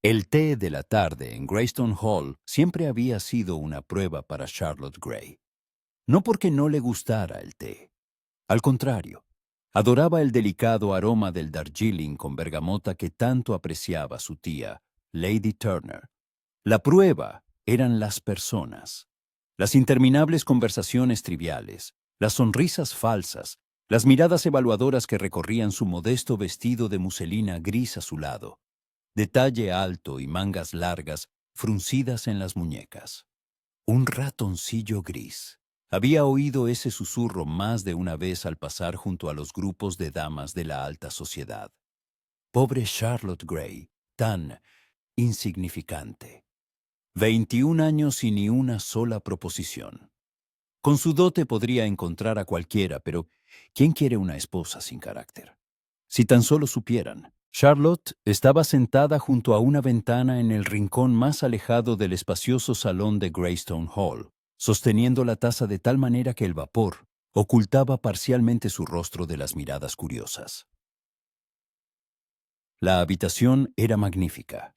El té de la tarde en Greystone Hall siempre había sido una prueba para Charlotte Gray. No porque no le gustara el té. Al contrario, adoraba el delicado aroma del Darjeeling con bergamota que tanto apreciaba su tía, Lady Turner. La prueba eran las personas. Las interminables conversaciones triviales, las sonrisas falsas, las miradas evaluadoras que recorrían su modesto vestido de muselina gris azulado, de talle alto y mangas largas fruncidas en las muñecas. Un ratoncillo gris. Había oído ese susurro más de una vez al pasar junto a los grupos de damas de la alta sociedad. Pobre Charlotte Gray, tan insignificante. 21 años y ni una sola proposición. Con su dote podría encontrar a cualquiera, pero ¿quién quiere una esposa sin carácter? Si tan solo supieran. Charlotte estaba sentada junto a una ventana en el rincón más alejado del espacioso salón de Greystone Hall, sosteniendo la taza de tal manera que el vapor ocultaba parcialmente su rostro de las miradas curiosas. La habitación era magnífica.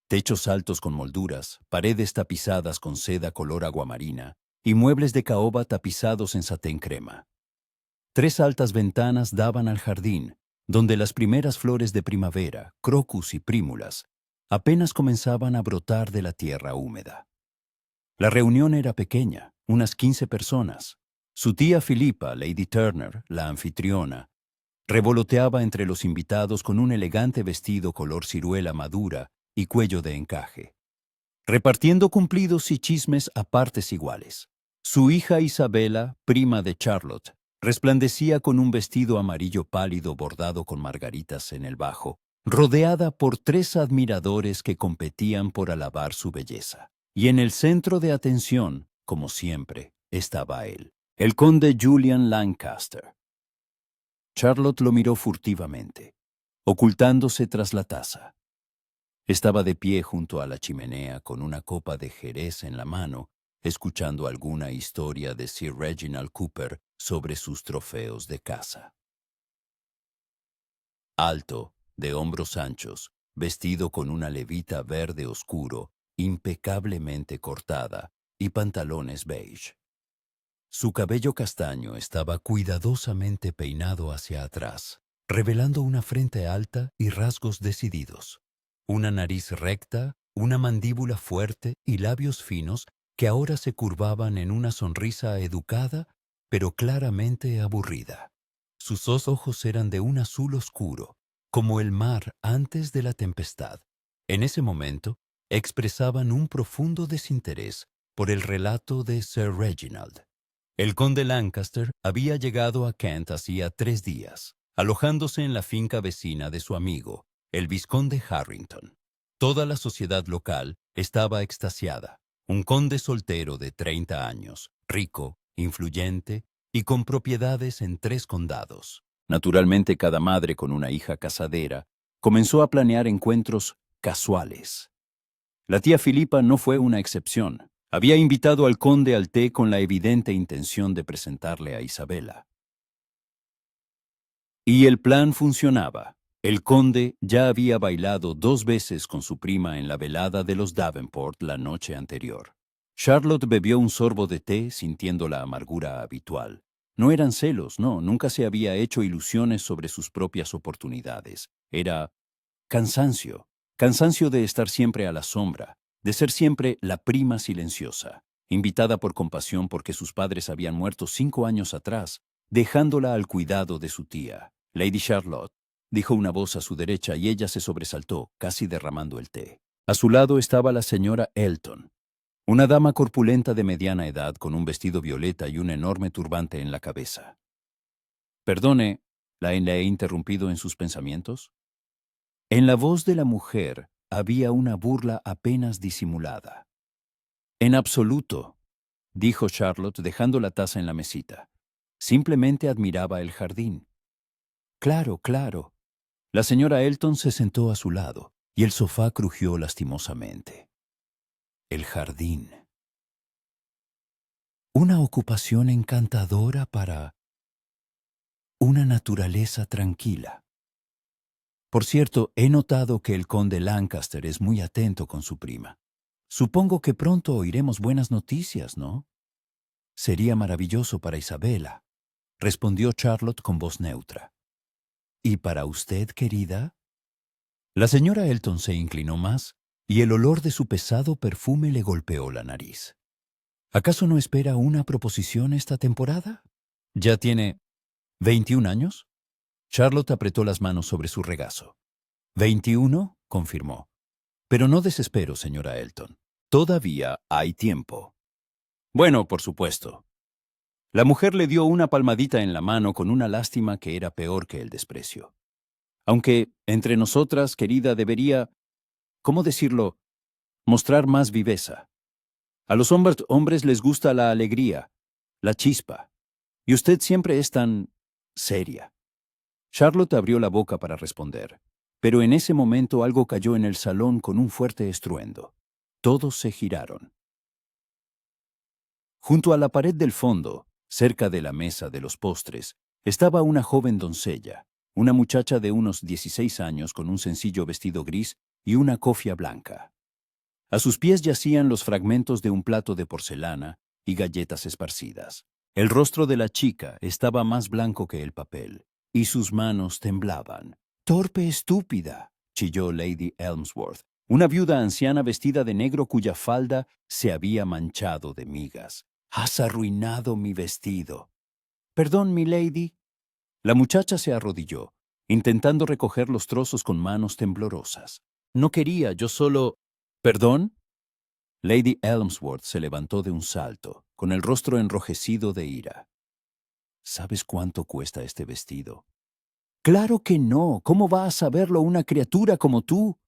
Techos altos con molduras, paredes tapizadas con seda color aguamarina y muebles de caoba tapizados en satén crema. 3 altas ventanas daban al jardín, donde las primeras flores de primavera, crocus y prímulas, apenas comenzaban a brotar de la tierra húmeda. La reunión era pequeña, unas 15 personas. Su tía Filipa, Lady Turner, la anfitriona, revoloteaba entre los invitados con un elegante vestido color ciruela madura y cuello de encaje, repartiendo cumplidos y chismes a partes iguales. Su hija Isabela, prima de Charlotte, resplandecía con un vestido amarillo pálido bordado con margaritas en el bajo, rodeada por 3 admiradores que competían por alabar su belleza. Y en el centro de atención, como siempre, estaba él, el conde Julian Lancaster. Charlotte lo miró furtivamente, ocultándose tras la taza. Estaba de pie junto a la chimenea con una copa de jerez en la mano, escuchando alguna historia de Sir Reginald Cooper sobre sus trofeos de caza. Alto, de hombros anchos, vestido con una levita verde oscuro, impecablemente cortada, y pantalones beige. Su cabello castaño estaba cuidadosamente peinado hacia atrás, revelando una frente alta y rasgos decididos. Una nariz recta, una mandíbula fuerte y labios finos que ahora se curvaban en una sonrisa educada, pero claramente aburrida. Sus 2 ojos eran de un azul oscuro, como el mar antes de la tempestad. En ese momento, expresaban un profundo desinterés por el relato de Sir Reginald. El conde Lancaster había llegado a Kent hacía 3 días, alojándose en la finca vecina de su amigo, el vizconde Harrington. Toda la sociedad local estaba extasiada. Un conde soltero de 30 años, rico, influyente y con propiedades en 3 condados. Naturalmente, cada madre con una hija casadera comenzó a planear encuentros casuales. La tía Filipa no fue una excepción. Había invitado al conde al té con la evidente intención de presentarle a Isabela. Y el plan funcionaba. El conde ya había bailado 2 veces con su prima en la velada de los Davenport la noche anterior. Charlotte bebió un sorbo de té sintiendo la amargura habitual. No eran celos, no, nunca se había hecho ilusiones sobre sus propias oportunidades. Era cansancio, cansancio de estar siempre a la sombra, de ser siempre la prima silenciosa, invitada por compasión porque sus padres habían muerto 5 años atrás, dejándola al cuidado de su tía. Lady Charlotte, dijo una voz a su derecha y ella se sobresaltó, casi derramando el té. A su lado estaba la señora Elton, una dama corpulenta de mediana edad con un vestido violeta y un enorme turbante en la cabeza. Perdone, ¿la he interrumpido en sus pensamientos? En la voz de la mujer había una burla apenas disimulada. En absoluto, dijo Charlotte dejando la taza en la mesita. Simplemente admiraba el jardín. Claro, claro. La señora Elton se sentó a su lado y el sofá crujió lastimosamente. El jardín. Una ocupación encantadora para una naturaleza tranquila. Por cierto, he notado que el conde Lancaster es muy atento con su prima. Supongo que pronto oiremos buenas noticias, ¿no? Sería maravilloso para Isabela, respondió Charlotte con voz neutra. ¿Y para usted, querida? La señora Elton se inclinó más, y el olor de su pesado perfume le golpeó la nariz. ¿Acaso no espera una proposición esta temporada? ¿Ya tiene 21 años? Charlotte apretó las manos sobre su regazo. ¿21? Confirmó. Pero no desespero, señora Elton. Todavía hay tiempo. Bueno, por supuesto. La mujer le dio una palmadita en la mano con una lástima que era peor que el desprecio. Aunque, entre nosotras, querida, debería, ¿cómo decirlo?, mostrar más viveza. A los hombres les gusta la alegría, la chispa, y usted siempre es tan seria. Charlotte abrió la boca para responder, pero en ese momento algo cayó en el salón con un fuerte estruendo. Todos se giraron. Junto a la pared del fondo, cerca de la mesa de los postres, estaba una joven doncella, una muchacha de unos 16 años con un sencillo vestido gris y una cofia blanca. A sus pies yacían los fragmentos de un plato de porcelana y galletas esparcidas. El rostro de la chica estaba más blanco que el papel, y sus manos temblaban. «¡Torpe estúpida!», chilló Lady Elmsworth, una viuda anciana vestida de negro cuya falda se había manchado de migas. «Has arruinado mi vestido». «Perdón, milady». La muchacha se arrodilló, intentando recoger los trozos con manos temblorosas. «No quería, yo solo...» «¿Perdón?». Lady Elmsworth se levantó de un salto, con el rostro enrojecido de ira. «¿Sabes cuánto cuesta este vestido?». «Claro que no. ¿Cómo va a saberlo una criatura como tú?».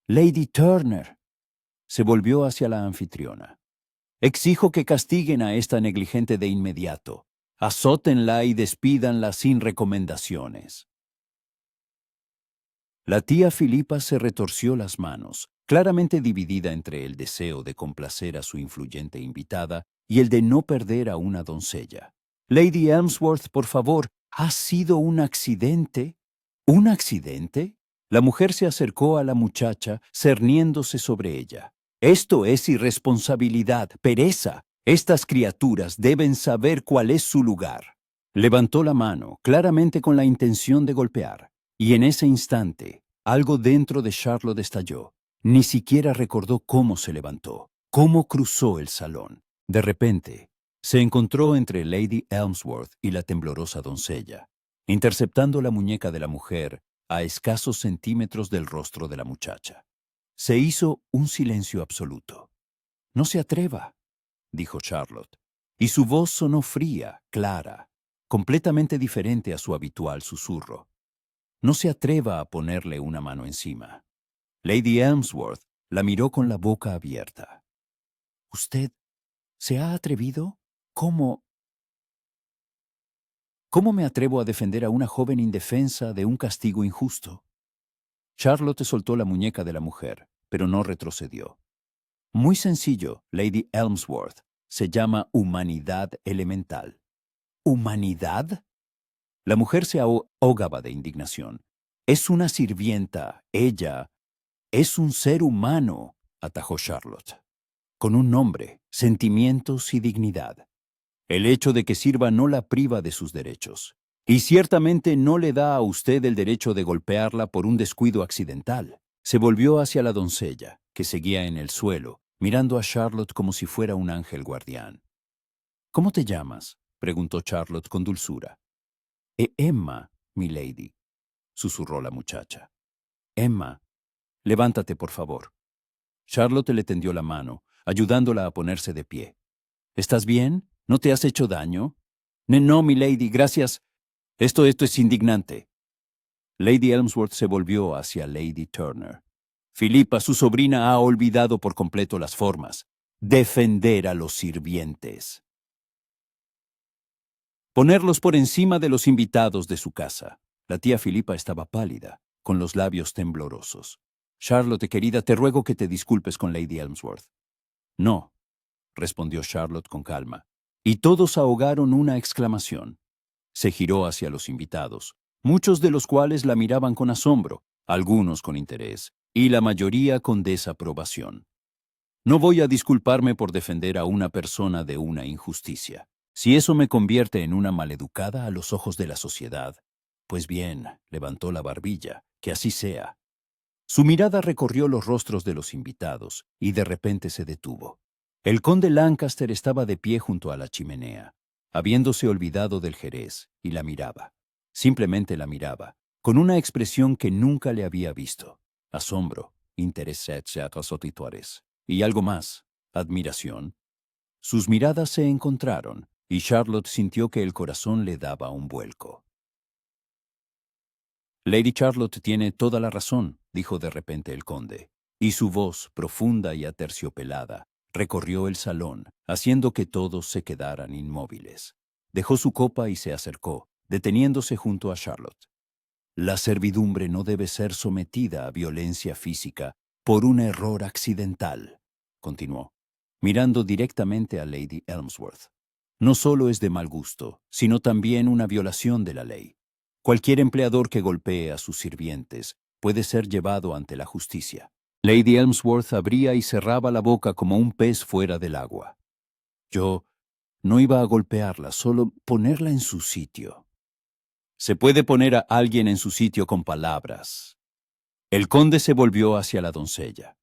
«Lady Turner». Se volvió hacia la anfitriona. «Exijo que castiguen a esta negligente de inmediato. Azótenla y despídanla sin recomendaciones». La tía Filipa se retorció las manos, claramente dividida entre el deseo de complacer a su influyente invitada y el de no perder a una doncella. «Lady Elmsworth, por favor, ¿ha sido un accidente?». «¿Un accidente?». La mujer se acercó a la muchacha, cerniéndose sobre ella. «Esto es irresponsabilidad, pereza. Estas criaturas deben saber cuál es su lugar». Levantó la mano, claramente con la intención de golpear. Y en ese instante, algo dentro de Charlotte estalló. Ni siquiera recordó cómo se levantó, cómo cruzó el salón. De repente, se encontró entre Lady Elmsworth y la temblorosa doncella, interceptando la muñeca de la mujer a escasos centímetros del rostro de la muchacha. Se hizo un silencio absoluto. «No se atreva», dijo Charlotte, y su voz sonó fría, clara, completamente diferente a su habitual susurro. «No se atreva a ponerle una mano encima». Lady Elmsworth la miró con la boca abierta. «¿Usted se ha atrevido? ¿Cómo? ¿Cómo me atrevo a defender a una joven indefensa de un castigo injusto?». Charlotte soltó la muñeca de la mujer, pero no retrocedió. «Muy sencillo, Lady Elmsworth. Se llama humanidad elemental». «¿Humanidad?». La mujer se ahogaba de indignación. «Es una sirvienta. Ella es un ser humano», atajó Charlotte, «con un nombre, sentimientos y dignidad. El hecho de que sirva no la priva de sus derechos. Y ciertamente no le da a usted el derecho de golpearla por un descuido accidental». Se volvió hacia la doncella, que seguía en el suelo, mirando a Charlotte como si fuera un ángel guardián. «¿Cómo te llamas?», preguntó Charlotte con dulzura. «Emma, milady», susurró la muchacha. «Emma, levántate, por favor». Charlotte le tendió la mano, ayudándola a ponerse de pie. «¿Estás bien? ¿No te has hecho daño?». «No, milady, gracias. Esto es indignante». Lady Elmsworth se volvió hacia Lady Turner. «Filipa, su sobrina, ha olvidado por completo las formas. Defender a los sirvientes. Ponerlos por encima de los invitados de su casa». La tía Filipa estaba pálida, con los labios temblorosos. «Charlotte, querida, te ruego que te disculpes con Lady Elmsworth». «No», respondió Charlotte con calma, y todos ahogaron una exclamación. Se giró hacia los invitados, muchos de los cuales la miraban con asombro, algunos con interés y la mayoría con desaprobación. No voy a disculparme por defender a una persona de una injusticia. Si eso me convierte en una maleducada a los ojos de la sociedad, pues bien, levantó la barbilla, que así sea. Su mirada recorrió los rostros de los invitados y de repente se detuvo. El conde Lancaster estaba de pie junto a la chimenea, habiéndose olvidado del jerez, y la miraba. Simplemente la miraba, con una expresión que nunca le había visto. Asombro, interés y algo más, admiración. Sus miradas se encontraron, y Charlotte sintió que el corazón le daba un vuelco. Lady Charlotte tiene toda la razón, dijo de repente el conde, y su voz, profunda y aterciopelada, recorrió el salón, haciendo que todos se quedaran inmóviles. Dejó su copa y se acercó, deteniéndose junto a Charlotte. La servidumbre no debe ser sometida a violencia física por un error accidental, continuó, mirando directamente a Lady Elmsworth. No solo es de mal gusto, sino también una violación de la ley. Cualquier empleador que golpee a sus sirvientes puede ser llevado ante la justicia. Lady Elmsworth abría y cerraba la boca como un pez fuera del agua. Yo no iba a golpearla, solo ponerla en su sitio. Se puede poner a alguien en su sitio con palabras. El conde se volvió hacia la doncella.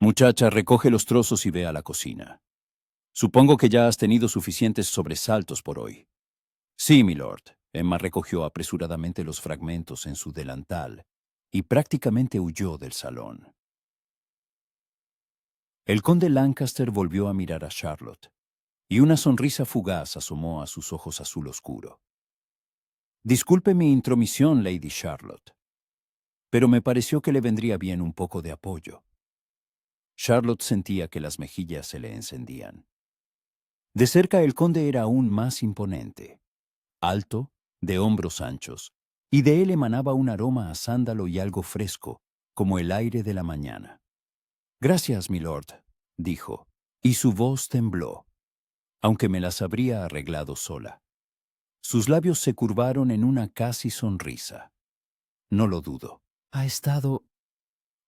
Muchacha, recoge los trozos y ve a la cocina. Supongo que ya has tenido suficientes sobresaltos por hoy. Sí, milord. Emma recogió apresuradamente los fragmentos en su delantal y prácticamente huyó del salón. El conde Lancaster volvió a mirar a Charlotte, y una sonrisa fugaz asomó a sus ojos azul oscuro. Disculpe mi intromisión, Lady Charlotte, pero me pareció que le vendría bien un poco de apoyo. Charlotte sentía que las mejillas se le encendían. De cerca el conde era aún más imponente. Alto, de hombros anchos, y de él emanaba un aroma a sándalo y algo fresco, como el aire de la mañana. Gracias, milord, dijo, y su voz tembló, aunque me las habría arreglado sola. Sus labios se curvaron en una casi sonrisa. No lo dudo. Ha estado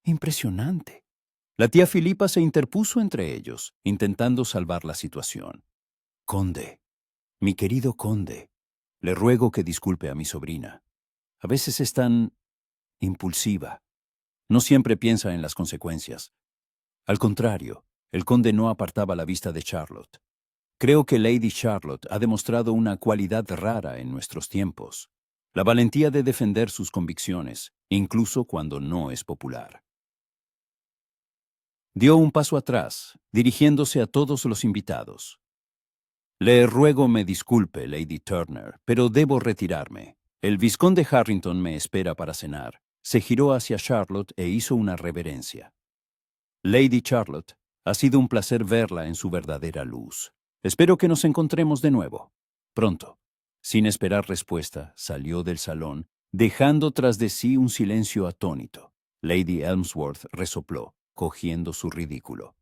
impresionante. La tía Filipa se interpuso entre ellos, intentando salvar la situación. Conde, mi querido conde, le ruego que disculpe a mi sobrina. A veces es tan impulsiva. No siempre piensa en las consecuencias. Al contrario, el conde no apartaba la vista de Charlotte. Creo que Lady Charlotte ha demostrado una cualidad rara en nuestros tiempos, la valentía de defender sus convicciones, incluso cuando no es popular. Dio un paso atrás, dirigiéndose a todos los invitados. Le ruego me disculpe, Lady Turner, pero debo retirarme. El vizconde Harrington me espera para cenar. Se giró hacia Charlotte e hizo una reverencia. Lady Charlotte, ha sido un placer verla en su verdadera luz. Espero que nos encontremos de nuevo. Pronto. Sin esperar respuesta, salió del salón, dejando tras de sí un silencio atónito. Lady Elmsworth resopló, cogiendo su ridículo.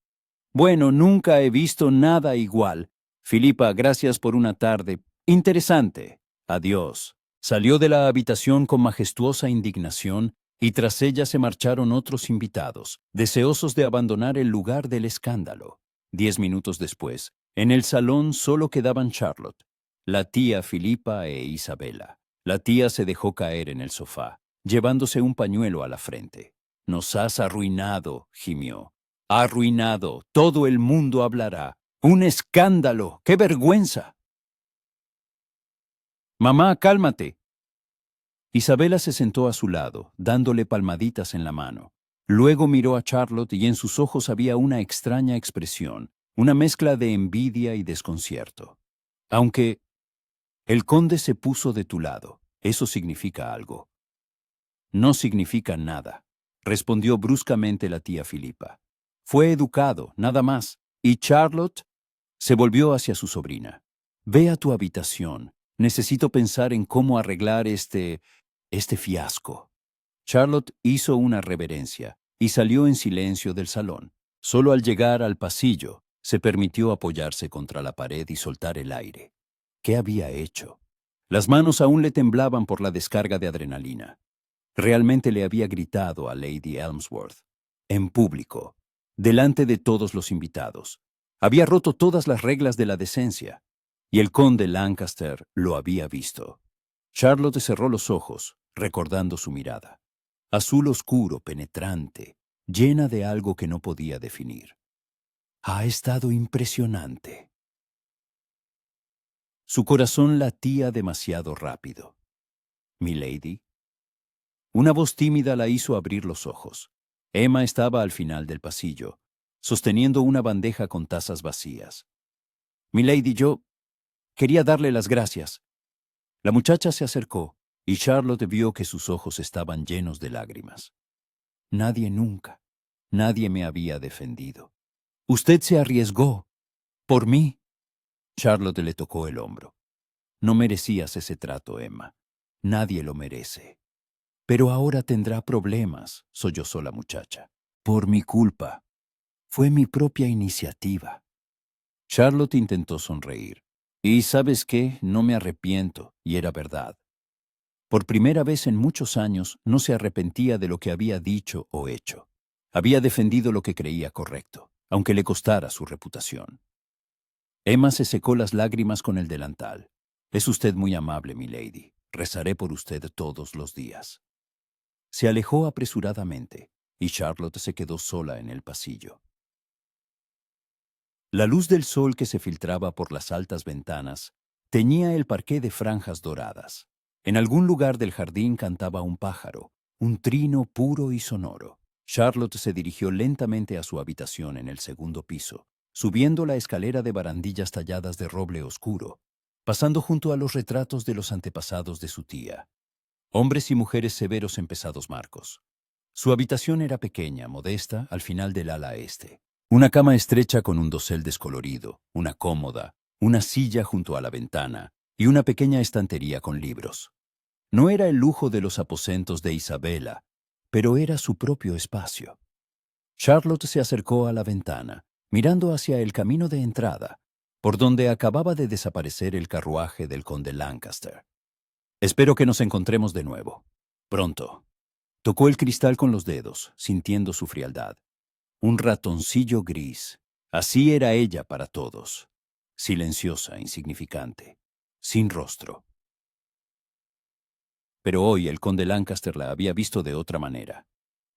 Bueno, nunca he visto nada igual. Filipa, gracias por una tarde interesante. Adiós. Salió de la habitación con majestuosa indignación y tras ella se marcharon otros invitados, deseosos de abandonar el lugar del escándalo. 10 minutos después, en el salón solo quedaban Charlotte, la tía Filipa e Isabela. La tía se dejó caer en el sofá, llevándose un pañuelo a la frente. Nos has arruinado, gimió. Arruinado, todo el mundo hablará. ¡Un escándalo! ¡Qué vergüenza! Mamá, cálmate. Isabela se sentó a su lado, dándole palmaditas en la mano. Luego miró a Charlotte y en sus ojos había una extraña expresión, una mezcla de envidia y desconcierto. Aunque el conde se puso de tu lado, eso significa algo. No significa nada, respondió bruscamente la tía Filipa. Fue educado, nada más, y Charlotte se volvió hacia su sobrina. Ve a tu habitación. Necesito pensar en cómo arreglar este fiasco. Charlotte hizo una reverencia y salió en silencio del salón. Solo al llegar al pasillo, se permitió apoyarse contra la pared y soltar el aire. ¿Qué había hecho? Las manos aún le temblaban por la descarga de adrenalina. Realmente le había gritado a Lady Elmsworth, en público, delante de todos los invitados. Había roto todas las reglas de la decencia, y el conde Lancaster lo había visto. Charlotte cerró los ojos, recordando su mirada. Azul oscuro, penetrante, llena de algo que no podía definir. Ha estado impresionante. Su corazón latía demasiado rápido. «¿Milady?» Una voz tímida la hizo abrir los ojos. Emma estaba al final del pasillo, sosteniendo una bandeja con tazas vacías. «Milady, yo quería darle las gracias». La muchacha se acercó, y Charlotte vio que sus ojos estaban llenos de lágrimas. Nadie me había defendido. Usted se arriesgó. Por mí. Charlotte le tocó el hombro. No merecías ese trato, Emma. Nadie lo merece. Pero ahora tendrá problemas, sollozó la muchacha. Por mi culpa. Fue mi propia iniciativa. Charlotte intentó sonreír. Y ¿sabes qué? No me arrepiento, y era verdad. Por primera vez en muchos años no se arrepentía de lo que había dicho o hecho. Había defendido lo que creía correcto, aunque le costara su reputación. Emma se secó las lágrimas con el delantal. Es usted muy amable, milady. Rezaré por usted todos los días. Se alejó apresuradamente, y Charlotte se quedó sola en el pasillo. La luz del sol que se filtraba por las altas ventanas teñía el parqué de franjas doradas. En algún lugar del jardín cantaba un pájaro, un trino puro y sonoro. Charlotte se dirigió lentamente a su habitación en el segundo piso, subiendo la escalera de barandillas talladas de roble oscuro, pasando junto a los retratos de los antepasados de su tía. Hombres y mujeres severos en pesados marcos. Su habitación era pequeña, modesta, al final del ala este. Una cama estrecha con un dosel descolorido, una cómoda, una silla junto a la ventana y una pequeña estantería con libros. No era el lujo de los aposentos de Isabela, pero era su propio espacio. Charlotte se acercó a la ventana, mirando hacia el camino de entrada, por donde acababa de desaparecer el carruaje del conde Lancaster. Espero que nos encontremos de nuevo. Pronto. Tocó el cristal con los dedos, sintiendo su frialdad. Un ratoncillo gris. Así era ella para todos. Silenciosa, insignificante, sin rostro. Pero hoy el conde Lancaster la había visto de otra manera,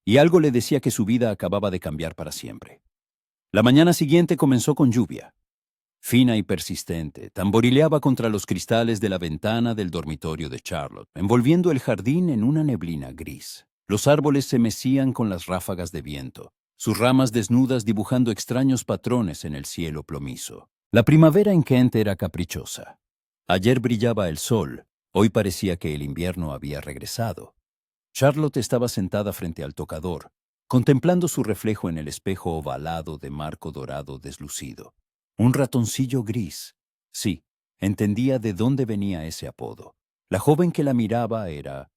y algo le decía que su vida acababa de cambiar para siempre. La mañana siguiente comenzó con lluvia. Fina y persistente, tamborileaba contra los cristales de la ventana del dormitorio de Charlotte, envolviendo el jardín en una neblina gris. Los árboles se mecían con las ráfagas de viento, sus ramas desnudas dibujando extraños patrones en el cielo plomizo. La primavera en Kent era caprichosa. Ayer brillaba el sol, hoy parecía que el invierno había regresado. Charlotte estaba sentada frente al tocador, contemplando su reflejo en el espejo ovalado de marco dorado deslucido. Un ratoncillo gris. Sí, entendía de dónde venía ese apodo. La joven que la miraba era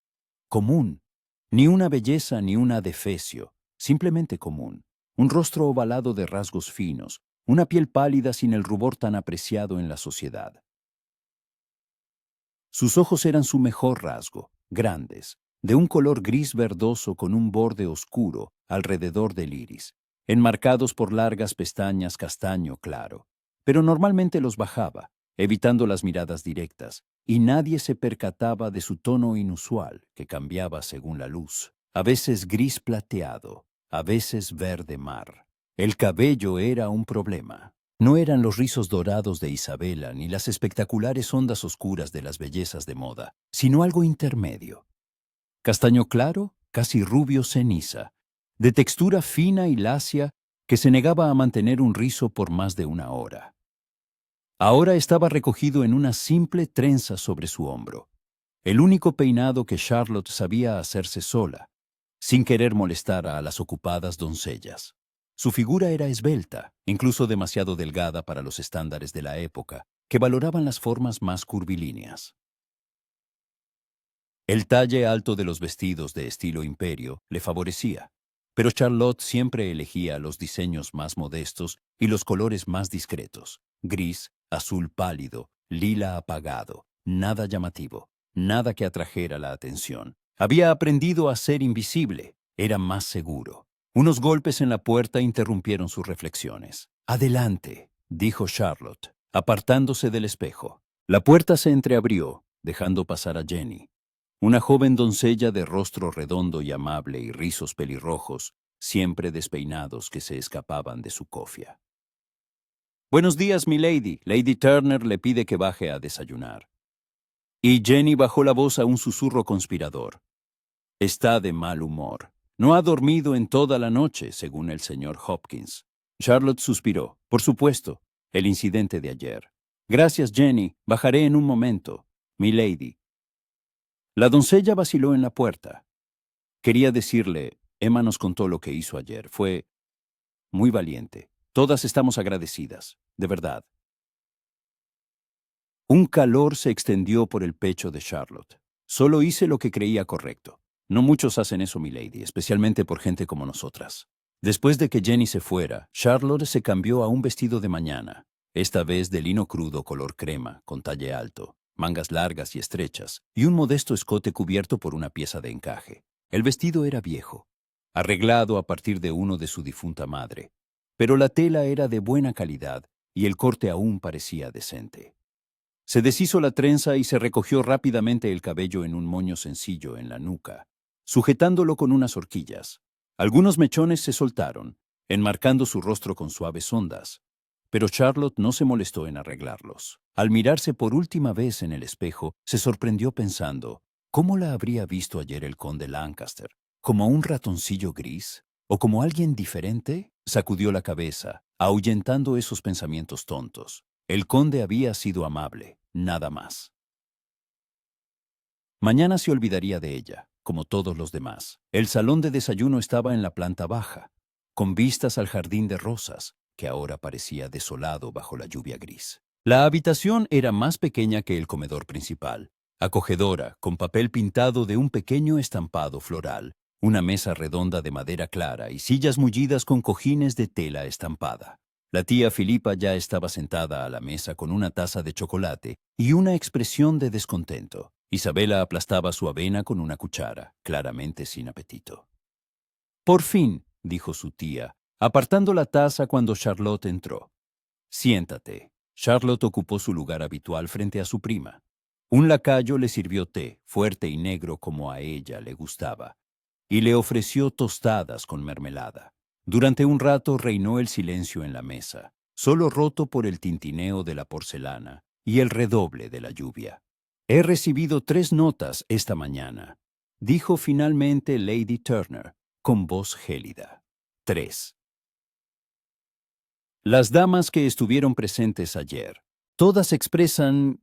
común. Ni una belleza ni un adefesio, simplemente común. Un rostro ovalado de rasgos finos, una piel pálida sin el rubor tan apreciado en la sociedad. Sus ojos eran su mejor rasgo, grandes, de un color gris verdoso con un borde oscuro alrededor del iris, enmarcados por largas pestañas castaño claro. Pero normalmente los bajaba, evitando las miradas directas, y nadie se percataba de su tono inusual, que cambiaba según la luz, a veces gris plateado, a veces verde mar. El cabello era un problema. No eran los rizos dorados de Isabela ni las espectaculares ondas oscuras de las bellezas de moda, sino algo intermedio. Castaño claro, casi rubio ceniza, de textura fina y lacia que se negaba a mantener un rizo por más de una hora. Ahora estaba recogido en una simple trenza sobre su hombro, el único peinado que Charlotte sabía hacerse sola, sin querer molestar a las ocupadas doncellas. Su figura era esbelta, incluso demasiado delgada para los estándares de la época, que valoraban las formas más curvilíneas. El talle alto de los vestidos de estilo imperio le favorecía, pero Charlotte siempre elegía los diseños más modestos y los colores más discretos: gris, azul pálido, lila apagado, nada llamativo, nada que atrajera la atención, Había aprendido a ser invisible. Era más seguro. Unos golpes en la puerta interrumpieron sus reflexiones. «Adelante», dijo Charlotte, apartándose del espejo. La puerta se entreabrió, dejando pasar a Jenny, una joven doncella de rostro redondo y amable y rizos pelirrojos, siempre despeinados, que se escapaban de su cofia. «Buenos días, milady. Lady Turner le pide que baje a desayunar». Y Jenny bajó la voz a un susurro conspirador. «Está de mal humor. No ha dormido en toda la noche, según el señor Hopkins». Charlotte suspiró. «Por supuesto, el incidente de ayer». «Gracias, Jenny. Bajaré en un momento. Milady». La doncella vaciló en la puerta. Quería decirle, Emma nos contó lo que hizo ayer. Fue muy valiente. Todas estamos agradecidas, de verdad. Un calor se extendió por el pecho de Charlotte. Solo hice lo que creía correcto. No muchos hacen eso, milady, especialmente por gente como nosotras. Después de que Jenny se fuera, Charlotte se cambió a un vestido de mañana, esta vez de lino crudo color crema, con talle alto, mangas largas y estrechas, y un modesto escote cubierto por una pieza de encaje. El vestido era viejo, arreglado a partir de uno de su difunta madre, pero la tela era de buena calidad y el corte aún parecía decente. Se deshizo la trenza y se recogió rápidamente el cabello en un moño sencillo en la nuca, sujetándolo con unas horquillas. Algunos mechones se soltaron, enmarcando su rostro con suaves ondas, pero Charlotte no se molestó en arreglarlos. Al mirarse por última vez en el espejo, se sorprendió pensando, ¿cómo la habría visto ayer el conde Lancaster? ¿Como un ratoncillo gris? ¿O como alguien diferente? Sacudió la cabeza, ahuyentando esos pensamientos tontos. El conde había sido amable, nada más. Mañana se olvidaría de ella, como todos los demás. El salón de desayuno estaba en la planta baja, con vistas al jardín de rosas, que ahora parecía desolado bajo la lluvia gris. La habitación era más pequeña que el comedor principal, acogedora, con papel pintado de un pequeño estampado floral, una mesa redonda de madera clara y sillas mullidas con cojines de tela estampada. La tía Filipa ya estaba sentada a la mesa con una taza de chocolate y una expresión de descontento. Isabela aplastaba su avena con una cuchara, claramente sin apetito. «Por fin», dijo su tía, apartando la taza cuando Charlotte entró. «Siéntate». Charlotte ocupó su lugar habitual frente a su prima. Un lacayo le sirvió té, fuerte y negro como a ella le gustaba, y le ofreció tostadas con mermelada. Durante un rato reinó el silencio en la mesa, solo roto por el tintineo de la porcelana y el redoble de la lluvia. «He recibido 3 notas esta mañana», dijo finalmente Lady Turner, con voz gélida. 3. Las damas que estuvieron presentes ayer, todas expresan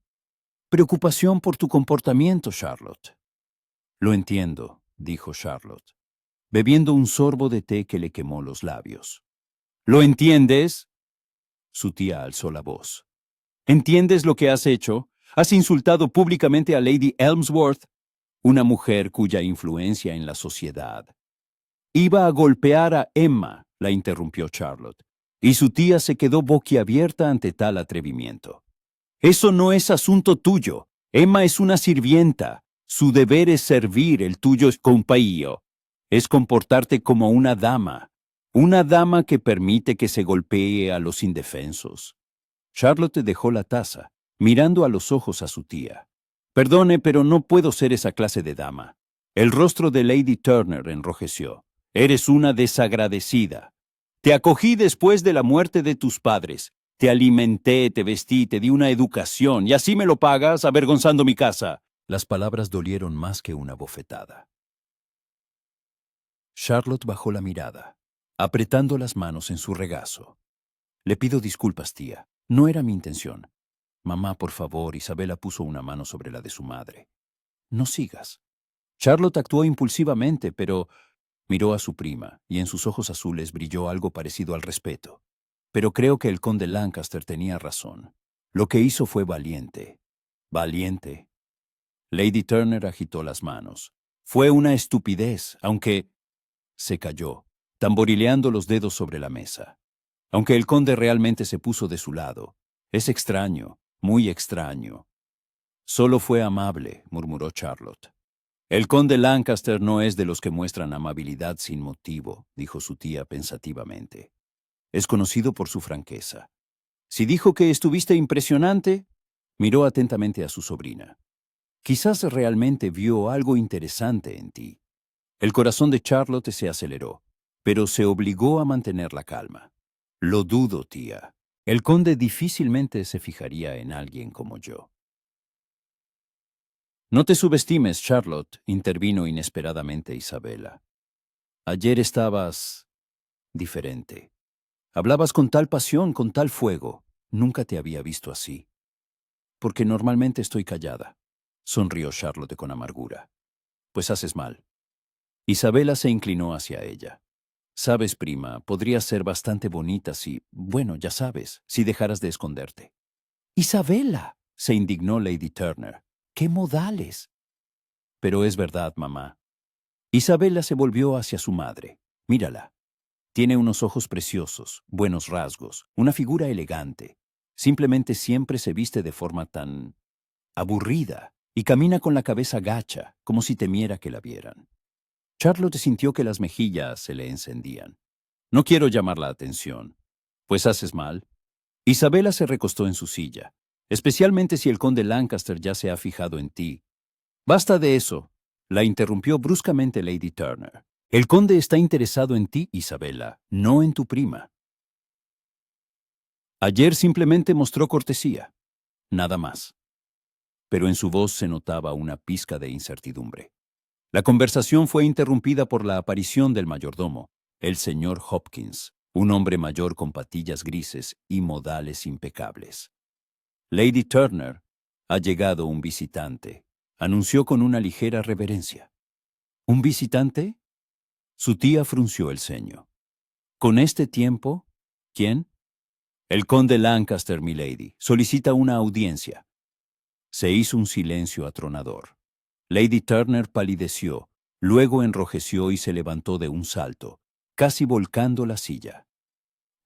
preocupación por tu comportamiento, Charlotte. «Lo entiendo», dijo Charlotte, bebiendo un sorbo de té que le quemó los labios. «¿Lo entiendes?» Su tía alzó la voz. «¿Entiendes lo que has hecho? Has insultado públicamente a Lady Elmsworth, una mujer cuya influencia en la sociedad». «Iba a golpear a Emma», la interrumpió Charlotte, y su tía se quedó boquiabierta ante tal atrevimiento. «Eso no es asunto tuyo. Emma es una sirvienta. Su deber es servir, el tuyo es compañía. Es comportarte como una dama que permite que se golpee a los indefensos». Charlotte dejó la taza, mirando a los ojos a su tía. «Perdone, pero no puedo ser esa clase de dama». El rostro de Lady Turner enrojeció. «Eres una desagradecida. Te acogí después de la muerte de tus padres. Te alimenté, te vestí, te di una educación, y así me lo pagas, avergonzando mi casa». Las palabras dolieron más que una bofetada. Charlotte bajó la mirada, apretando las manos en su regazo. «Le pido disculpas, tía. No era mi intención». «Mamá, por favor», Isabela puso una mano sobre la de su madre. «No sigas». Charlotte actuó impulsivamente, pero miró a su prima, y en sus ojos azules brilló algo parecido al respeto. «Pero creo que el conde Lancaster tenía razón. Lo que hizo fue valiente». «¿Valiente?» Lady Turner agitó las manos. «Fue una estupidez, aunque…» Se calló, tamborileando los dedos sobre la mesa. «Aunque el conde realmente se puso de su lado. Es extraño, muy extraño». «Solo fue amable», murmuró Charlotte. El conde Lancaster no es de los que muestran amabilidad sin motivo, dijo su tía pensativamente. Es conocido por su franqueza. Si dijo que estuviste impresionante, miró atentamente a su sobrina. Quizás realmente vio algo interesante en ti. El corazón de Charlotte se aceleró, pero se obligó a mantener la calma. Lo dudo, tía. El conde difícilmente se fijaría en alguien como yo. No te subestimes, Charlotte, intervino inesperadamente Isabela. Ayer estabas diferente. Hablabas con tal pasión, con tal fuego. Nunca te había visto así. Porque normalmente estoy callada, sonrió Charlotte con amargura. Pues haces mal. Isabela se inclinó hacia ella. Sabes, prima, podrías ser bastante bonita si, bueno, ya sabes, si dejaras de esconderte. Isabela, se indignó Lady Turner. ¡Qué modales! Pero es verdad, mamá. Isabela se volvió hacia su madre. Mírala. Tiene unos ojos preciosos, buenos rasgos, una figura elegante. Simplemente siempre se viste de forma tan aburrida y camina con la cabeza gacha, como si temiera que la vieran. Charlotte sintió que las mejillas se le encendían. No quiero llamar la atención. Pues haces mal. Isabela se recostó en su silla, especialmente si el conde Lancaster ya se ha fijado en ti. Basta de eso, la interrumpió bruscamente Lady Turner. El conde está interesado en ti, Isabela, no en tu prima. Ayer simplemente mostró cortesía, nada más. Pero en su voz se notaba una pizca de incertidumbre. La conversación fue interrumpida por la aparición del mayordomo, el señor Hopkins, un hombre mayor con patillas grises y modales impecables. Lady Turner, ha llegado un visitante, anunció con una ligera reverencia. ¿Un visitante? Su tía frunció el ceño. ¿Con este tiempo? ¿Quién? El conde Lancaster, milady, solicita una audiencia. Se hizo un silencio atronador. Lady Turner palideció, luego enrojeció y se levantó de un salto, casi volcando la silla.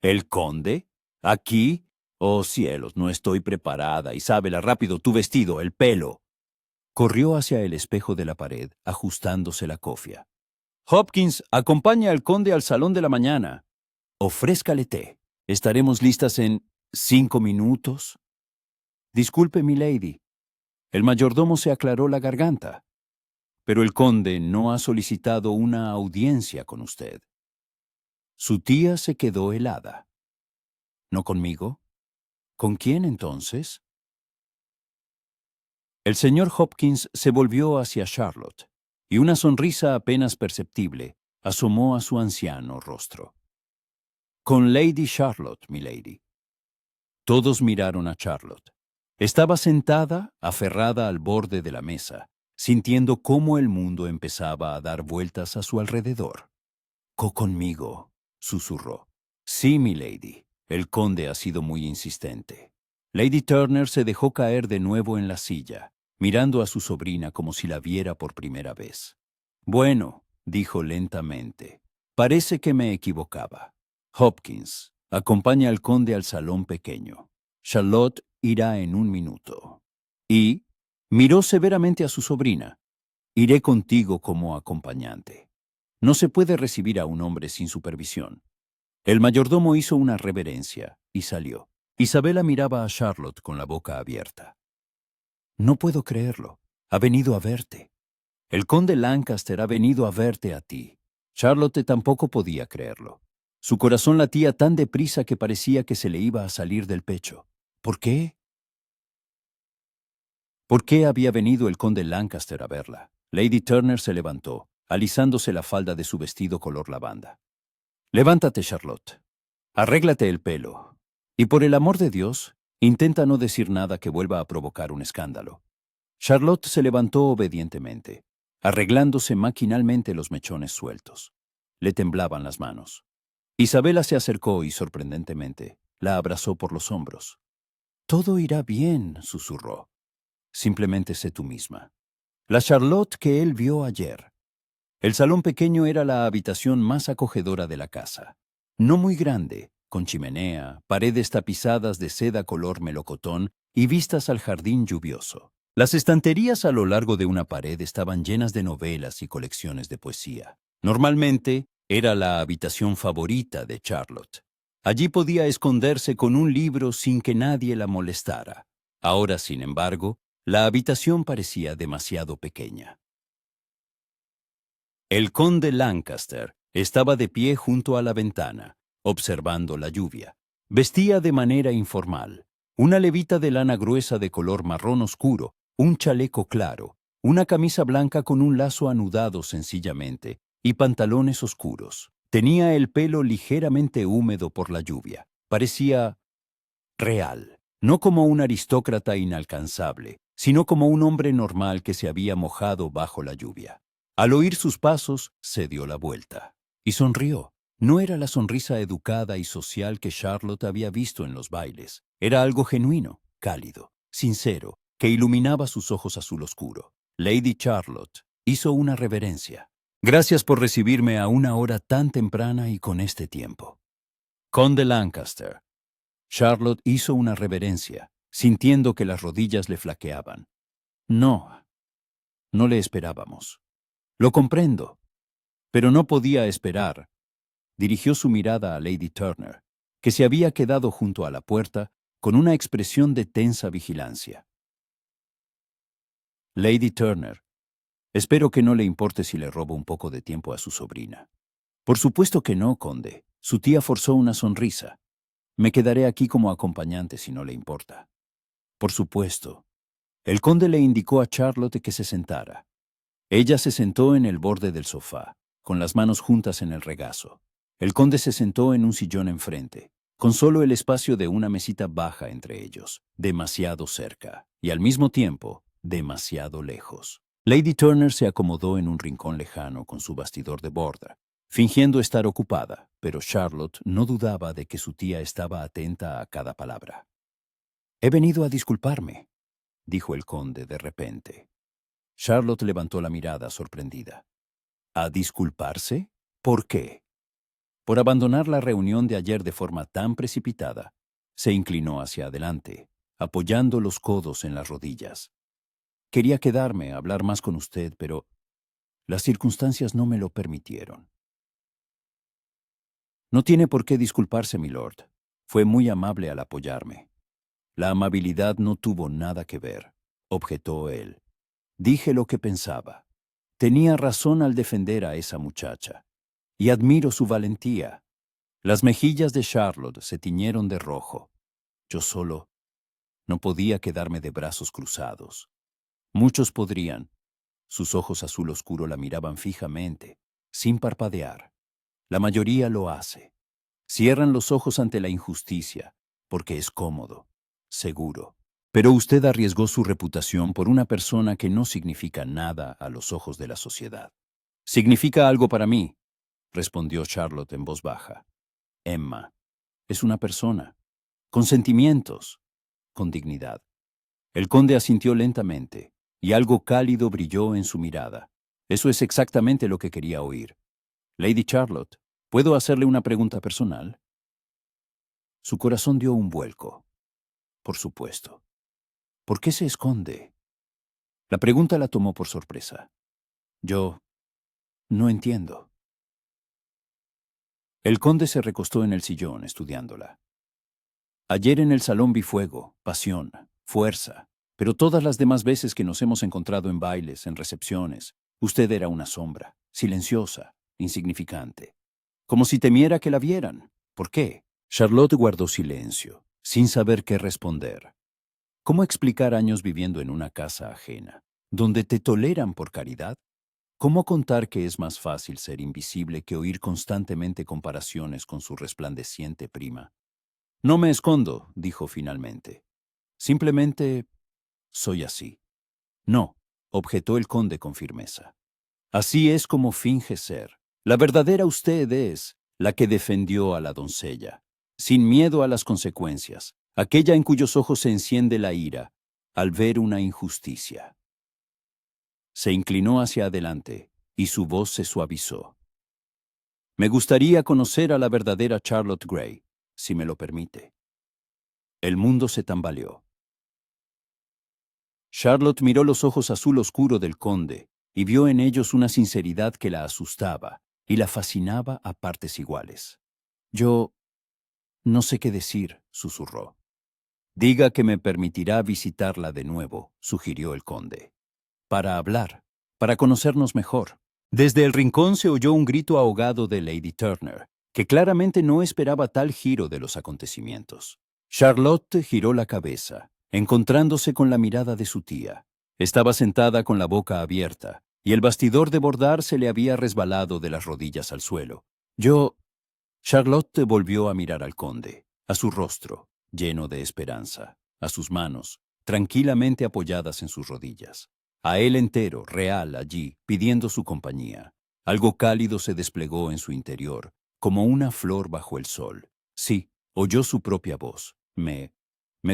¿El conde? ¿Aquí? Oh cielos, no estoy preparada. Isabela, rápido, tu vestido, el pelo. Corrió hacia el espejo de la pared, ajustándose la cofia. Hopkins, acompaña al conde al salón de la mañana. Ofrézcale té. Estaremos listas en 5 minutos. Disculpe, milady. El mayordomo se aclaró la garganta. Pero el conde no ha solicitado una audiencia con usted. Su tía se quedó helada. ¿No conmigo? ¿Con quién entonces? El señor Hopkins se volvió hacia Charlotte, y una sonrisa apenas perceptible asomó a su anciano rostro. Con Lady Charlotte, milady. Todos miraron a Charlotte. Estaba sentada, aferrada al borde de la mesa, sintiendo cómo el mundo empezaba a dar vueltas a su alrededor. Conmigo, susurró. Sí, milady. El conde ha sido muy insistente. Lady Turner se dejó caer de nuevo en la silla, mirando a su sobrina como si la viera por primera vez. Bueno, dijo lentamente, parece que me equivocaba. Hopkins, acompaña al conde al salón pequeño. Charlotte irá en 1 minuto. Y miró severamente a su sobrina. Iré contigo como acompañante. No se puede recibir a un hombre sin supervisión. El mayordomo hizo una reverencia y salió. Isabela miraba a Charlotte con la boca abierta. No puedo creerlo. Ha venido a verte. El conde Lancaster ha venido a verte a ti. Charlotte tampoco podía creerlo. Su corazón latía tan deprisa que parecía que se le iba a salir del pecho. ¿Por qué? ¿Por qué había venido el conde Lancaster a verla? Lady Turner se levantó, alisándose la falda de su vestido color lavanda. Levántate, Charlotte. Arréglate el pelo. Y por el amor de Dios, intenta no decir nada que vuelva a provocar un escándalo. Charlotte se levantó obedientemente, arreglándose maquinalmente los mechones sueltos. Le temblaban las manos. Isabela se acercó y, sorprendentemente, la abrazó por los hombros. Todo irá bien, susurró. Simplemente sé tú misma. La Charlotte que él vio ayer. El salón pequeño era la habitación más acogedora de la casa. No muy grande, con chimenea, paredes tapizadas de seda color melocotón y vistas al jardín lluvioso. Las estanterías a lo largo de una pared estaban llenas de novelas y colecciones de poesía. Normalmente, era la habitación favorita de Charlotte. Allí podía esconderse con un libro sin que nadie la molestara. Ahora, sin embargo, la habitación parecía demasiado pequeña. El conde Lancaster estaba de pie junto a la ventana, observando la lluvia. Vestía de manera informal, una levita de lana gruesa de color marrón oscuro, un chaleco claro, una camisa blanca con un lazo anudado sencillamente y pantalones oscuros. Tenía el pelo ligeramente húmedo por la lluvia. Parecía real, no como un aristócrata inalcanzable, sino como un hombre normal que se había mojado bajo la lluvia. Al oír sus pasos, se dio la vuelta y sonrió. No era la sonrisa educada y social que Charlotte había visto en los bailes. Era algo genuino, cálido, sincero, que iluminaba sus ojos azul oscuro. Lady Charlotte hizo una reverencia. Gracias por recibirme a una hora tan temprana y con este tiempo. Conde Lancaster. Charlotte hizo una reverencia, sintiendo que las rodillas le flaqueaban. No, no le esperábamos. Lo comprendo, pero no podía esperar. Dirigió su mirada a Lady Turner, que se había quedado junto a la puerta con una expresión de tensa vigilancia. Lady Turner, espero que no le importe si le robo un poco de tiempo a su sobrina. Por supuesto que no, conde. Su tía forzó una sonrisa. Me quedaré aquí como acompañante si no le importa. Por supuesto. El conde le indicó a Charlotte que se sentara. Ella se sentó en el borde del sofá, con las manos juntas en el regazo. El conde se sentó en un sillón enfrente, con solo el espacio de una mesita baja entre ellos, demasiado cerca, y al mismo tiempo, demasiado lejos. Lady Turner se acomodó en un rincón lejano con su bastidor de borda, fingiendo estar ocupada, pero Charlotte no dudaba de que su tía estaba atenta a cada palabra. «He venido a disculparme», dijo el conde de repente. Charlotte levantó la mirada sorprendida. ¿A disculparse? ¿Por qué? Por abandonar la reunión de ayer de forma tan precipitada. Se inclinó hacia adelante, apoyando los codos en las rodillas. Quería quedarme a hablar más con usted, pero las circunstancias no me lo permitieron. No tiene por qué disculparse, milord. Fue muy amable al apoyarme. La amabilidad no tuvo nada que ver, objetó él. Dije lo que pensaba. Tenía razón al defender a esa muchacha. Y admiro su valentía. Las mejillas de Charlotte se tiñeron de rojo. Yo solo no podía quedarme de brazos cruzados. Muchos podrían. Sus ojos azul oscuro la miraban fijamente, sin parpadear. La mayoría lo hace. Cierran los ojos ante la injusticia, porque es cómodo, seguro. Pero usted arriesgó su reputación por una persona que no significa nada a los ojos de la sociedad. Significa algo para mí, respondió Charlotte en voz baja. Emma es una persona, con sentimientos, con dignidad. El conde asintió lentamente, y algo cálido brilló en su mirada. Eso es exactamente lo que quería oír. Lady Charlotte, ¿puedo hacerle una pregunta personal? Su corazón dio un vuelco. Por supuesto. ¿Por qué se esconde? La pregunta la tomó por sorpresa. Yo no entiendo. El conde se recostó en el sillón estudiándola. Ayer en el salón vi fuego, pasión, fuerza, pero todas las demás veces que nos hemos encontrado en bailes, en recepciones, usted era una sombra, silenciosa, insignificante, como si temiera que la vieran. ¿Por qué? Charlotte guardó silencio, sin saber qué responder. ¿Cómo explicar años viviendo en una casa ajena, donde te toleran por caridad? ¿Cómo contar que es más fácil ser invisible que oír constantemente comparaciones con su resplandeciente prima? No me escondo, dijo finalmente. Simplemente soy así. No, objetó el conde con firmeza. Así es como finge ser. La verdadera usted es la que defendió a la doncella, sin miedo a las consecuencias, aquella en cuyos ojos se enciende la ira al ver una injusticia. Se inclinó hacia adelante y su voz se suavizó. Me gustaría conocer a la verdadera Charlotte Gray, si me lo permite. El mundo se tambaleó. Charlotte miró los ojos azul oscuro del conde y vio en ellos una sinceridad que la asustaba y la fascinaba a partes iguales. Yo no sé qué decir, susurró. Diga que me permitirá visitarla de nuevo, sugirió el conde. Para hablar, para conocernos mejor. Desde el rincón se oyó un grito ahogado de Lady Turner, que claramente no esperaba tal giro de los acontecimientos. Charlotte giró la cabeza, encontrándose con la mirada de su tía. Estaba sentada con la boca abierta, y el bastidor de bordar se le había resbalado de las rodillas al suelo. Charlotte volvió a mirar al conde, a su rostro, lleno de esperanza, a sus manos, tranquilamente apoyadas en sus rodillas, a él entero, real, allí, pidiendo su compañía. Algo cálido se desplegó en su interior, como una flor bajo el sol. Sí, oyó su propia voz. Me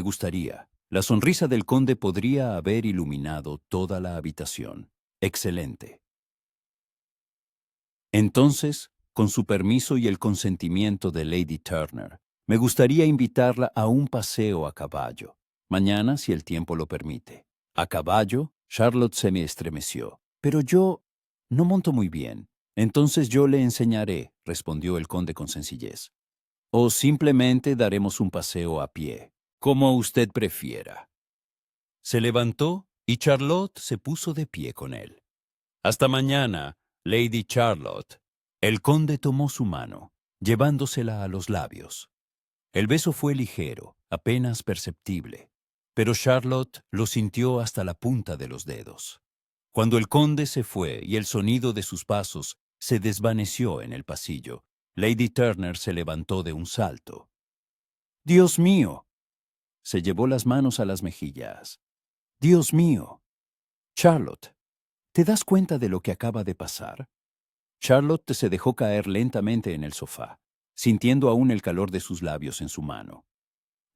gustaría. La sonrisa del conde podría haber iluminado toda la habitación. Excelente. Entonces, con su permiso y el consentimiento de Lady Turner, me gustaría invitarla a un paseo a caballo. Mañana, si el tiempo lo permite. ¿A caballo? Charlotte se me estremeció. Pero yo no monto muy bien. Entonces yo le enseñaré, respondió el conde con sencillez. O simplemente daremos un paseo a pie, como usted prefiera. Se levantó y Charlotte se puso de pie con él. Hasta mañana, Lady Charlotte. El conde tomó su mano, llevándosela a los labios. El beso fue ligero, apenas perceptible, pero Charlotte lo sintió hasta la punta de los dedos. Cuando el conde se fue y el sonido de sus pasos se desvaneció en el pasillo, Lady Turner se levantó de un salto. ¡Dios mío! Se llevó las manos a las mejillas. ¡Dios mío! Charlotte, ¿te das cuenta de lo que acaba de pasar? Charlotte se dejó caer lentamente en el sofá, sintiendo aún el calor de sus labios en su mano.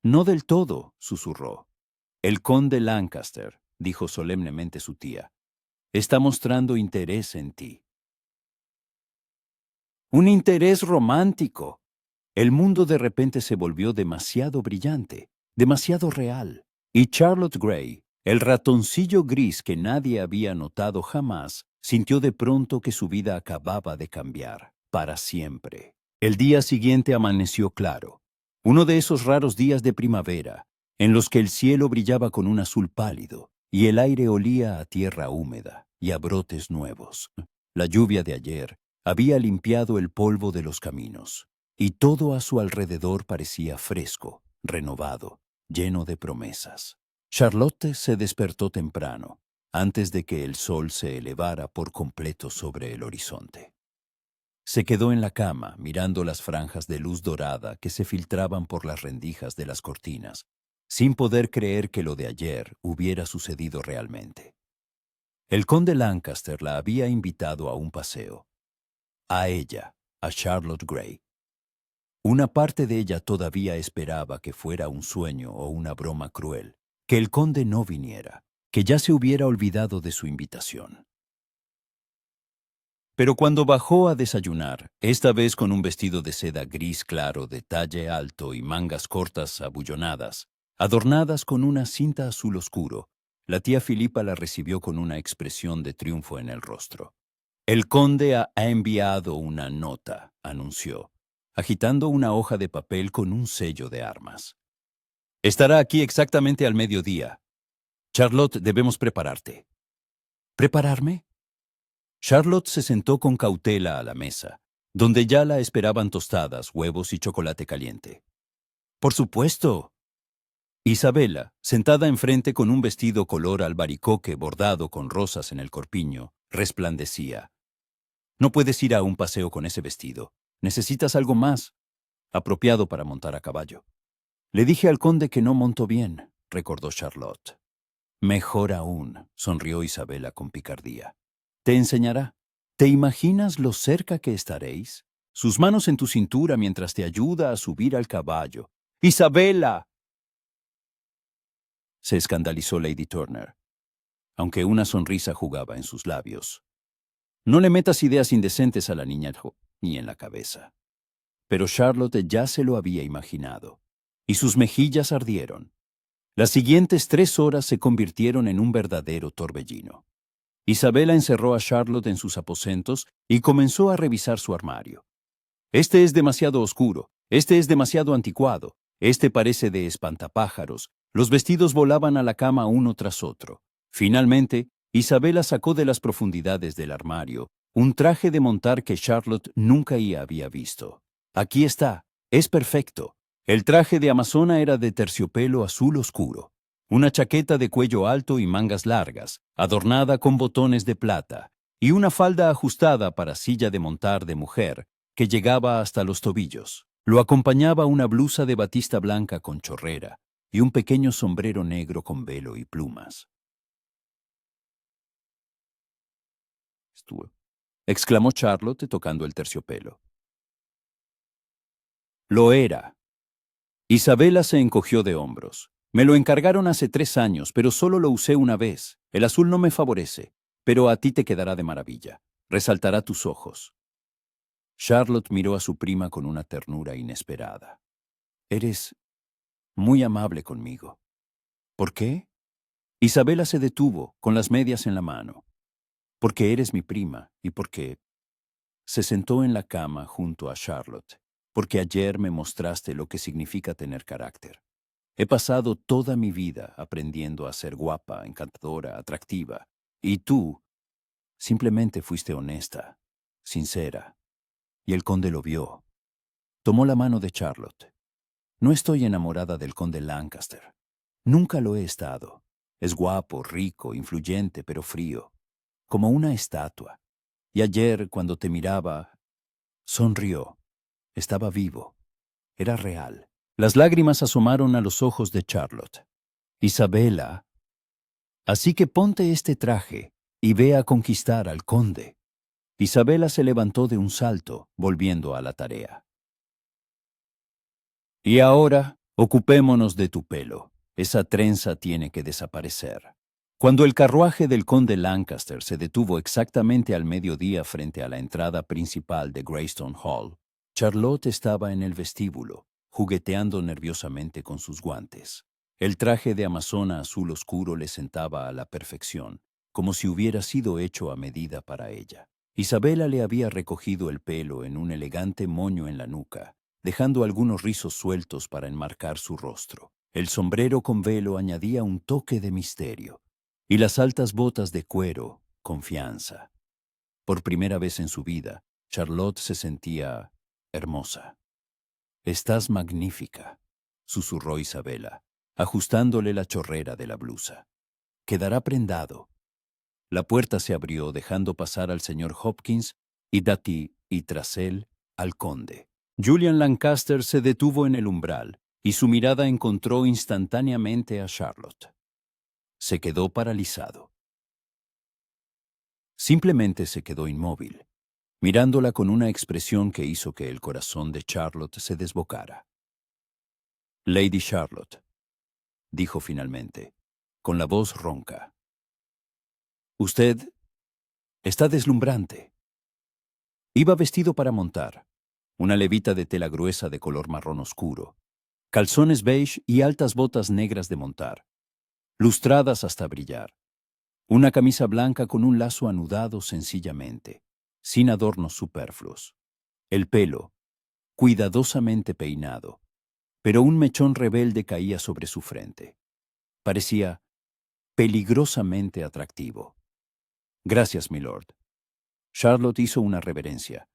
No del todo, susurró. El conde Lancaster, dijo solemnemente su tía, está mostrando interés en ti. Un interés romántico. El mundo de repente se volvió demasiado brillante, demasiado real, y Charlotte Gray, el ratoncillo gris que nadie había notado jamás, sintió de pronto que su vida acababa de cambiar, para siempre. El día siguiente amaneció claro, uno de esos raros días de primavera, en los que el cielo brillaba con un azul pálido, y el aire olía a tierra húmeda y a brotes nuevos. La lluvia de ayer había limpiado el polvo de los caminos, y todo a su alrededor parecía fresco, renovado, lleno de promesas. Charlotte se despertó temprano, antes de que el sol se elevara por completo sobre el horizonte. Se quedó en la cama, mirando las franjas de luz dorada que se filtraban por las rendijas de las cortinas, sin poder creer que lo de ayer hubiera sucedido realmente. El conde Lancaster la había invitado a un paseo. A ella, a Charlotte Gray. Una parte de ella todavía esperaba que fuera un sueño o una broma cruel, que el conde no viniera, que ya se hubiera olvidado de su invitación. Pero cuando bajó a desayunar, esta vez con un vestido de seda gris claro de talle alto y mangas cortas abullonadas, adornadas con una cinta azul oscuro, la tía Filipa la recibió con una expresión de triunfo en el rostro. El conde ha enviado una nota, anunció, agitando una hoja de papel con un sello de armas. Estará aquí exactamente al mediodía. Charlotte, debemos prepararte. ¿Prepararme? Charlotte se sentó con cautela a la mesa, donde ya la esperaban tostadas, huevos y chocolate caliente. ¡Por supuesto! Isabela, sentada enfrente con un vestido color albaricoque bordado con rosas en el corpiño, resplandecía. No puedes ir a un paseo con ese vestido. Necesitas algo más apropiado para montar a caballo. Le dije al conde que no monto bien, recordó Charlotte. Mejor aún, sonrió Isabela con picardía. Te enseñará. ¿Te imaginas lo cerca que estaréis? Sus manos en tu cintura mientras te ayuda a subir al caballo. ¡Isabela! Se escandalizó Lady Turner, aunque una sonrisa jugaba en sus labios. No le metas ideas indecentes a la niña ni en la cabeza. Pero Charlotte ya se lo había imaginado, y sus mejillas ardieron. Las siguientes 3 horas se convirtieron en un verdadero torbellino. Isabela encerró a Charlotte en sus aposentos y comenzó a revisar su armario. Este es demasiado oscuro, este es demasiado anticuado, este parece de espantapájaros. Los vestidos volaban a la cama uno tras otro. Finalmente, Isabela sacó de las profundidades del armario un traje de montar que Charlotte nunca había visto. Aquí está, es perfecto. El traje de amazona era de terciopelo azul oscuro. Una chaqueta de cuello alto y mangas largas, adornada con botones de plata, y una falda ajustada para silla de montar de mujer, que llegaba hasta los tobillos. Lo acompañaba una blusa de batista blanca con chorrera y un pequeño sombrero negro con velo y plumas. Exclamó Charlotte tocando el terciopelo. Lo era. Isabela se encogió de hombros. Me lo encargaron hace 3 años, pero solo lo usé una vez. El azul no me favorece, pero a ti te quedará de maravilla. Resaltará tus ojos. Charlotte miró a su prima con una ternura inesperada. Eres muy amable conmigo. ¿Por qué? Isabela se detuvo, con las medias en la mano. Porque eres mi prima y porque... Se sentó en la cama junto a Charlotte. Porque ayer me mostraste lo que significa tener carácter. He pasado toda mi vida aprendiendo a ser guapa, encantadora, atractiva. Y tú simplemente fuiste honesta, sincera. Y el conde lo vio. Tomó la mano de Charlotte. No estoy enamorada del conde Lancaster. Nunca lo he estado. Es guapo, rico, influyente, pero frío. Como una estatua. Y ayer, cuando te miraba, sonrió. Estaba vivo. Era real. Las lágrimas asomaron a los ojos de Charlotte. Isabela, así que ponte este traje y ve a conquistar al conde. Isabela se levantó de un salto, volviendo a la tarea. Y ahora, ocupémonos de tu pelo. Esa trenza tiene que desaparecer. Cuando el carruaje del conde Lancaster se detuvo exactamente al mediodía frente a la entrada principal de Greystone Hall, Charlotte estaba en el vestíbulo, jugueteando nerviosamente con sus guantes. El traje de amazona azul oscuro le sentaba a la perfección, como si hubiera sido hecho a medida para ella. Isabela le había recogido el pelo en un elegante moño en la nuca, dejando algunos rizos sueltos para enmarcar su rostro. El sombrero con velo añadía un toque de misterio, y las altas botas de cuero, confianza. Por primera vez en su vida, Charlotte se sentía hermosa. «Estás magnífica», susurró Isabela, ajustándole la chorrera de la blusa. «Quedará prendado». La puerta se abrió dejando pasar al señor Hopkins y Dati y tras él al conde. Julian Lancaster se detuvo en el umbral y su mirada encontró instantáneamente a Charlotte. Se quedó paralizado. Simplemente se quedó inmóvil, mirándola con una expresión que hizo que el corazón de Charlotte se desbocara. «Lady Charlotte», dijo finalmente, con la voz ronca. «Usted está deslumbrante». Iba vestido para montar, una levita de tela gruesa de color marrón oscuro, calzones beige y altas botas negras de montar, lustradas hasta brillar, una camisa blanca con un lazo anudado sencillamente, sin adornos superfluos, el pelo, cuidadosamente peinado, pero un mechón rebelde caía sobre su frente. Parecía peligrosamente atractivo. «Gracias, milord». Charlotte hizo una reverencia,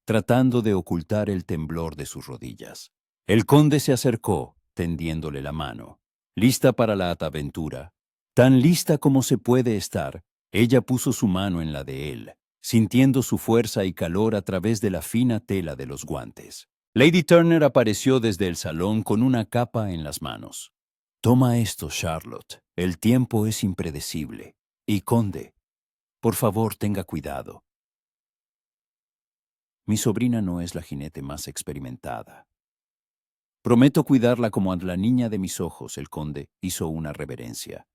tratando de ocultar el temblor de sus rodillas. El conde se acercó, tendiéndole la mano. Lista para la aventura, tan lista como se puede estar, ella puso su mano en la de él, sintiendo su fuerza y calor a través de la fina tela de los guantes. Lady Turner apareció desde el salón con una capa en las manos. «Toma esto, Charlotte. El tiempo es impredecible. Y, conde, por favor, tenga cuidado. Mi sobrina no es la jinete más experimentada. Prometo cuidarla como a la niña de mis ojos», el conde hizo una reverencia.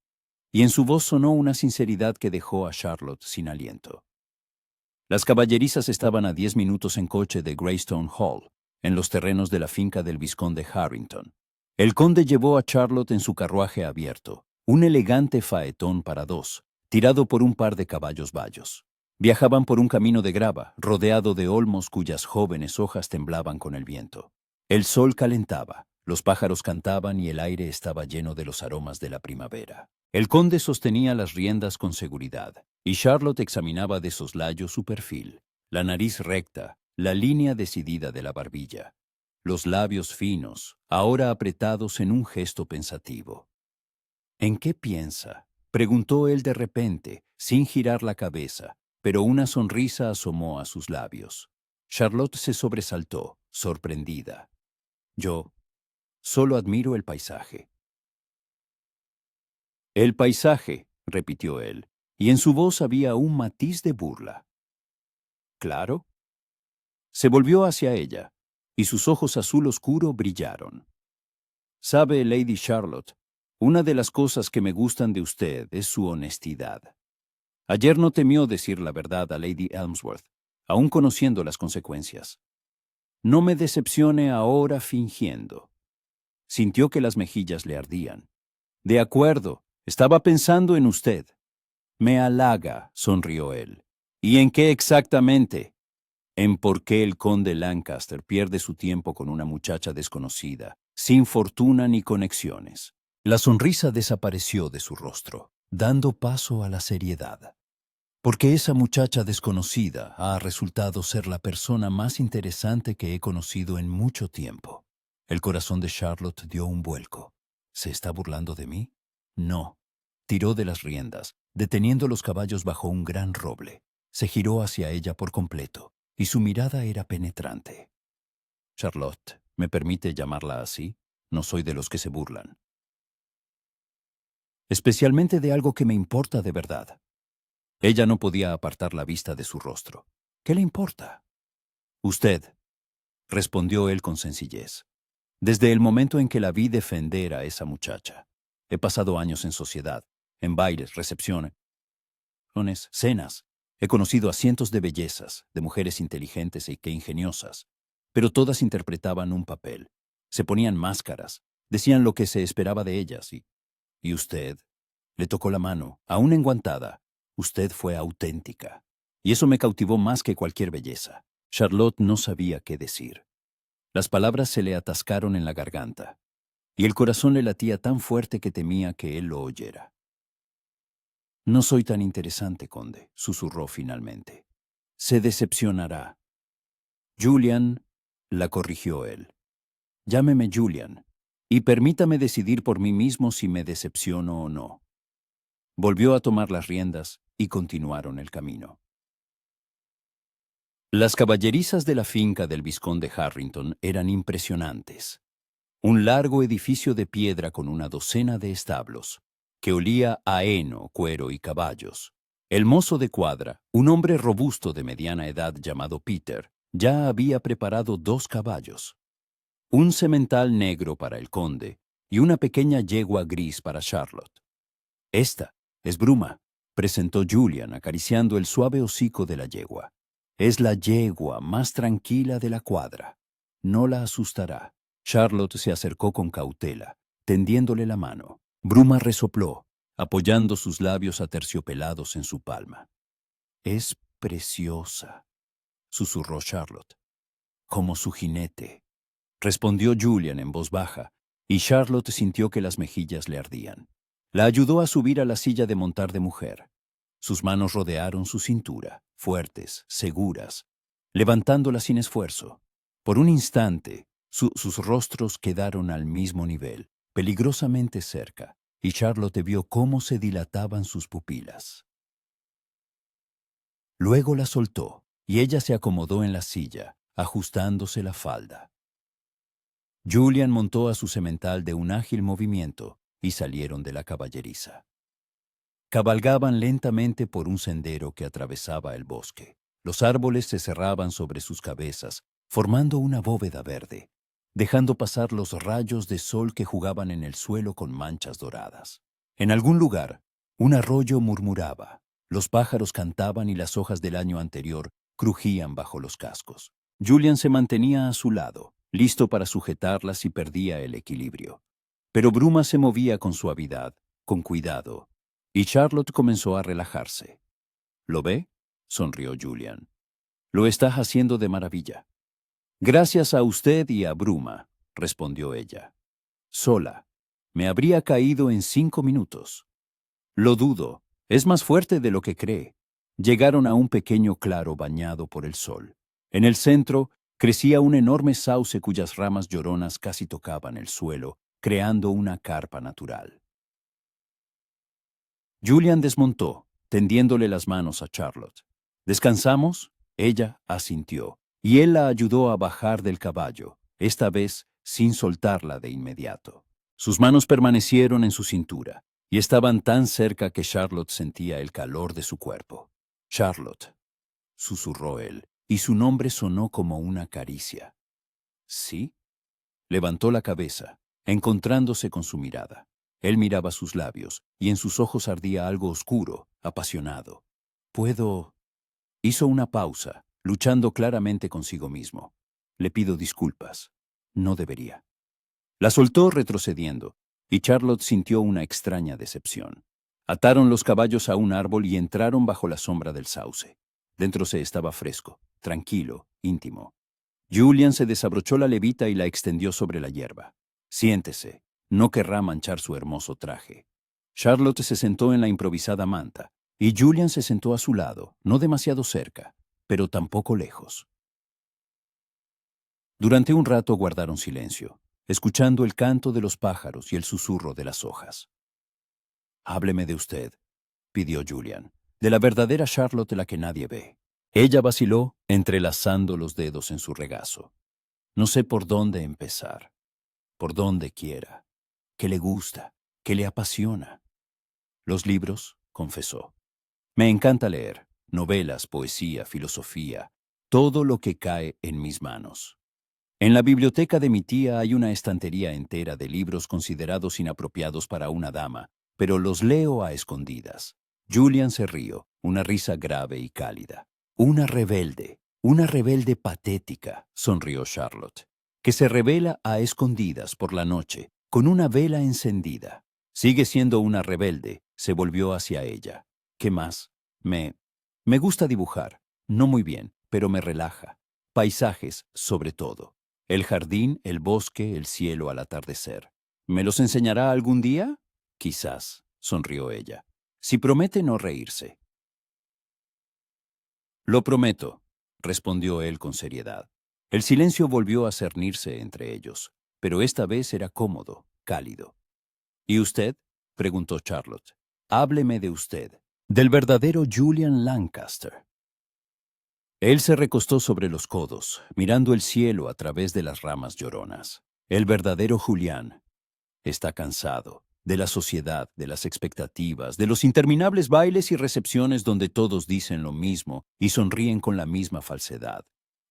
Y en su voz sonó una sinceridad que dejó a Charlotte sin aliento. Las caballerizas estaban a 10 minutos en coche de Greystone Hall, en los terrenos de la finca del vizconde Harrington. El conde llevó a Charlotte en su carruaje abierto, un elegante faetón para dos, tirado por un par de caballos bayos. Viajaban por un camino de grava, rodeado de olmos cuyas jóvenes hojas temblaban con el viento. El sol calentaba, los pájaros cantaban y el aire estaba lleno de los aromas de la primavera. El conde sostenía las riendas con seguridad, y Charlotte examinaba de soslayo su perfil, la nariz recta, la línea decidida de la barbilla, los labios finos, ahora apretados en un gesto pensativo. ¿En qué piensa?, preguntó él de repente, sin girar la cabeza, pero una sonrisa asomó a sus labios. Charlotte se sobresaltó, sorprendida. Yo solo admiro el paisaje. El paisaje, repitió él, y en su voz había un matiz de burla. ¿Claro? Se volvió hacia ella, y sus ojos azul oscuro brillaron. Sabe, Lady Charlotte, una de las cosas que me gustan de usted es su honestidad. Ayer no temió decir la verdad a Lady Elmsworth, aun conociendo las consecuencias. No me decepcione ahora fingiendo. Sintió que las mejillas le ardían. De acuerdo, estaba pensando en usted. Me halaga, sonrió él. ¿Y en qué exactamente? En por qué el conde Lancaster pierde su tiempo con una muchacha desconocida, sin fortuna ni conexiones. La sonrisa desapareció de su rostro, dando paso a la seriedad. Porque esa muchacha desconocida ha resultado ser la persona más interesante que he conocido en mucho tiempo. El corazón de Charlotte dio un vuelco. ¿Se está burlando de mí? No. Tiró de las riendas, deteniendo los caballos bajo un gran roble. Se giró hacia ella por completo, y su mirada era penetrante. Charlotte, ¿me permite llamarla así? No soy de los que se burlan. Especialmente de algo que me importa de verdad. Ella no podía apartar la vista de su rostro. ¿Qué le importa? Usted, respondió él con sencillez. Desde el momento en que la vi defender a esa muchacha. He pasado años en sociedad, en bailes, recepciones, cenas. He conocido a cientos de bellezas, de mujeres inteligentes e ingeniosas, pero todas interpretaban un papel. Se ponían máscaras, decían lo que se esperaba de ellas y usted le tocó la mano, aún enguantada. Usted fue auténtica. Y eso me cautivó más que cualquier belleza. Charlotte no sabía qué decir. Las palabras se le atascaron en la garganta, y el corazón le latía tan fuerte que temía que él lo oyera. No soy tan interesante, conde, susurró finalmente. Se decepcionará. Julian, la corrigió él. Llámeme Julian, y permítame decidir por mí mismo si me decepciono o no. Volvió a tomar las riendas y continuaron el camino. Las caballerizas de la finca del vizconde Harrington eran impresionantes. Un largo edificio de piedra con una docena de establos, que olía a heno, cuero y caballos. El mozo de cuadra, un hombre robusto de mediana edad llamado Peter, ya había preparado 2 caballos. Un semental negro para el conde y una pequeña yegua gris para Charlotte. Esta es Bruma, presentó Julian acariciando el suave hocico de la yegua. Es la yegua más tranquila de la cuadra. No la asustará. Charlotte se acercó con cautela, tendiéndole la mano. Bruma resopló, apoyando sus labios aterciopelados en su palma. Es preciosa, susurró Charlotte. Como su jinete, respondió Julian en voz baja, y Charlotte sintió que las mejillas le ardían. La ayudó a subir a la silla de montar de mujer. Sus manos rodearon su cintura, fuertes, seguras, levantándola sin esfuerzo. Por un instante, sus rostros quedaron al mismo nivel, peligrosamente cerca, y Charlotte vio cómo se dilataban sus pupilas. Luego la soltó, y ella se acomodó en la silla, ajustándose la falda. Julian montó a su semental de un ágil movimiento y salieron de la caballeriza. Cabalgaban lentamente por un sendero que atravesaba el bosque. Los árboles se cerraban sobre sus cabezas, formando una bóveda verde, dejando pasar los rayos de sol que jugaban en el suelo con manchas doradas. En algún lugar, un arroyo murmuraba, los pájaros cantaban y las hojas del año anterior crujían bajo los cascos. Julian se mantenía a su lado, listo para sujetarla si perdía el equilibrio. Pero Bruma se movía con suavidad, con cuidado, y Charlotte comenzó a relajarse. ¿Lo ve?, sonrió Julian. Lo estás haciendo de maravilla. Gracias a usted y a Bruma, respondió ella. Sola. Me habría caído en 5 minutos. Lo dudo. Es más fuerte de lo que cree. Llegaron a un pequeño claro bañado por el sol. En el centro crecía un enorme sauce cuyas ramas lloronas casi tocaban el suelo, creando una carpa natural. Julian desmontó, tendiéndole las manos a Charlotte. ¿Descansamos? Ella asintió, y él la ayudó a bajar del caballo, esta vez sin soltarla de inmediato. Sus manos permanecieron en su cintura, y estaban tan cerca que Charlotte sentía el calor de su cuerpo. Charlotte, susurró él, y su nombre sonó como una caricia. ¿Sí? Levantó la cabeza, encontrándose con su mirada. Él miraba sus labios, y en sus ojos ardía algo oscuro, apasionado. ¿Puedo? Hizo una pausa, luchando claramente consigo mismo. Le pido disculpas. No debería. La soltó retrocediendo, y Charlotte sintió una extraña decepción. Ataron los caballos a un árbol y entraron bajo la sombra del sauce. Dentro se estaba fresco, tranquilo, íntimo. Julian se desabrochó la levita y la extendió sobre la hierba. Siéntese, no querrá manchar su hermoso traje. Charlotte se sentó en la improvisada manta, y Julian se sentó a su lado, no demasiado cerca, pero tampoco lejos. Durante un rato guardaron silencio, escuchando el canto de los pájaros y el susurro de las hojas. «Hábleme de usted», pidió Julian, «de la verdadera Charlotte, la que nadie ve». Ella vaciló, entrelazando los dedos en su regazo. «No sé por dónde empezar. Por donde quiera. ¿Qué le gusta? ¿Qué le apasiona?» «Los libros», confesó. «Me encanta leer, novelas, poesía, filosofía, todo lo que cae en mis manos. En la biblioteca de mi tía hay una estantería entera de libros considerados inapropiados para una dama, pero los leo a escondidas». Julian se rió, una risa grave y cálida. Una rebelde patética», sonrió Charlotte, «que se revela a escondidas por la noche, con una vela encendida. Sigue siendo una rebelde», se volvió hacia ella. «¿Qué más? Me gusta dibujar, no muy bien, pero me relaja. Paisajes, sobre todo. El jardín, el bosque, el cielo al atardecer. ¿Me los enseñará algún día?» «Quizás», sonrió ella, «si promete no reírse». «Lo prometo», respondió él con seriedad. El silencio volvió a cernirse entre ellos, pero esta vez era cómodo, cálido. «¿Y usted?», preguntó Charlotte. «Hábleme de usted, del verdadero Julian Lancaster». Él se recostó sobre los codos, mirando el cielo a través de las ramas lloronas. El verdadero Julián está cansado de la sociedad, de las expectativas, de los interminables bailes y recepciones donde todos dicen lo mismo y sonríen con la misma falsedad.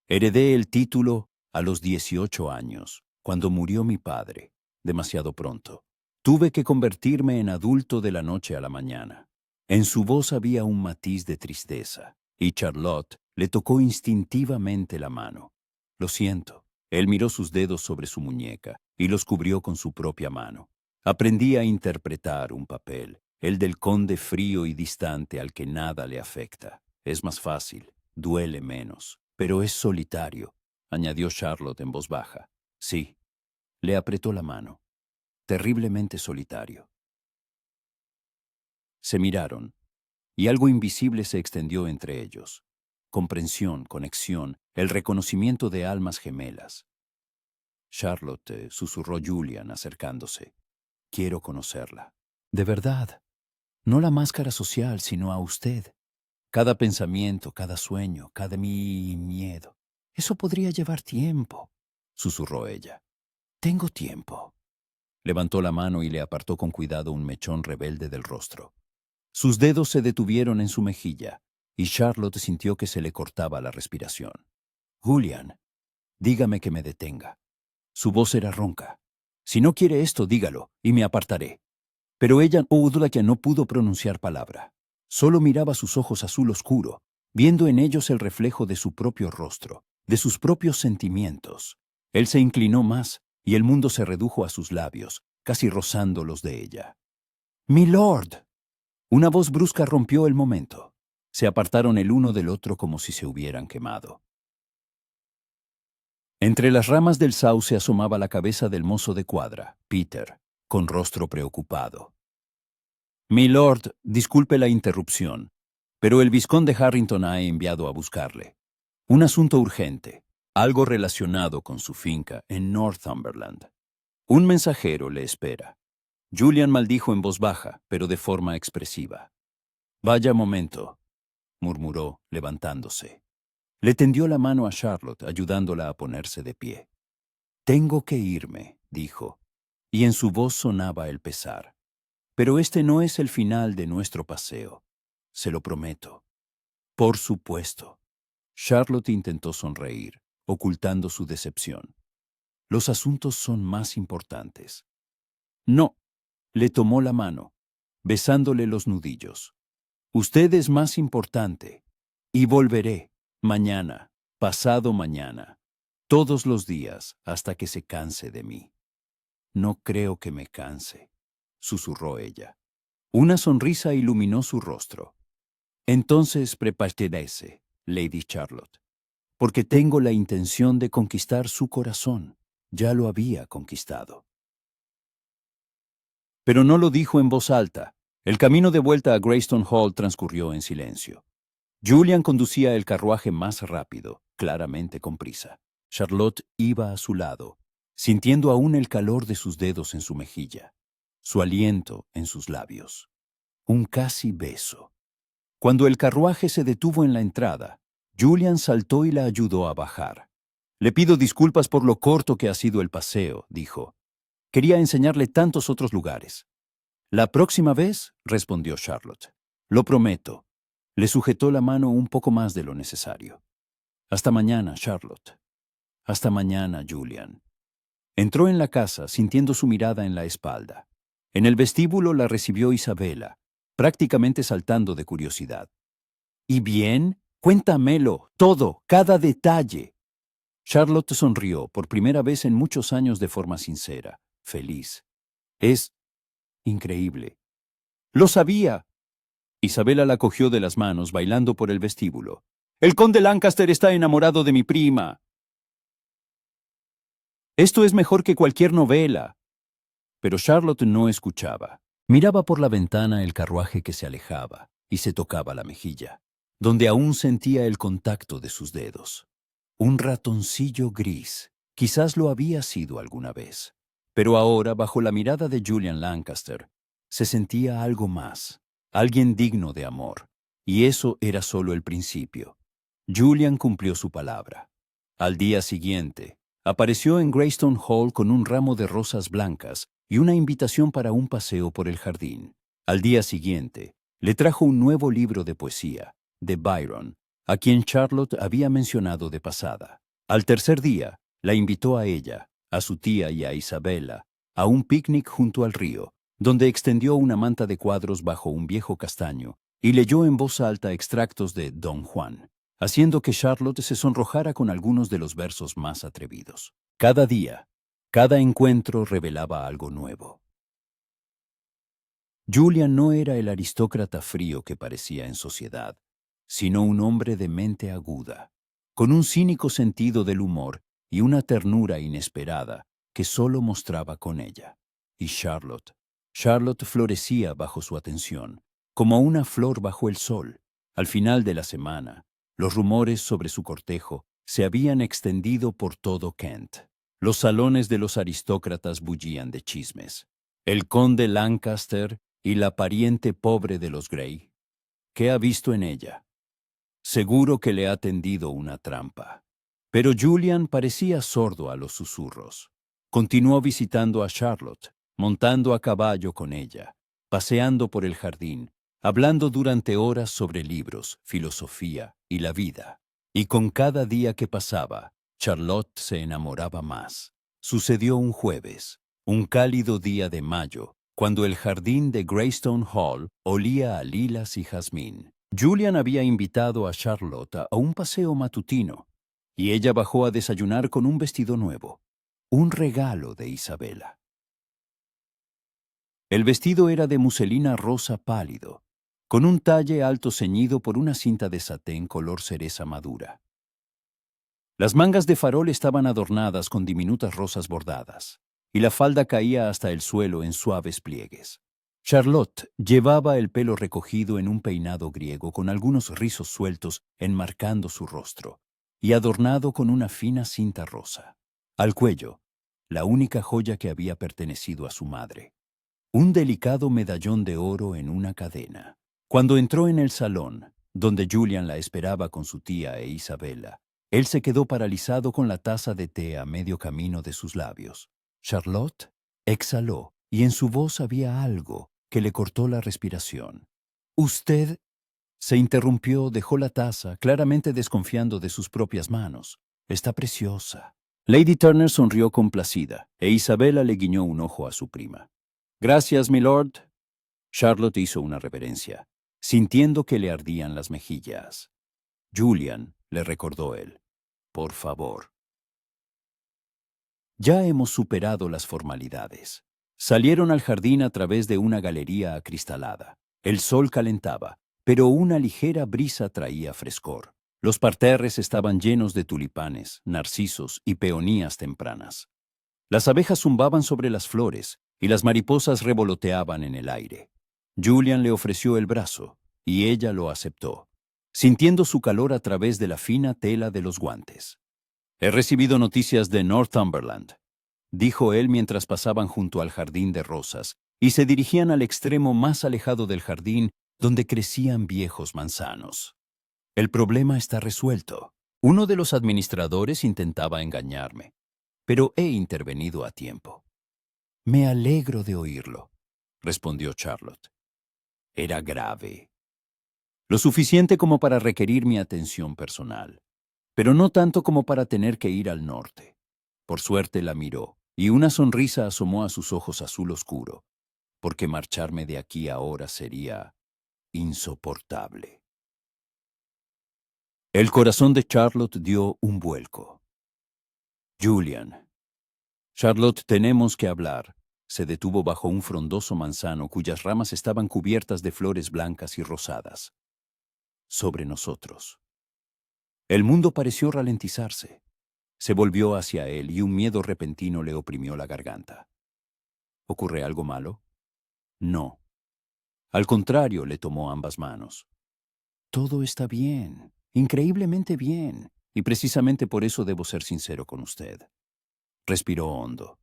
Heredé el título a los 18 años, cuando murió mi padre, demasiado pronto. Tuve que convertirme en adulto de la noche a la mañana. En su voz había un matiz de tristeza, y Charlotte le tocó instintivamente la mano. «Lo siento». Él miró sus dedos sobre su muñeca y los cubrió con su propia mano. Aprendí a interpretar un papel, el del conde frío y distante al que nada le afecta. Es más fácil, duele menos, pero es solitario, añadió Charlotte en voz baja. Sí, le apretó la mano. Terriblemente solitario. Se miraron, y algo invisible se extendió entre ellos. Comprensión, conexión, el reconocimiento de almas gemelas. «Charlotte», susurró Julian acercándose. «Quiero conocerla. De verdad. No la máscara social, sino a usted. Cada pensamiento, cada sueño, cada miedo. Eso podría llevar tiempo», susurró ella. «Tengo tiempo». Levantó la mano y le apartó con cuidado un mechón rebelde del rostro. Sus dedos se detuvieron en su mejilla, y Charlotte sintió que se le cortaba la respiración. «Julian, dígame que me detenga». Su voz era ronca. «Si no quiere esto, dígalo, y me apartaré». Pero ella que no pudo pronunciar palabra. Solo miraba sus ojos azul oscuro, viendo en ellos el reflejo de su propio rostro, de sus propios sentimientos. Él se inclinó más, y el mundo se redujo a sus labios, casi rozando los de ella. ¡Milord! Una voz brusca rompió el momento. Se apartaron el uno del otro como si se hubieran quemado. Entre las ramas del sauce asomaba la cabeza del mozo de cuadra, Peter, con rostro preocupado. «Milord, disculpe la interrupción, pero el vizconde Harrington ha enviado a buscarle. Un asunto urgente, algo relacionado con su finca en Northumberland. Un mensajero le espera». Julian maldijo en voz baja, pero de forma expresiva. «Vaya momento», murmuró, levantándose. Le tendió la mano a Charlotte, ayudándola a ponerse de pie. «Tengo que irme», dijo, y en su voz sonaba el pesar. «Pero este no es el final de nuestro paseo. Se lo prometo». «Por supuesto». Charlotte intentó sonreír, ocultando su decepción. «Los asuntos son más importantes». «No», le tomó la mano, besándole los nudillos. «Usted es más importante, y volveré, mañana, pasado mañana, todos los días hasta que se canse de mí». «No creo que me canse», susurró ella. Una sonrisa iluminó su rostro. «Entonces prepárese, Lady Charlotte, porque tengo la intención de conquistar su corazón. Ya lo había conquistado». Pero no lo dijo en voz alta. El camino de vuelta a Greystone Hall transcurrió en silencio. Julian conducía el carruaje más rápido, claramente con prisa. Charlotte iba a su lado, sintiendo aún el calor de sus dedos en su mejilla, su aliento en sus labios. Un casi beso. Cuando el carruaje se detuvo en la entrada, Julian saltó y la ayudó a bajar. «Le pido disculpas por lo corto que ha sido el paseo», dijo. «Quería enseñarle tantos otros lugares». «La próxima vez», respondió Charlotte. «Lo prometo». Le sujetó la mano un poco más de lo necesario. «Hasta mañana, Charlotte». «Hasta mañana, Julian». Entró en la casa, sintiendo su mirada en la espalda. En el vestíbulo la recibió Isabela, prácticamente saltando de curiosidad. «¿Y bien? Cuéntamelo, todo, cada detalle». Charlotte sonrió por primera vez en muchos años de forma sincera, feliz. «Es increíble». «Lo sabía». Isabela la cogió de las manos, bailando por el vestíbulo. «El conde Lancaster está enamorado de mi prima». «Esto es mejor que cualquier novela». Pero Charlotte no escuchaba. Miraba por la ventana el carruaje que se alejaba y se tocaba la mejilla, donde aún sentía el contacto de sus dedos. Un ratoncillo gris, quizás lo había sido alguna vez. Pero ahora, bajo la mirada de Julian Lancaster, se sentía algo más, alguien digno de amor. Y eso era solo el principio. Julian cumplió su palabra. Al día siguiente, apareció en Greystone Hall con un ramo de rosas blancas y una invitación para un paseo por el jardín. Al día siguiente, le trajo un nuevo libro de poesía, de Byron, a quien Charlotte había mencionado de pasada. Al tercer día, la invitó a ella, a su tía y a Isabela, a un picnic junto al río, donde extendió una manta de cuadros bajo un viejo castaño y leyó en voz alta extractos de Don Juan, haciendo que Charlotte se sonrojara con algunos de los versos más atrevidos. Cada día, cada encuentro revelaba algo nuevo. Julian no era el aristócrata frío que parecía en sociedad, sino un hombre de mente aguda, con un cínico sentido del humor y una ternura inesperada que solo mostraba con ella. Y Charlotte florecía bajo su atención, como una flor bajo el sol. Al final de la semana, los rumores sobre su cortejo se habían extendido por todo Kent. Los salones de los aristócratas bullían de chismes. El conde Lancaster y la pariente pobre de los Grey. ¿Qué ha visto en ella? Seguro que le ha tendido una trampa. Pero Julian parecía sordo a los susurros. Continuó visitando a Charlotte, montando a caballo con ella, paseando por el jardín, hablando durante horas sobre libros, filosofía y la vida. Y con cada día que pasaba, Charlotte se enamoraba más. Sucedió un jueves, un cálido día de mayo, cuando el jardín de Greystone Hall olía a lilas y jazmín. Julian había invitado a Charlotte a un paseo matutino, y ella bajó a desayunar con un vestido nuevo, un regalo de Isabela. El vestido era de muselina rosa pálido, con un talle alto ceñido por una cinta de satén color cereza madura. Las mangas de farol estaban adornadas con diminutas rosas bordadas, y la falda caía hasta el suelo en suaves pliegues. Charlotte llevaba el pelo recogido en un peinado griego con algunos rizos sueltos enmarcando su rostro, y adornado con una fina cinta rosa. Al cuello, la única joya que había pertenecido a su madre, un delicado medallón de oro en una cadena. Cuando entró en el salón, donde Julian la esperaba con su tía e Isabela, él se quedó paralizado con la taza de té a medio camino de sus labios. Charlotte exhaló, y en su voz había algo que le cortó la respiración. «Usted…» Se interrumpió, dejó la taza, claramente desconfiando de sus propias manos. «Está preciosa». Lady Turner sonrió complacida, e Isabela le guiñó un ojo a su prima. «Gracias, milord». Charlotte hizo una reverencia, sintiendo que le ardían las mejillas. «Julian», le recordó él, «por favor». Ya hemos superado las formalidades. Salieron al jardín a través de una galería acristalada. El sol calentaba, pero una ligera brisa traía frescor. Los parterres estaban llenos de tulipanes, narcisos y peonías tempranas. Las abejas zumbaban sobre las flores y las mariposas revoloteaban en el aire. Julian le ofreció el brazo, y ella lo aceptó, sintiendo su calor a través de la fina tela de los guantes. «He recibido noticias de Northumberland», dijo él mientras pasaban junto al jardín de rosas y se dirigían al extremo más alejado del jardín donde crecían viejos manzanos. «El problema está resuelto. Uno de los administradores intentaba engañarme, pero he intervenido a tiempo». «Me alegro de oírlo», respondió Charlotte. Era grave. Lo suficiente como para requerir mi atención personal, pero no tanto como para tener que ir al norte. Por suerte la miró, y una sonrisa asomó a sus ojos azul oscuro, porque marcharme de aquí ahora sería insoportable. El corazón de Charlotte dio un vuelco. «Julian». «Charlotte, tenemos que hablar». Se detuvo bajo un frondoso manzano cuyas ramas estaban cubiertas de flores blancas y rosadas. «Sobre nosotros». El mundo pareció ralentizarse. Se volvió hacia él y un miedo repentino le oprimió la garganta. «¿Ocurre algo malo?» «No». Al contrario, le tomó ambas manos. «Todo está bien, increíblemente bien, y precisamente por eso debo ser sincero con usted». Respiró hondo.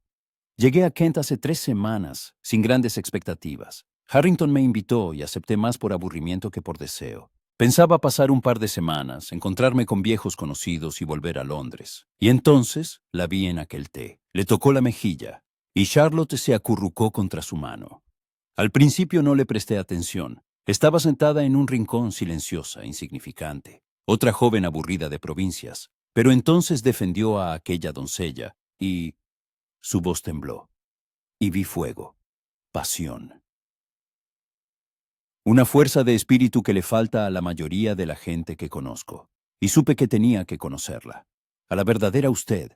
«Llegué a Kent hace 3 semanas, sin grandes expectativas. Harrington me invitó y acepté más por aburrimiento que por deseo. Pensaba pasar un par de semanas, encontrarme con viejos conocidos y volver a Londres. Y entonces la vi en aquel té. Le tocó la mejilla, y Charlotte se acurrucó contra su mano. Al principio no le presté atención. Estaba sentada en un rincón silenciosa, insignificante, otra joven aburrida de provincias. Pero entonces defendió a aquella doncella, y su voz tembló. Y vi fuego, pasión. Una fuerza de espíritu que le falta a la mayoría de la gente que conozco. Y supe que tenía que conocerla. A la verdadera usted.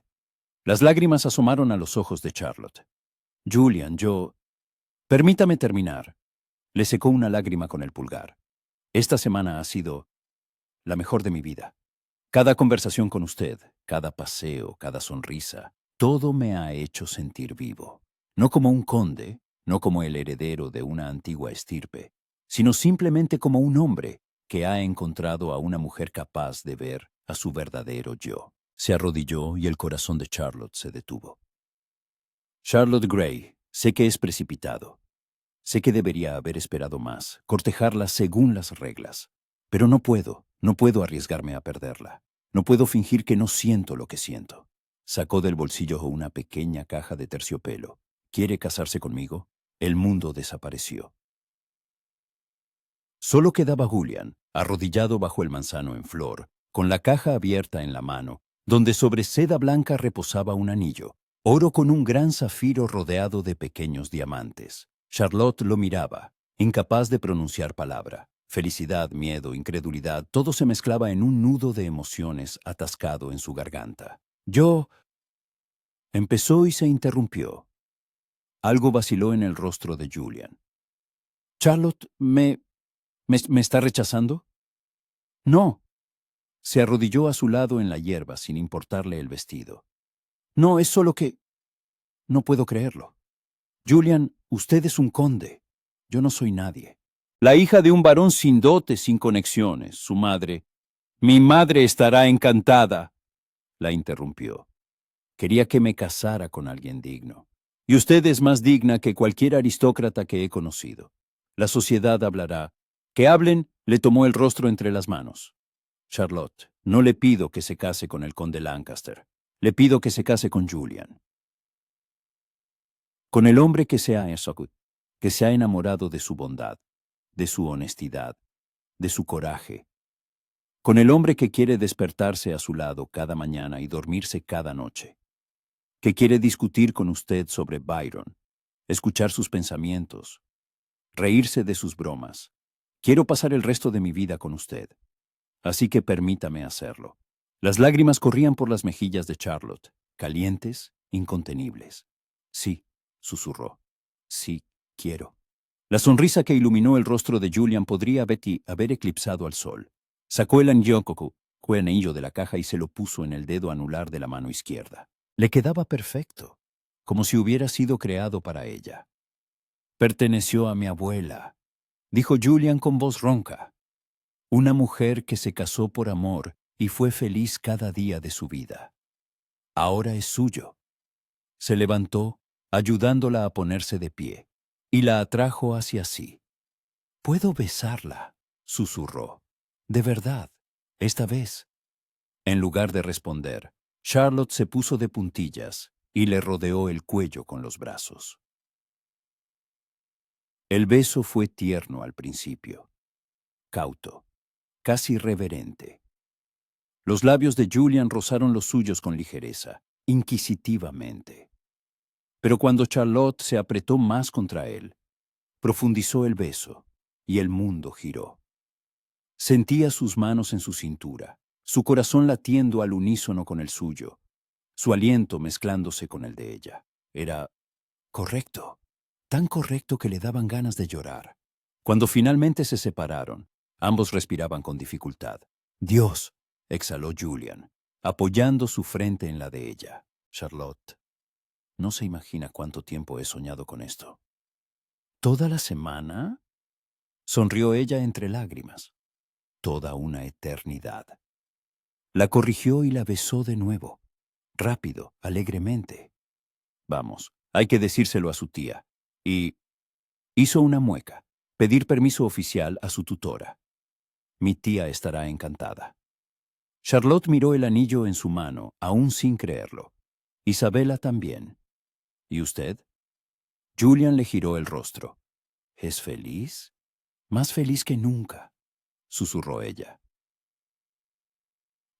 Las lágrimas asomaron a los ojos de Charlotte. «Julian, yo…» «Permítame terminar». Le secó una lágrima con el pulgar. «Esta semana ha sido la mejor de mi vida. Cada conversación con usted, cada paseo, cada sonrisa, todo me ha hecho sentir vivo. No como un conde, no como el heredero de una antigua estirpe, sino simplemente como un hombre que ha encontrado a una mujer capaz de ver a su verdadero yo». Se arrodilló y el corazón de Charlotte se detuvo. «Charlotte Gray, sé que es precipitado. Sé que debería haber esperado más, cortejarla según las reglas. Pero no puedo arriesgarme a perderla. No puedo fingir que no siento lo que siento». Sacó del bolsillo una pequeña caja de terciopelo. «¿Quiere casarse conmigo?». El mundo desapareció. Solo quedaba Julian, arrodillado bajo el manzano en flor, con la caja abierta en la mano, donde sobre seda blanca reposaba un anillo, oro con un gran zafiro rodeado de pequeños diamantes. Charlotte lo miraba, incapaz de pronunciar palabra. Felicidad, miedo, incredulidad, todo se mezclaba en un nudo de emociones atascado en su garganta. Yo... Empezó y se interrumpió. Algo vaciló en el rostro de Julian. «Charlotte, ¿me está rechazando?» «No». Se arrodilló a su lado en la hierba sin importarle el vestido. «No, es solo que... no puedo creerlo. Julian, usted es un conde. Yo no soy nadie. La hija de un varón sin dotes, sin conexiones, su madre. Mi madre estará encantada», la interrumpió. «Quería que me casara con alguien digno. Y usted es más digna que cualquier aristócrata que he conocido. La sociedad hablará. Que hablen», le tomó el rostro entre las manos. «Charlotte, no le pido que se case con el conde Lancaster. Le pido que se case con Julian. Con el hombre que se ha enamorado de su bondad, de su honestidad, de su coraje. Con el hombre que quiere despertarse a su lado cada mañana y dormirse cada noche. Que quiere discutir con usted sobre Byron, escuchar sus pensamientos, reírse de sus bromas. Quiero pasar el resto de mi vida con usted. Así que permítame hacerlo». Las lágrimas corrían por las mejillas de Charlotte, calientes, incontenibles. «Sí», susurró. «Sí, quiero». La sonrisa que iluminó el rostro de Julian podría haber eclipsado al sol. Sacó el anillo de la caja y se lo puso en el dedo anular de la mano izquierda. Le quedaba perfecto, como si hubiera sido creado para ella. «Perteneció a mi abuela», dijo Julian con voz ronca. «Una mujer que se casó por amor y fue feliz cada día de su vida. Ahora es suyo». Se levantó, ayudándola a ponerse de pie, y la atrajo hacia sí. «¿Puedo besarla?», susurró. «De verdad, esta vez». En lugar de responder, Charlotte se puso de puntillas y le rodeó el cuello con los brazos. El beso fue tierno al principio, cauto, casi reverente. Los labios de Julian rozaron los suyos con ligereza, inquisitivamente. Pero cuando Charlotte se apretó más contra él, profundizó el beso y el mundo giró. Sentía sus manos en su cintura, su corazón latiendo al unísono con el suyo, su aliento mezclándose con el de ella. Era correcto, tan correcto que le daban ganas de llorar. Cuando finalmente se separaron, ambos respiraban con dificultad. «Dios», exhaló Julian, apoyando su frente en la de ella. «Charlotte, no se imagina cuánto tiempo he soñado con esto». «¿Toda la semana?», sonrió ella entre lágrimas. «Toda una eternidad». La corrigió y la besó de nuevo, rápido, alegremente. «Vamos, hay que decírselo a su tía». Y hizo una mueca, pedir permiso oficial a su tutora. «Mi tía estará encantada». Charlotte miró el anillo en su mano, aún sin creerlo. Isabella también. «¿Y usted?». Julian le giró el rostro. «¿Es feliz?». «Más feliz que nunca», susurró ella.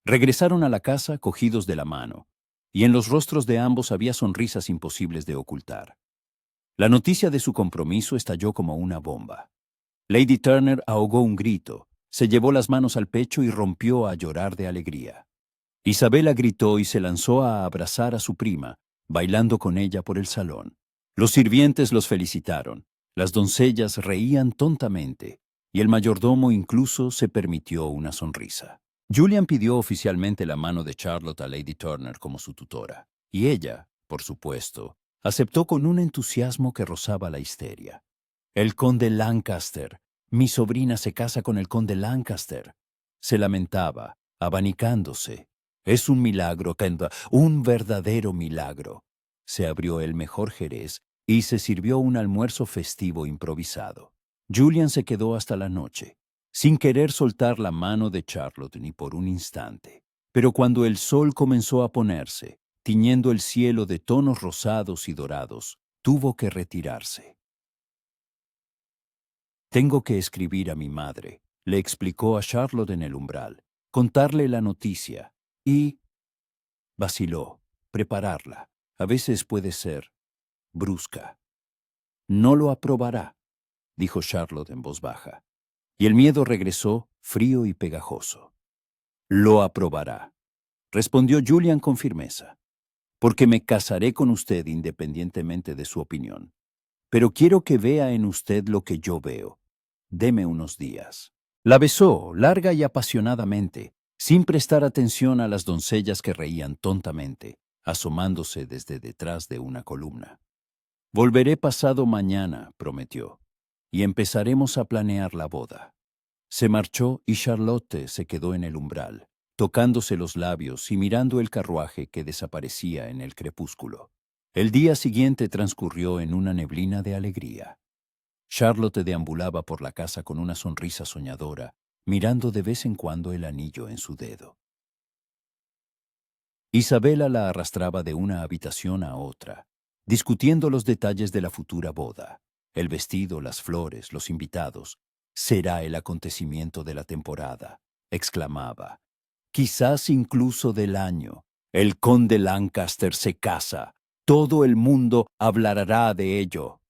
Regresaron a la casa cogidos de la mano, y en los rostros de ambos había sonrisas imposibles de ocultar. La noticia de su compromiso estalló como una bomba. Lady Turner ahogó un grito, se llevó las manos al pecho y rompió a llorar de alegría. Isabella gritó y se lanzó a abrazar a su prima, bailando con ella por el salón. Los sirvientes los felicitaron, las doncellas reían tontamente, y el mayordomo incluso se permitió una sonrisa. Julian pidió oficialmente la mano de Charlotte a Lady Turner como su tutora, y ella, por supuesto, aceptó con un entusiasmo que rozaba la histeria. «El conde Lancaster. Mi sobrina se casa con el conde Lancaster», se lamentaba, abanicándose. «Es un milagro, Kenda, un verdadero milagro». Se abrió el mejor jerez y se sirvió un almuerzo festivo improvisado. Julian se quedó hasta la noche, sin querer soltar la mano de Charlotte ni por un instante. Pero cuando el sol comenzó a ponerse, tiñendo el cielo de tonos rosados y dorados, tuvo que retirarse. «Tengo que escribir a mi madre», le explicó a Charlotte en el umbral, contarle la noticia y... vaciló, prepararla. A veces puede ser brusca. «No lo aprobará», dijo Charlotte en voz baja. Y el miedo regresó frío y pegajoso. Lo aprobará, respondió Julian con firmeza, porque me casaré con usted independientemente de su opinión. Pero quiero que vea en usted lo que yo veo. Deme unos días. La besó larga y apasionadamente, sin prestar atención a las doncellas que reían tontamente, asomándose desde detrás de una columna. Volveré pasado mañana, prometió, y empezaremos a planear la boda. Se marchó y Charlotte se quedó en el umbral, tocándose los labios y mirando el carruaje que desaparecía en el crepúsculo. El día siguiente transcurrió en una neblina de alegría. Charlotte deambulaba por la casa con una sonrisa soñadora, mirando de vez en cuando el anillo en su dedo. Isabela la arrastraba de una habitación a otra, discutiendo los detalles de la futura boda, el vestido, las flores, los invitados. Será el acontecimiento de la temporada, exclamaba. Quizás incluso del año. El conde Lancaster se casa. Todo el mundo hablará de ello.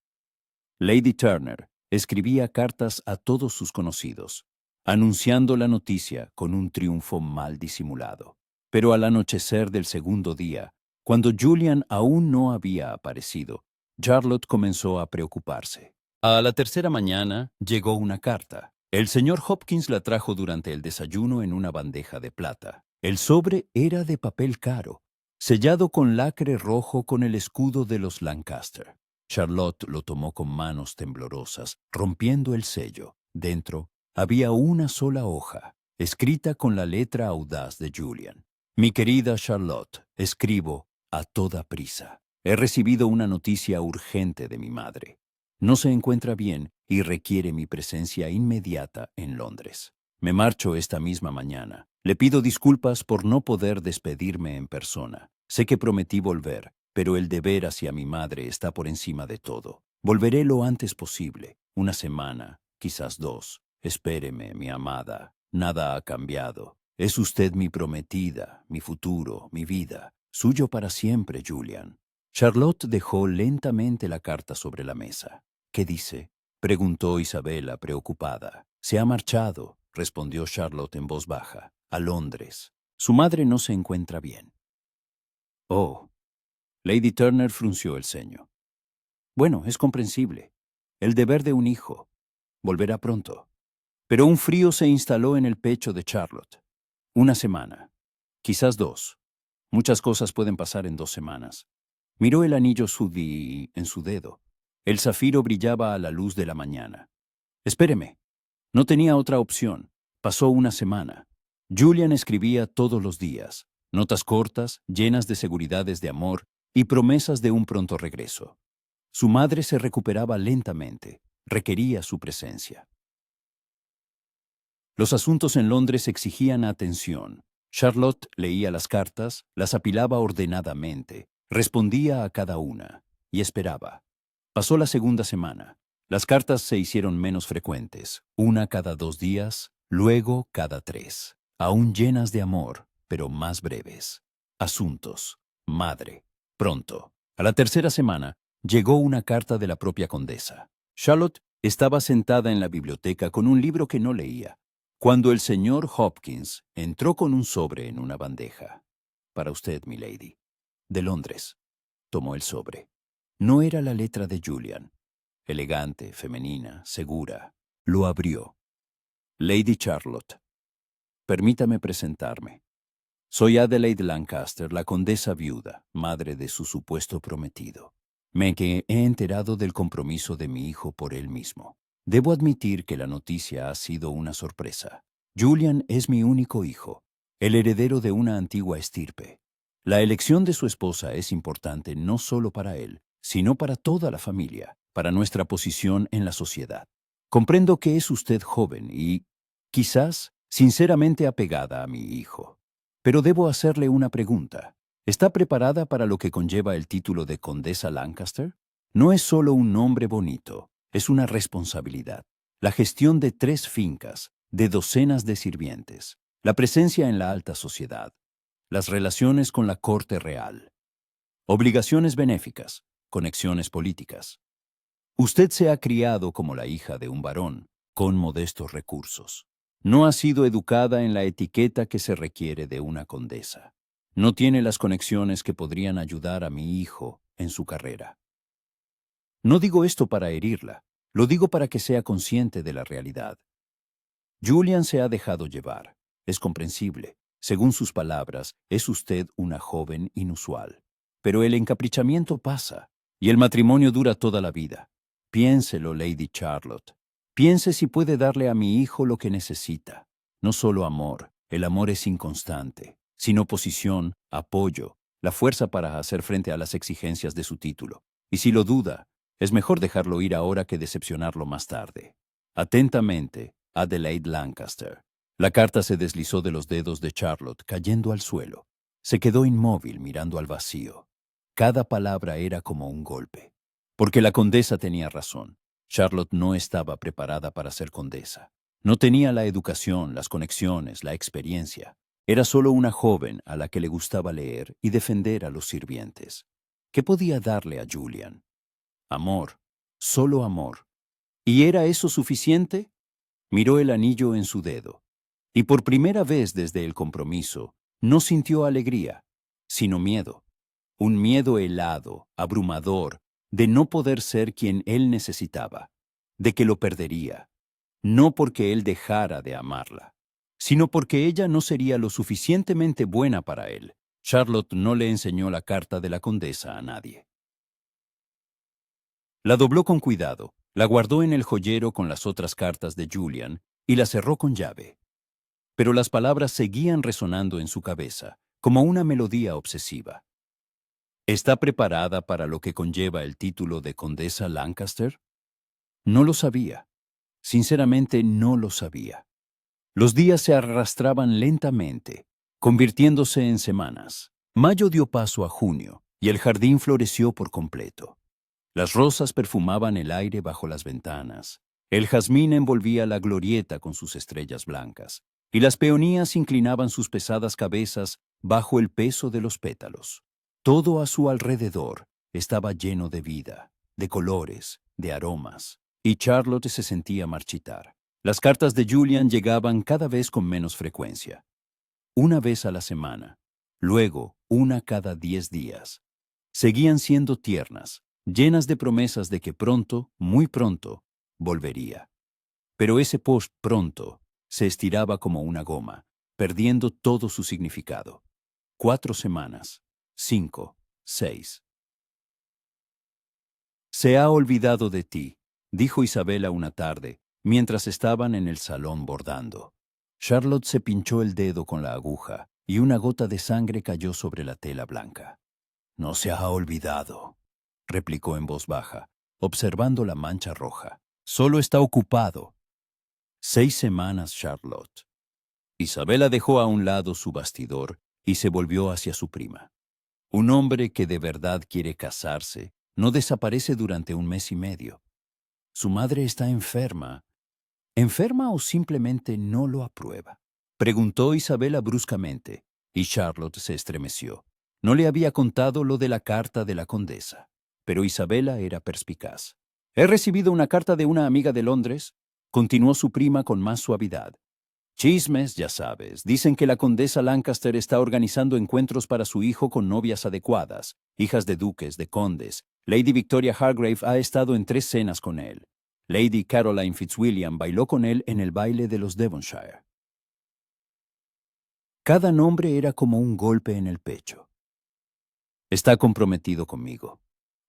Lady Turner escribía cartas a todos sus conocidos, anunciando la noticia con un triunfo mal disimulado. Pero al anochecer del segundo día, cuando Julian aún no había aparecido, Charlotte comenzó a preocuparse. A la tercera mañana llegó una carta. El señor Hopkins la trajo durante el desayuno en una bandeja de plata. El sobre era de papel caro, sellado con lacre rojo con el escudo de los Lancaster. Charlotte lo tomó con manos temblorosas, rompiendo el sello. Dentro había una sola hoja, escrita con la letra audaz de Julian. Mi querida Charlotte, escribo a toda prisa. He recibido una noticia urgente de mi madre. No se encuentra bien y requiere mi presencia inmediata en Londres. Me marcho esta misma mañana. Le pido disculpas por no poder despedirme en persona. Sé que prometí volver, pero el deber hacia mi madre está por encima de todo. Volveré lo antes posible, una semana, quizás 2. Espéreme, mi amada. Nada ha cambiado. Es usted mi prometida, mi futuro, mi vida. Suyo para siempre, Julian. Charlotte dejó lentamente la carta sobre la mesa. ¿Qué dice?, preguntó Isabela, preocupada. Se ha marchado, respondió Charlotte en voz baja, a Londres. Su madre no se encuentra bien. Oh. Lady Turner frunció el ceño. Bueno, es comprensible. El deber de un hijo. Volverá pronto. Pero un frío se instaló en el pecho de Charlotte. Una semana. Quizás 2. Muchas cosas pueden pasar en 2 semanas. Miró el anillo Sudhi en su dedo. El zafiro brillaba a la luz de la mañana. Espéreme. No tenía otra opción. Pasó una semana. Julian escribía todos los días, notas cortas, llenas de seguridades de amor y promesas de un pronto regreso. Su madre se recuperaba lentamente. Requería su presencia. Los asuntos en Londres exigían atención. Charlotte leía las cartas, las apilaba ordenadamente, respondía a cada una y esperaba. Pasó la segunda semana. Las cartas se hicieron menos frecuentes, una cada 2 días, luego cada 3, aún llenas de amor, pero más breves. Asuntos. Madre. Pronto. A la tercera semana, llegó una carta de la propia condesa. Charlotte estaba sentada en la biblioteca con un libro que no leía, cuando el señor Hopkins entró con un sobre en una bandeja. Para usted, milady. De Londres. Tomó el sobre. No era la letra de Julian. Elegante, femenina, segura. Lo abrió. Lady Charlotte. Permítame presentarme. Soy Adelaide Lancaster, la condesa viuda, madre de su supuesto prometido. Me he enterado del compromiso de mi hijo por él mismo. Debo admitir que la noticia ha sido una sorpresa. Julian es mi único hijo, el heredero de una antigua estirpe. La elección de su esposa es importante no solo para él, sino para toda la familia, para nuestra posición en la sociedad. Comprendo que es usted joven y, quizás, sinceramente apegada a mi hijo. Pero debo hacerle una pregunta. ¿Está preparada para lo que conlleva el título de Condesa Lancaster? No es solo un nombre bonito, es una responsabilidad. La gestión de 3 fincas, de docenas de sirvientes, la presencia en la alta sociedad, las relaciones con la corte real, obligaciones benéficas, conexiones políticas. Usted se ha criado como la hija de un varón, con modestos recursos. No ha sido educada en la etiqueta que se requiere de una condesa. No tiene las conexiones que podrían ayudar a mi hijo en su carrera. No digo esto para herirla, lo digo para que sea consciente de la realidad. Julian se ha dejado llevar. Es comprensible. Según sus palabras, es usted una joven inusual. Pero el encaprichamiento pasa, y el matrimonio dura toda la vida. Piénselo, Lady Charlotte. Piense si puede darle a mi hijo lo que necesita. No solo amor, el amor es inconstante, sino posición, apoyo, la fuerza para hacer frente a las exigencias de su título. Y si lo duda, es mejor dejarlo ir ahora que decepcionarlo más tarde. Atentamente, Adelaide Lancaster. La carta se deslizó de los dedos de Charlotte, cayendo al suelo. Se quedó inmóvil mirando al vacío. Cada palabra era como un golpe. Porque la condesa tenía razón. Charlotte no estaba preparada para ser condesa. No tenía la educación, las conexiones, la experiencia. Era solo una joven a la que le gustaba leer y defender a los sirvientes. ¿Qué podía darle a Julian? Amor, solo amor. ¿Y era eso suficiente? Miró el anillo en su dedo, y por primera vez desde el compromiso, no sintió alegría, sino miedo. Un miedo helado, abrumador, de no poder ser quien él necesitaba, de que lo perdería, no porque él dejara de amarla, sino porque ella no sería lo suficientemente buena para él. Charlotte no le enseñó la carta de la condesa a nadie. La dobló con cuidado, la guardó en el joyero con las otras cartas de Julian y la cerró con llave. Pero las palabras seguían resonando en su cabeza, como una melodía obsesiva. ¿Está preparada para lo que conlleva el título de Condesa Lancaster? No lo sabía. Sinceramente, no lo sabía. Los días se arrastraban lentamente, convirtiéndose en semanas. Mayo dio paso a junio, y el jardín floreció por completo. Las rosas perfumaban el aire bajo las ventanas. El jazmín envolvía la glorieta con sus estrellas blancas, y las peonías inclinaban sus pesadas cabezas bajo el peso de los pétalos. Todo a su alrededor estaba lleno de vida, de colores, de aromas, y Charlotte se sentía marchitar. Las cartas de Julian llegaban cada vez con menos frecuencia. Una vez a la semana, luego una cada 10 días. Seguían siendo tiernas, llenas de promesas de que pronto, muy pronto, volvería. Pero ese post pronto se estiraba como una goma, perdiendo todo su significado. 4 semanas, 5, 6. Se ha olvidado de ti, dijo Isabela una tarde, mientras estaban en el salón bordando. Charlotte se pinchó el dedo con la aguja y una gota de sangre cayó sobre la tela blanca. No se ha olvidado, replicó en voz baja, observando la mancha roja. Solo está ocupado. 6 semanas, Charlotte. Isabela dejó a un lado su bastidor y se volvió hacia su prima. Un hombre que de verdad quiere casarse no desaparece durante 1 mes y medio. Su madre está enferma. ¿Enferma o simplemente no lo aprueba? Preguntó Isabela bruscamente, y Charlotte se estremeció. No le había contado lo de la carta de la condesa, pero Isabela era perspicaz. «He recibido una carta de una amiga de Londres», continuó su prima con más suavidad. «Chismes, ya sabes. Dicen que la condesa Lancaster está organizando encuentros para su hijo con novias adecuadas, hijas de duques, de condes. Lady Victoria Hargrave ha estado en 3 cenas con él. Lady Caroline Fitzwilliam bailó con él en el baile de los Devonshire». Cada nombre era como un golpe en el pecho. «Está comprometido conmigo».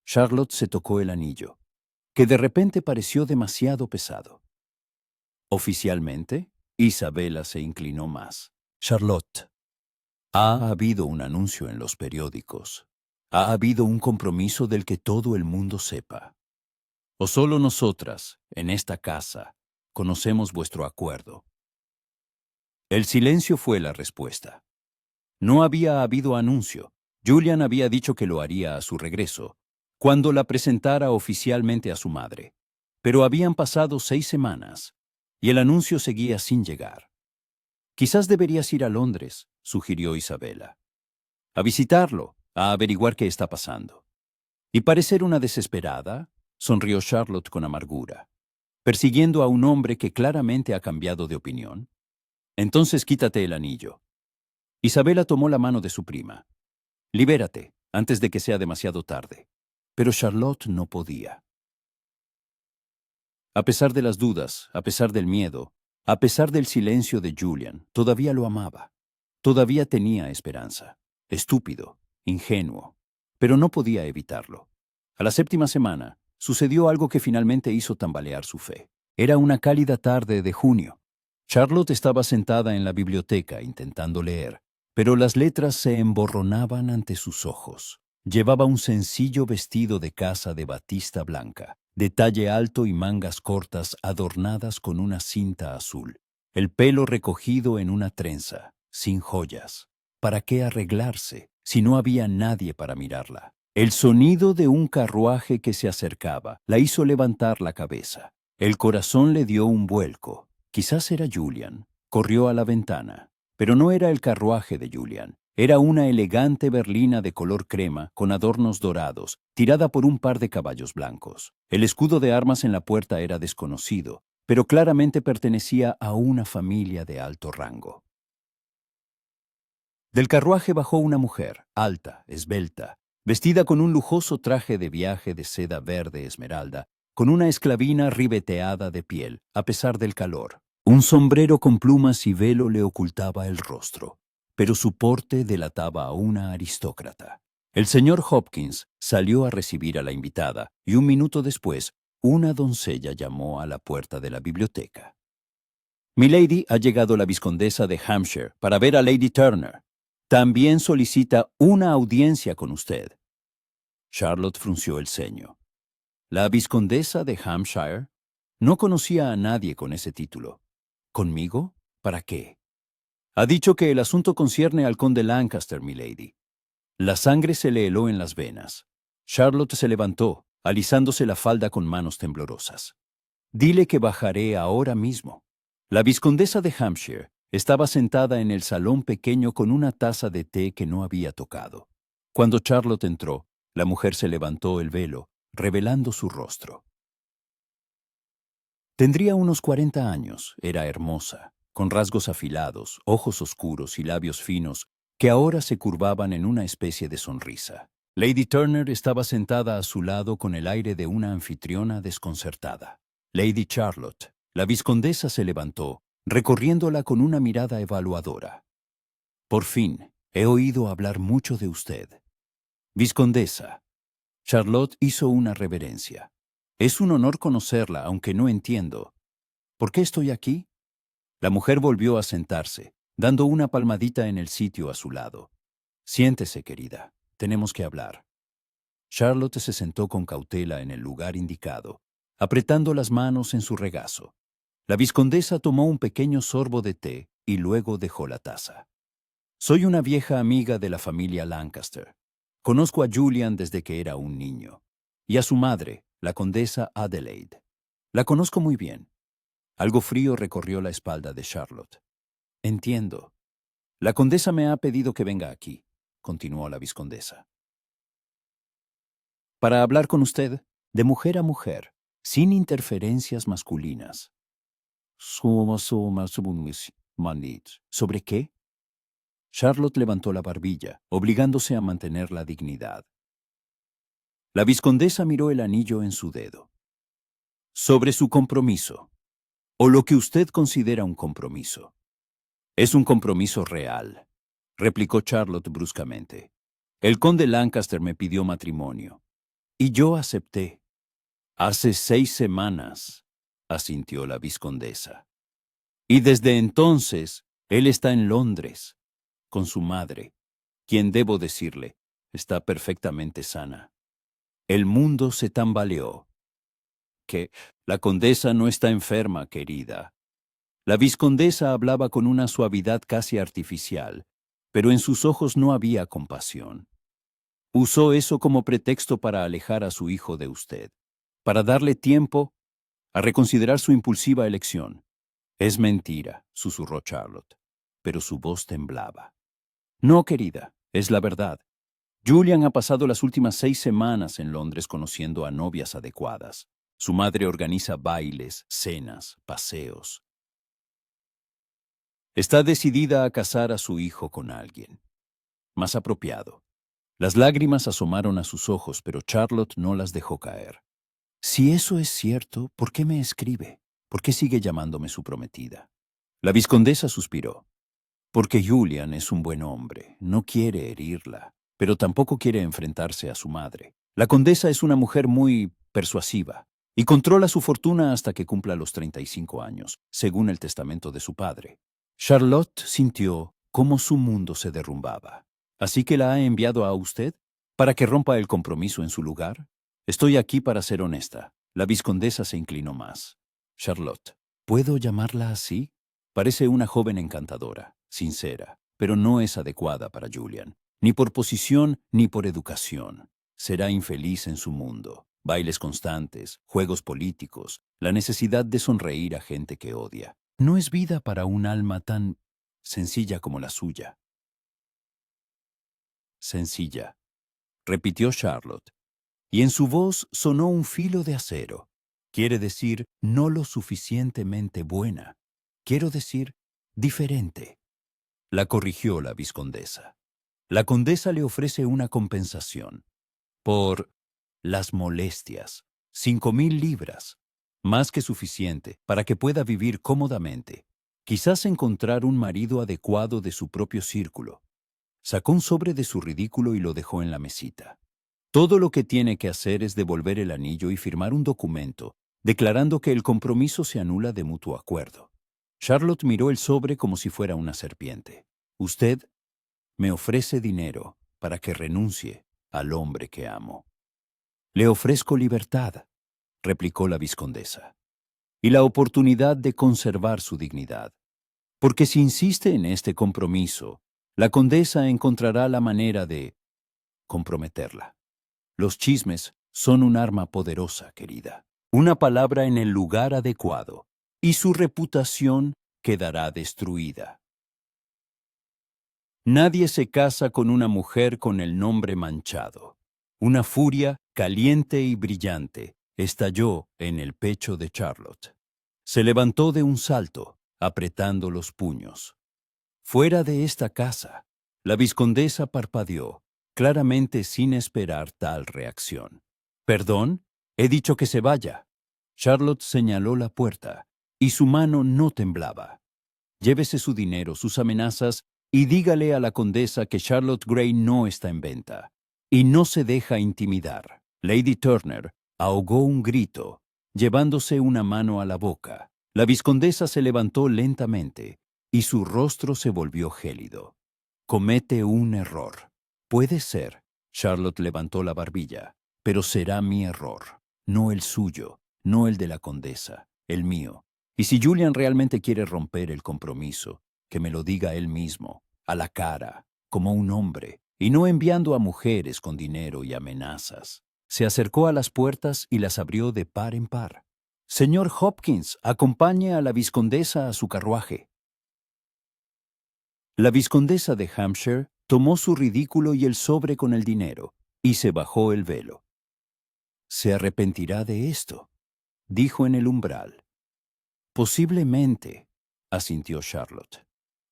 Charlotte se tocó el anillo, que de repente pareció demasiado pesado. Oficialmente, Isabela se inclinó más. «Charlotte, ha habido un anuncio en los periódicos. Ha habido un compromiso del que todo el mundo sepa. O solo nosotras, en esta casa, conocemos vuestro acuerdo». El silencio fue la respuesta. No había habido anuncio. Julian había dicho que lo haría a su regreso, cuando la presentara oficialmente a su madre. Pero habían pasado 6 semanas, y el anuncio seguía sin llegar. «Quizás deberías ir a Londres», sugirió Isabela. «A visitarlo, a averiguar qué está pasando». «Y parecer una desesperada», sonrió Charlotte con amargura. persiguiendo a un hombre que claramente ha cambiado de opinión? Entonces quítate el anillo. Isabela tomó la mano de su prima. Libérate, antes de que sea demasiado tarde. Pero Charlotte no podía. A pesar de las dudas, a pesar del miedo, a pesar del silencio de Julian, todavía lo amaba. Todavía tenía esperanza. Estúpido, ingenuo, pero no podía evitarlo. A la séptima semana, sucedió algo que finalmente hizo tambalear su fe. Era una cálida tarde de junio. Charlotte estaba sentada en la biblioteca intentando leer, pero las letras se emborronaban ante sus ojos. Llevaba un sencillo vestido de casa de batista blanca, de talle alto y mangas cortas adornadas con una cinta azul. El pelo recogido en una trenza, sin joyas. ¿Para qué arreglarse si no había nadie para mirarla? El sonido de un carruaje que se acercaba la hizo levantar la cabeza. El corazón le dio un vuelco. Quizás era Julian. Corrió a la ventana. Pero no era el carruaje de Julian. Era una elegante berlina de color crema con adornos dorados, tirada por un par de caballos blancos. El escudo de armas en la puerta era desconocido, pero claramente pertenecía a una familia de alto rango. Del carruaje bajó una mujer, alta, esbelta, vestida con un lujoso traje de viaje de seda verde esmeralda, con una esclavina ribeteada de piel, a pesar del calor. Un sombrero con plumas y velo le ocultaba el rostro, pero su porte delataba a una aristócrata. El señor Hopkins salió a recibir a la invitada y un minuto después, una doncella llamó a la puerta de la biblioteca. «Milady, ha llegado la vizcondesa de Hampshire para ver a Lady Turner. También solicita una audiencia con usted». Charlotte frunció el ceño. ¿La vizcondesa de Hampshire? No conocía a nadie con ese título. ¿Conmigo? ¿Para qué? Ha dicho que el asunto concierne al conde Lancaster, milady. La sangre se le heló en las venas. Charlotte se levantó, alisándose la falda con manos temblorosas. Dile que bajaré ahora mismo. La vizcondesa de Hampshire estaba sentada en el salón pequeño con una taza de té que no había tocado. Cuando Charlotte entró, la mujer se levantó el velo, revelando su rostro. Tendría unos 40 años, era hermosa, con rasgos afilados, ojos oscuros y labios finos que ahora se curvaban en una especie de sonrisa. Lady Turner estaba sentada a su lado con el aire de una anfitriona desconcertada. Lady Charlotte, la vizcondesa, se levantó, recorriéndola con una mirada evaluadora. «Por fin, he oído hablar mucho de usted». «Vizcondesa». Charlotte hizo una reverencia. «Es un honor conocerla, aunque no entiendo. ¿Por qué estoy aquí?» La mujer volvió a sentarse, dando una palmadita en el sitio a su lado. «Siéntese, querida. Tenemos que hablar». Charlotte se sentó con cautela en el lugar indicado, apretando las manos en su regazo. La vizcondesa tomó un pequeño sorbo de té y luego dejó la taza. «Soy una vieja amiga de la familia Lancaster. Conozco a Julian desde que era un niño. Y a su madre, la condesa Adelaide. La conozco muy bien». Algo frío recorrió la espalda de Charlotte. «Entiendo. La condesa me ha pedido que venga aquí», continuó la vizcondesa, «para hablar con usted, de mujer a mujer, sin interferencias masculinas». ¿Sobre qué? Charlotte levantó la barbilla, obligándose a mantener la dignidad. La vizcondesa miró el anillo en su dedo. «Sobre su compromiso, o lo que usted considera un compromiso». «Es un compromiso real», replicó Charlotte bruscamente. «El conde Lancaster me pidió matrimonio, y yo acepté». «Hace 6 semanas», asintió la vizcondesa. «Y desde entonces, él está en Londres, con su madre, quien, debo decirle, está perfectamente sana». El mundo se tambaleó. «Que la condesa no está enferma, querida». La vizcondesa hablaba con una suavidad casi artificial, pero en sus ojos no había compasión. Usó eso como pretexto para alejar a su hijo de usted, para darle tiempo a reconsiderar su impulsiva elección. «Es mentira», susurró Charlotte, pero su voz temblaba. «No, querida, es la verdad. Julian ha pasado las últimas 6 semanas en Londres conociendo a novias adecuadas. Su madre organiza bailes, cenas, paseos. Está decidida a casar a su hijo con alguien más apropiado. Las lágrimas asomaron a sus ojos, pero Charlotte no las dejó caer. Si eso es cierto, ¿por qué me escribe? ¿Por qué sigue llamándome su prometida? La vizcondesa suspiró. Porque Julian es un buen hombre, no quiere herirla, pero tampoco quiere enfrentarse a su madre. La condesa es una mujer muy persuasiva y controla su fortuna hasta que cumpla los 35 años, según el testamento de su padre. Charlotte sintió cómo su mundo se derrumbaba. ¿Así que la ha enviado a usted? ¿Para que rompa el compromiso en su lugar? Estoy aquí para ser honesta. La vizcondesa se inclinó más. Charlotte, ¿puedo llamarla así? Parece una joven encantadora, sincera, pero no es adecuada para Julian, ni por posición ni por educación. Será infeliz en su mundo. Bailes constantes, juegos políticos, la necesidad de sonreír a gente que odia. No es vida para un alma tan sencilla como la suya. Sencilla, repitió Charlotte, y en su voz sonó un filo de acero. Quiere decir no lo suficientemente buena. Quiero decir diferente. La corrigió la vizcondesa. La condesa le ofrece una compensación por las molestias. 5,000 libras. Más que suficiente para que pueda vivir cómodamente. Quizás encontrar un marido adecuado de su propio círculo. Sacó un sobre de su ridículo y lo dejó en la mesita. Todo lo que tiene que hacer es devolver el anillo y firmar un documento, declarando que el compromiso se anula de mutuo acuerdo. Charlotte miró el sobre como si fuera una serpiente. Usted me ofrece dinero para que renuncie al hombre que amo. Le ofrezco libertad, replicó la vizcondesa, y la oportunidad de conservar su dignidad. Porque si insiste en este compromiso, la condesa encontrará la manera de comprometerla. Los chismes son un arma poderosa, querida. Una palabra en el lugar adecuado, y su reputación quedará destruida. Nadie se casa con una mujer con el nombre manchado. Una furia caliente y brillante estalló en el pecho de Charlotte. Se levantó de un salto, apretando los puños. Fuera de esta casa, la vizcondesa parpadeó, claramente sin esperar tal reacción. ¿Perdón? He dicho que se vaya. Charlotte señaló la puerta, y su mano no temblaba. Llévese su dinero, sus amenazas, y dígale a la condesa que Charlotte Gray no está en venta, y no se deja intimidar. Lady Turner ahogó un grito, llevándose una mano a la boca. La vizcondesa se levantó lentamente, y su rostro se volvió gélido. Comete un error. Puede ser. Charlotte levantó la barbilla, pero será mi error, no el suyo, no el de la condesa, el mío. Y si Julian realmente quiere romper el compromiso, que me lo diga él mismo, a la cara, como un hombre, y no enviando a mujeres con dinero y amenazas. Se acercó a las puertas y las abrió de par en par. Señor Hopkins, acompañe a la vizcondesa a su carruaje. La vizcondesa de Hampshire tomó su ridículo y el sobre con el dinero, y se bajó el velo. «Se arrepentirá de esto», dijo en el umbral. «Posiblemente», asintió Charlotte.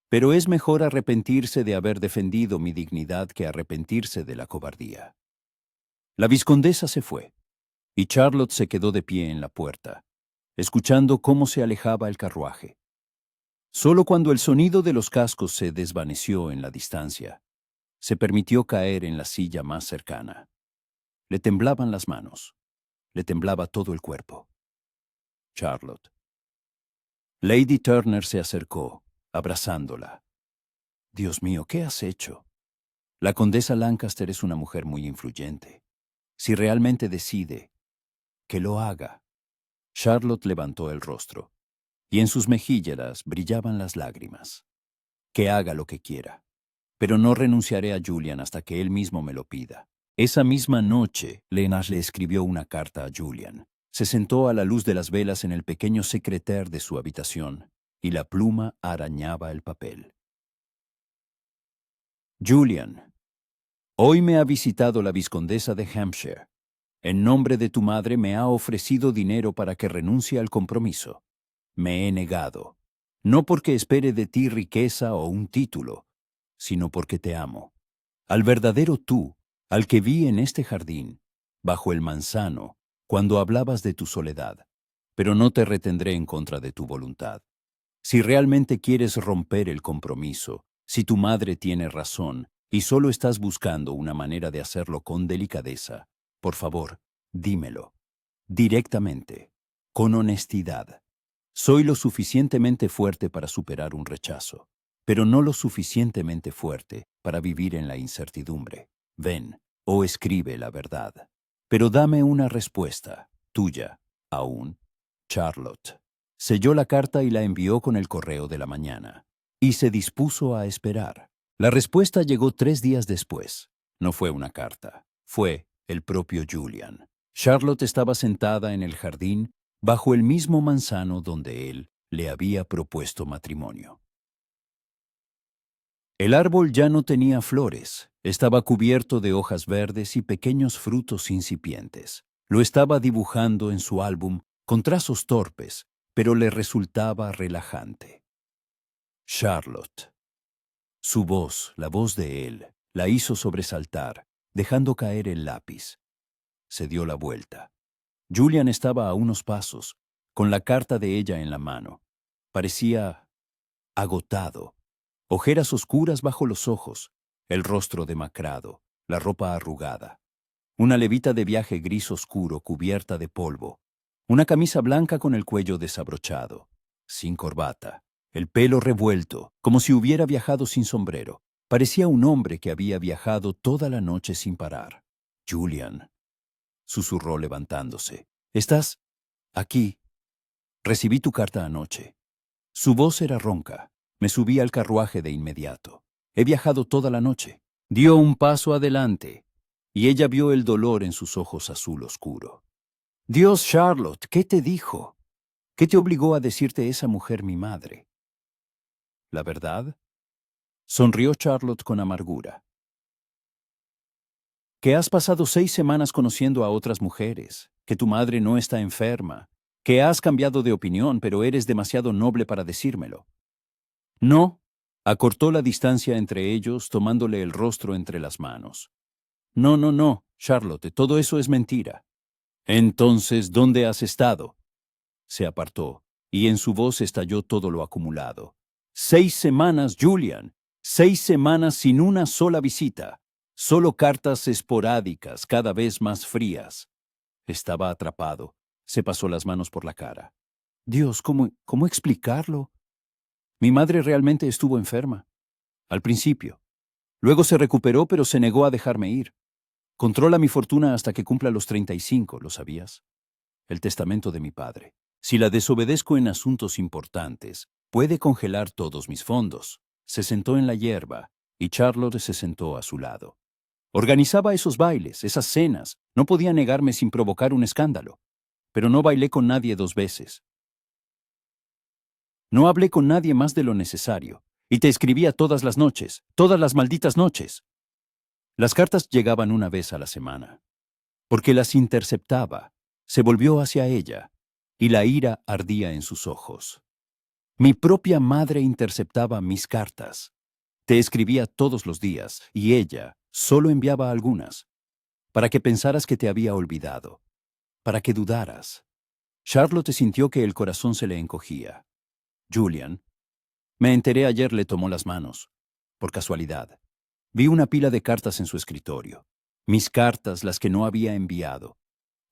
«Pero es mejor arrepentirse de haber defendido mi dignidad que arrepentirse de la cobardía». La vizcondesa se fue, y Charlotte se quedó de pie en la puerta, escuchando cómo se alejaba el carruaje. Solo cuando el sonido de los cascos se desvaneció en la distancia, se permitió caer en la silla más cercana. Le temblaban las manos, le temblaba todo el cuerpo. Charlotte. Lady Turner se acercó, abrazándola. «Dios mío, ¿qué has hecho?» La condesa Lancaster es una mujer muy influyente. Si realmente decide, que lo haga. Charlotte levantó el rostro, y en sus mejillas brillaban las lágrimas. Que haga lo que quiera, pero no renunciaré a Julian hasta que él mismo me lo pida. Esa misma noche, Lennart le escribió una carta a Julian. Se sentó a la luz de las velas en el pequeño secrétaire de su habitación, y la pluma arañaba el papel. Julian, hoy me ha visitado la vizcondesa de Hampshire. En nombre de tu madre me ha ofrecido dinero para que renuncie al compromiso. Me he negado, no porque espere de ti riqueza o un título, sino porque te amo. Al verdadero tú, al que vi en este jardín, bajo el manzano, cuando hablabas de tu soledad, pero no te retendré en contra de tu voluntad. Si realmente quieres romper el compromiso, si tu madre tiene razón y solo estás buscando una manera de hacerlo con delicadeza, por favor, dímelo, directamente, con honestidad. Soy lo suficientemente fuerte para superar un rechazo, pero no lo suficientemente fuerte para vivir en la incertidumbre. Ven, o escribe la verdad. Pero dame una respuesta, tuya, aún, Charlotte. Selló la carta y la envió con el correo de la mañana, y se dispuso a esperar. La respuesta llegó 3 días después. No fue una carta, fue el propio Julian. Charlotte estaba sentada en el jardín bajo el mismo manzano donde él le había propuesto matrimonio. El árbol ya no tenía flores, estaba cubierto de hojas verdes y pequeños frutos incipientes. Lo estaba dibujando en su álbum con trazos torpes, pero le resultaba relajante. Charlotte. Su voz, la voz de él, la hizo sobresaltar, dejando caer el lápiz. Se dio la vuelta. Julian estaba a unos pasos, con la carta de ella en la mano. Parecía agotado, ojeras oscuras bajo los ojos, el rostro demacrado, la ropa arrugada, una levita de viaje gris oscuro cubierta de polvo, una camisa blanca con el cuello desabrochado, sin corbata, el pelo revuelto, como si hubiera viajado sin sombrero. Parecía un hombre que había viajado toda la noche sin parar. Julian, susurró levantándose. ¿Estás aquí? Recibí tu carta anoche. Su voz era ronca. Me subí al carruaje de inmediato. He viajado toda la noche. Dio un paso adelante, y ella vio el dolor en sus ojos azul oscuro. Dios, Charlotte, ¿qué te dijo? ¿Qué te obligó a decirte esa mujer mi madre? ¿La verdad? Sonrió Charlotte con amargura. Que has pasado 6 semanas conociendo a otras mujeres, que tu madre no está enferma, que has cambiado de opinión, pero eres demasiado noble para decírmelo. No, acortó la distancia entre ellos, tomándole el rostro entre las manos. No, no, no, Charlotte, todo eso es mentira. Entonces, ¿dónde has estado? Se apartó, y en su voz estalló todo lo acumulado. 6 semanas, Julian. 6 semanas sin una sola visita. Solo cartas esporádicas, cada vez más frías. Estaba atrapado. Se pasó las manos por la cara. Dios, ¿cómo explicarlo? Mi madre realmente estuvo enferma. Al principio. Luego se recuperó, pero se negó a dejarme ir. Controla mi fortuna hasta que cumpla los 35, ¿lo sabías? El testamento de mi padre. Si la desobedezco en asuntos importantes, puede congelar todos mis fondos. Se sentó en la hierba, y Charlotte se sentó a su lado. Organizaba esos bailes, esas cenas. No podía negarme sin provocar un escándalo. Pero no bailé con nadie 2 veces. No hablé con nadie más de lo necesario. Y te escribía todas las noches, todas las malditas noches. Las cartas llegaban una vez a la semana. Porque las interceptaba, se volvió hacia ella, y la ira ardía en sus ojos. Mi propia madre interceptaba mis cartas. Te escribía todos los días, y ella solo enviaba algunas, para que pensaras que te había olvidado, para que dudaras. Charlotte sintió que el corazón se le encogía. Julian, me enteré ayer, le tomó las manos. Por casualidad. Vi una pila de cartas en su escritorio. Mis cartas, las que no había enviado.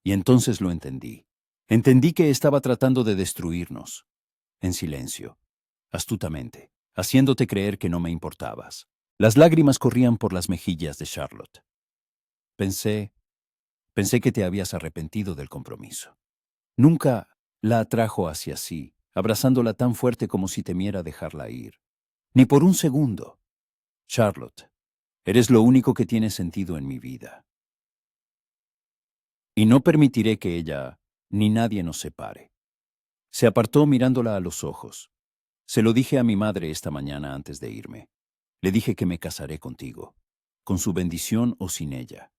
Y entonces lo entendí. Entendí que estaba tratando de destruirnos. En silencio. Astutamente. Haciéndote creer que no me importabas. Las lágrimas corrían por las mejillas de Charlotte. Pensé que te habías arrepentido del compromiso. Nunca la atrajo hacia sí, abrazándola tan fuerte como si temiera dejarla ir. Ni por un segundo. Charlotte, eres lo único que tiene sentido en mi vida. Y no permitiré que ella ni nadie nos separe. Se apartó mirándola a los ojos. Se lo dije a mi madre esta mañana antes de irme. Le dije que me casaré contigo, con su bendición o sin ella,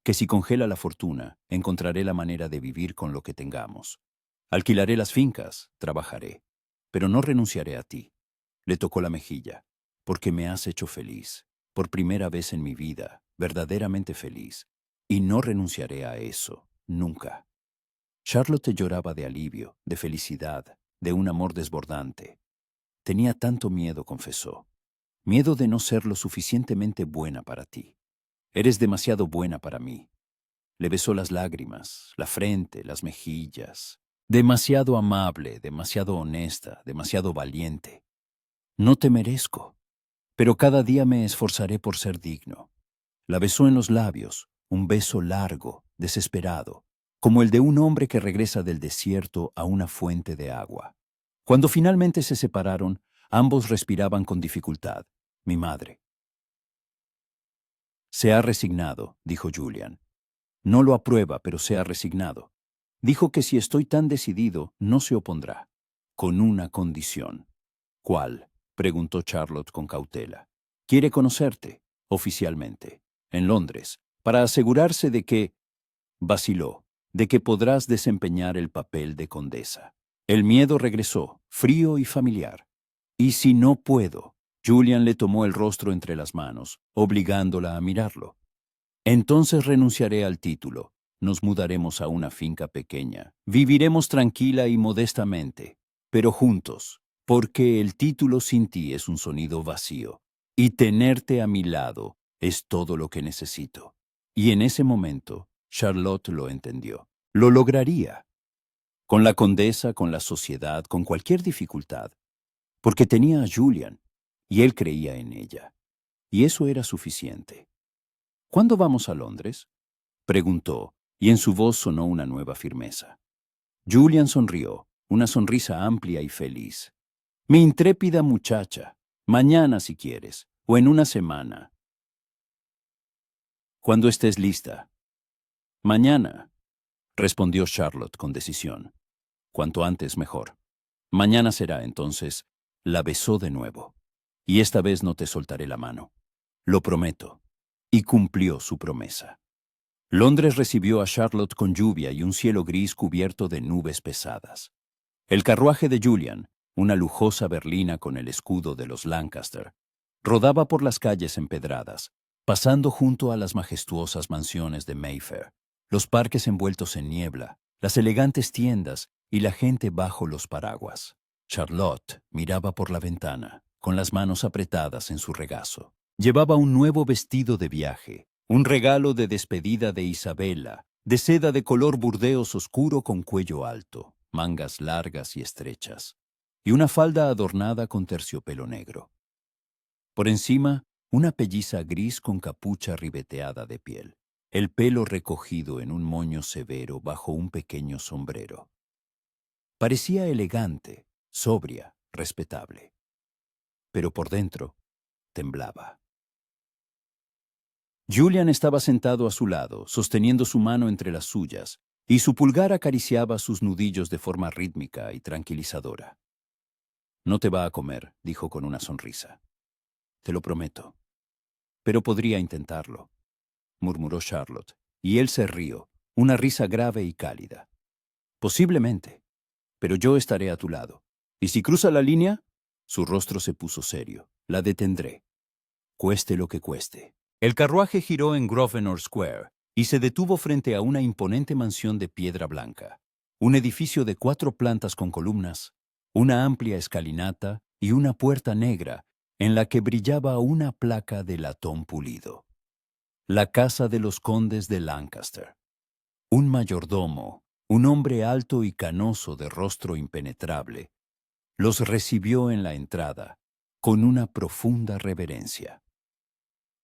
que si congela la fortuna, encontraré la manera de vivir con lo que tengamos. Alquilaré las fincas, trabajaré, pero no renunciaré a ti. Le tocó la mejilla, porque me has hecho feliz, por primera vez en mi vida, verdaderamente feliz, y no renunciaré a eso, nunca. Charlotte lloraba de alivio, de felicidad, de un amor desbordante. Tenía tanto miedo, confesó. Miedo de no ser lo suficientemente buena para ti. Eres demasiado buena para mí. Le besó las lágrimas, la frente, las mejillas. Demasiado amable, demasiado honesta, demasiado valiente. No te merezco, pero cada día me esforzaré por ser digno. La besó en los labios, un beso largo, desesperado, como el de un hombre que regresa del desierto a una fuente de agua. Cuando finalmente se separaron, ambos respiraban con dificultad. Mi madre. Se ha resignado, dijo Julian. No lo aprueba, pero se ha resignado. Dijo que si estoy tan decidido, no se opondrá. Con una condición. ¿Cuál? Preguntó Charlotte con cautela. Quiere conocerte, oficialmente, en Londres, para asegurarse de que, vaciló, de que podrás desempeñar el papel de condesa. El miedo regresó, frío y familiar. ¿Y si no puedo? Julian le tomó el rostro entre las manos, obligándola a mirarlo. Entonces renunciaré al título. Nos mudaremos a una finca pequeña. Viviremos tranquila y modestamente, pero juntos, porque el título sin ti es un sonido vacío, y tenerte a mi lado es todo lo que necesito. Y en ese momento, Charlotte lo entendió. Lo lograría. Con la condesa, con la sociedad, con cualquier dificultad, porque tenía a Julian, y él creía en ella. Y eso era suficiente. ¿Cuándo vamos a Londres? Preguntó, y en su voz sonó una nueva firmeza. Julian sonrió, una sonrisa amplia y feliz. Mi intrépida muchacha, mañana si quieres, o en una semana. Cuando estés lista. Mañana, respondió Charlotte con decisión. Cuanto antes mejor. Mañana será, entonces. La besó de nuevo. Y esta vez no te soltaré la mano. Lo prometo. Y cumplió su promesa. Londres recibió a Charlotte con lluvia y un cielo gris cubierto de nubes pesadas. El carruaje de Julian, una lujosa berlina con el escudo de los Lancaster, rodaba por las calles empedradas, pasando junto a las majestuosas mansiones de Mayfair, los parques envueltos en niebla, las elegantes tiendas y la gente bajo los paraguas. Charlotte miraba por la ventana, con las manos apretadas en su regazo. Llevaba un nuevo vestido de viaje, un regalo de despedida de Isabella, de seda de color burdeos oscuro con cuello alto, mangas largas y estrechas, y una falda adornada con terciopelo negro. Por encima, una pelliza gris con capucha ribeteada de piel, el pelo recogido en un moño severo bajo un pequeño sombrero. Parecía elegante, sobria, respetable. Pero por dentro, temblaba. Julian estaba sentado a su lado, sosteniendo su mano entre las suyas, y su pulgar acariciaba sus nudillos de forma rítmica y tranquilizadora. No te va a comer, dijo con una sonrisa. Te lo prometo. Pero podría intentarlo, murmuró Charlotte, y él se rió, una risa grave y cálida. Posiblemente, pero yo estaré a tu lado. ¿Y si cruza la línea? Su rostro se puso serio. La detendré, cueste lo que cueste. El carruaje giró en Grosvenor Square y se detuvo frente a una imponente mansión de piedra blanca, un edificio de 4 plantas con columnas, una amplia escalinata y una puerta negra en la que brillaba una placa de latón pulido. La casa de los condes de Lancaster. Un mayordomo, un hombre alto y canoso de rostro impenetrable, los recibió en la entrada con una profunda reverencia.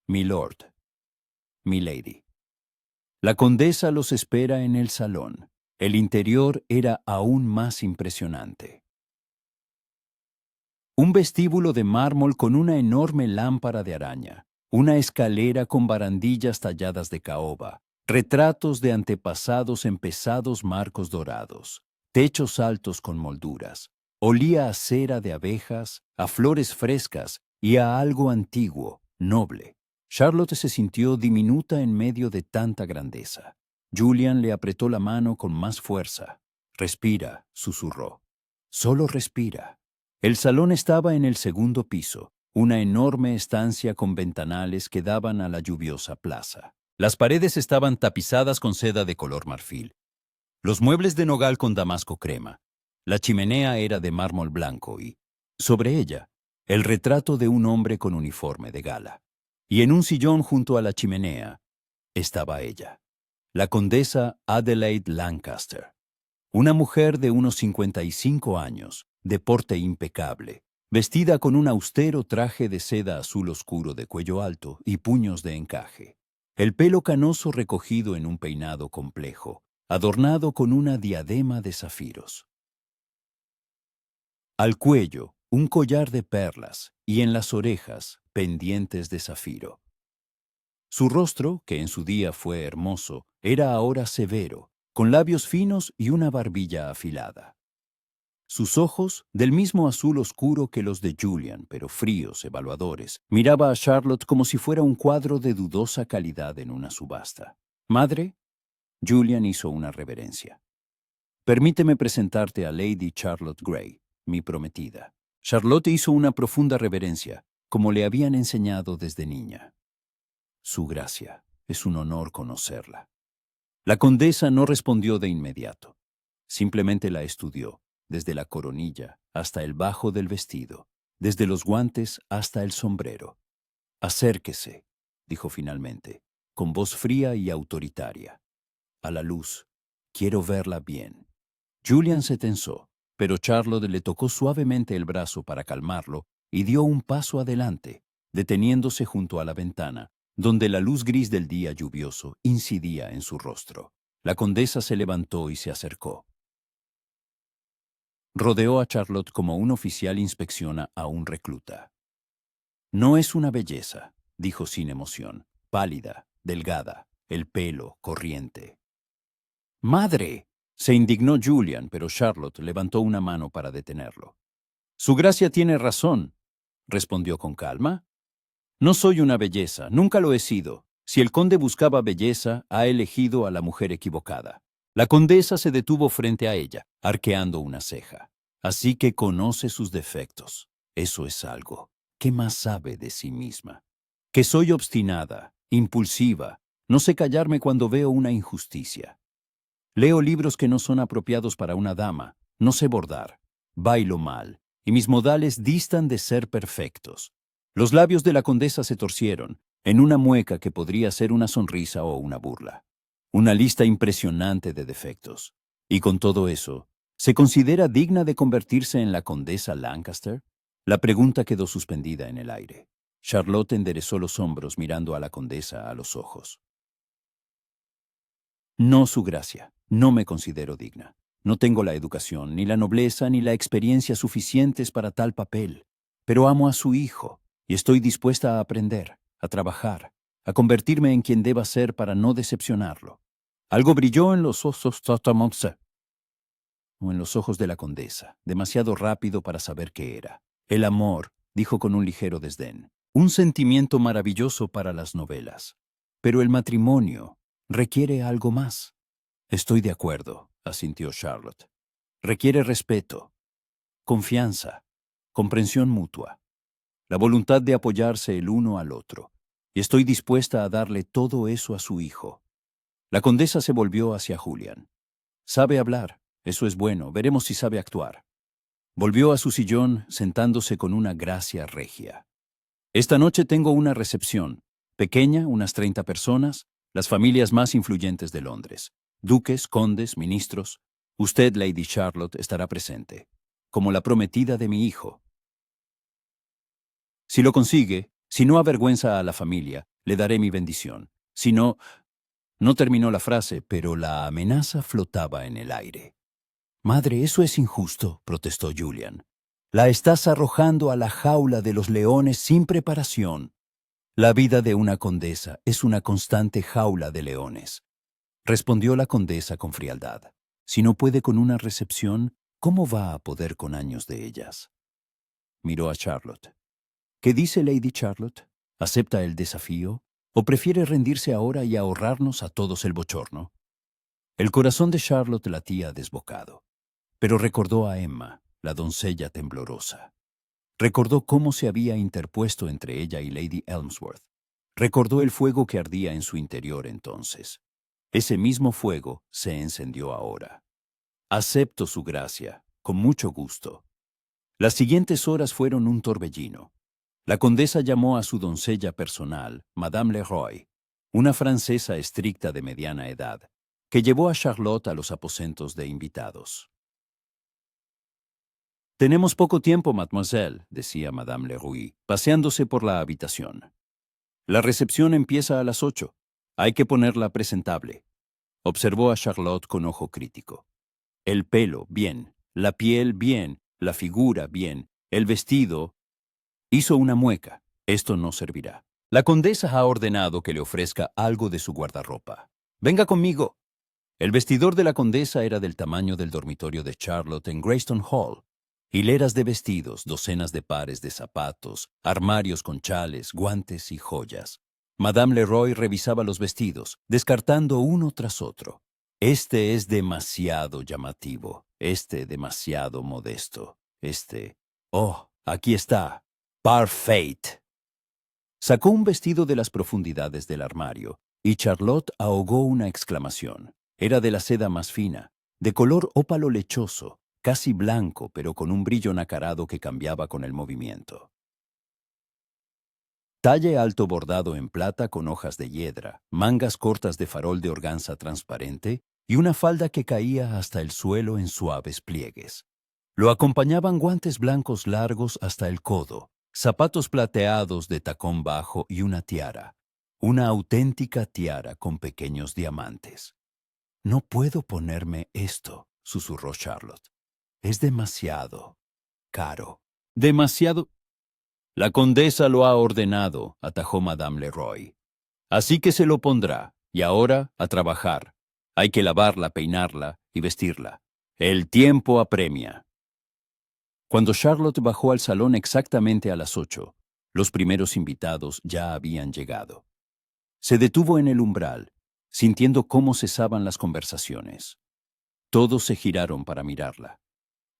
Milord, milady. La condesa los espera en el salón. El interior era aún más impresionante. Un vestíbulo de mármol con una enorme lámpara de araña, una escalera con barandillas talladas de caoba, retratos de antepasados en pesados marcos dorados, techos altos con molduras. Olía a cera de abejas, a flores frescas y a algo antiguo, noble. Charlotte se sintió diminuta en medio de tanta grandeza. Julian le apretó la mano con más fuerza. «Respira», susurró. «Solo respira». El salón estaba en el segundo piso, una enorme estancia con ventanales que daban a la lluviosa plaza. Las paredes estaban tapizadas con seda de color marfil. Los muebles de nogal con damasco crema. La chimenea era de mármol blanco y, sobre ella, el retrato de un hombre con uniforme de gala. Y en un sillón junto a la chimenea estaba ella, la condesa Adelaide Lancaster, una mujer de unos 55 años, de porte impecable, vestida con un austero traje de seda azul oscuro de cuello alto y puños de encaje. El pelo canoso recogido en un peinado complejo, adornado con una diadema de zafiros. Al cuello, un collar de perlas y en las orejas, pendientes de zafiro. Su rostro, que en su día fue hermoso, era ahora severo, con labios finos y una barbilla afilada. Sus ojos, del mismo azul oscuro que los de Julian, pero fríos, evaluadores, miraba a Charlotte como si fuera un cuadro de dudosa calidad en una subasta. «Madre», Julian hizo una reverencia. «Permíteme presentarte a Lady Charlotte Grey, mi prometida». Charlotte hizo una profunda reverencia, como le habían enseñado desde niña. «Su gracia, es un honor conocerla». La condesa no respondió de inmediato. Simplemente la estudió, desde la coronilla hasta el bajo del vestido, desde los guantes hasta el sombrero. «Acérquese», dijo finalmente, con voz fría y autoritaria. «A la luz. Quiero verla bien». Julian se tensó, pero Charlotte le tocó suavemente el brazo para calmarlo y dio un paso adelante, deteniéndose junto a la ventana, donde la luz gris del día lluvioso incidía en su rostro. La condesa se levantó y se acercó. Rodeó a Charlotte como un oficial inspecciona a un recluta. «No es una belleza», dijo sin emoción, «pálida, delgada, el pelo corriente». «¡Madre!», se indignó Julian, pero Charlotte levantó una mano para detenerlo. «Su gracia tiene razón», respondió con calma. «No soy una belleza, nunca lo he sido. Si el conde buscaba belleza, ha elegido a la mujer equivocada». La condesa se detuvo frente a ella, arqueando una ceja. «Así que conoce sus defectos. Eso es algo. ¿Qué más sabe de sí misma? Que soy obstinada, impulsiva, no sé callarme cuando veo una injusticia. Leo libros que no son apropiados para una dama, no sé bordar, bailo mal, y mis modales distan de ser perfectos». Los labios de la condesa se torcieron, en una mueca que podría ser una sonrisa o una burla. Una lista impresionante de defectos. Y con todo eso, ¿se considera digna de convertirse en la condesa Lancaster? La pregunta quedó suspendida en el aire. Charlotte enderezó los hombros mirando a la condesa a los ojos. «No, su gracia, no me considero digna. No tengo la educación, ni la nobleza, ni la experiencia suficientes para tal papel. Pero amo a su hijo, y estoy dispuesta a aprender, a trabajar, a convertirme en quien deba ser para no decepcionarlo». Algo brilló en los ojos o en los ojos de la condesa, demasiado rápido para saber qué era. «El amor», dijo con un ligero desdén, «un sentimiento maravilloso para las novelas. Pero el matrimonio requiere algo más». «Estoy de acuerdo», asintió Charlotte. «Requiere respeto, confianza, comprensión mutua, la voluntad de apoyarse el uno al otro. Y estoy dispuesta a darle todo eso a su hijo». La condesa se volvió hacia Julian. «Sabe hablar, eso es bueno, veremos si sabe actuar». Volvió a su sillón, sentándose con una gracia regia. «Esta noche tengo una recepción, pequeña, unas 30 personas, las familias más influyentes de Londres. Duques, condes, ministros. Usted, Lady Charlotte, estará presente, como la prometida de mi hijo. Si lo consigue, si no avergüenza a la familia, le daré mi bendición. Si no...». No terminó la frase, pero la amenaza flotaba en el aire. «Madre, eso es injusto», protestó Julian. «La estás arrojando a la jaula de los leones sin preparación». «La vida de una condesa es una constante jaula de leones», respondió la condesa con frialdad. «Si no puede con una recepción, ¿cómo va a poder con años de ellas?». Miró a Charlotte. «¿Qué dice Lady Charlotte?». ¿Acepta el desafío? ¿O prefiere rendirse ahora y ahorrarnos a todos el bochorno? El corazón de Charlotte latía desbocado, pero recordó a Emma, la doncella temblorosa. Recordó cómo se había interpuesto entre ella y Lady Elmsworth. Recordó el fuego que ardía en su interior entonces. Ese mismo fuego se encendió ahora. Acepto su gracia, con mucho gusto. Las siguientes horas fueron un torbellino. La condesa llamó a su doncella personal, Madame Leroy, una francesa estricta de mediana edad, que llevó a Charlotte a los aposentos de invitados. «Tenemos poco tiempo, mademoiselle», decía Madame Leroy, paseándose por la habitación. «La recepción empieza a las 8. Hay que ponerla presentable». Observó a Charlotte con ojo crítico. El pelo, bien. La piel, bien. La figura, bien. El vestido. Hizo una mueca. Esto no servirá. La condesa ha ordenado que le ofrezca algo de su guardarropa. «Venga conmigo». El vestidor de la condesa era del tamaño del dormitorio de Charlotte en Greyston Hall. Hileras de vestidos, docenas de pares de zapatos, armarios con chales, guantes y joyas. Madame Leroy revisaba los vestidos, descartando uno tras otro. Este es demasiado llamativo, este demasiado modesto, este... ¡Oh, aquí está! ¡Parfait! Sacó un vestido de las profundidades del armario, y Charlotte ahogó una exclamación. Era de la seda más fina, de color ópalo lechoso, casi blanco, pero con un brillo nacarado que cambiaba con el movimiento. Talle alto bordado en plata con hojas de hiedra, mangas cortas de farol de organza transparente y una falda que caía hasta el suelo en suaves pliegues. Lo acompañaban guantes blancos largos hasta el codo, zapatos plateados de tacón bajo y una tiara, una auténtica tiara con pequeños diamantes. «No puedo ponerme esto», susurró Charlotte. «Es demasiado caro». «Demasiado...» «La condesa lo ha ordenado», atajó Madame Leroy. «Así que se lo pondrá, y ahora a trabajar. Hay que lavarla, peinarla y vestirla. El tiempo apremia». Cuando Charlotte bajó al salón exactamente a las 8, los primeros invitados ya habían llegado. Se detuvo en el umbral, sintiendo cómo cesaban las conversaciones. Todos se giraron para mirarla.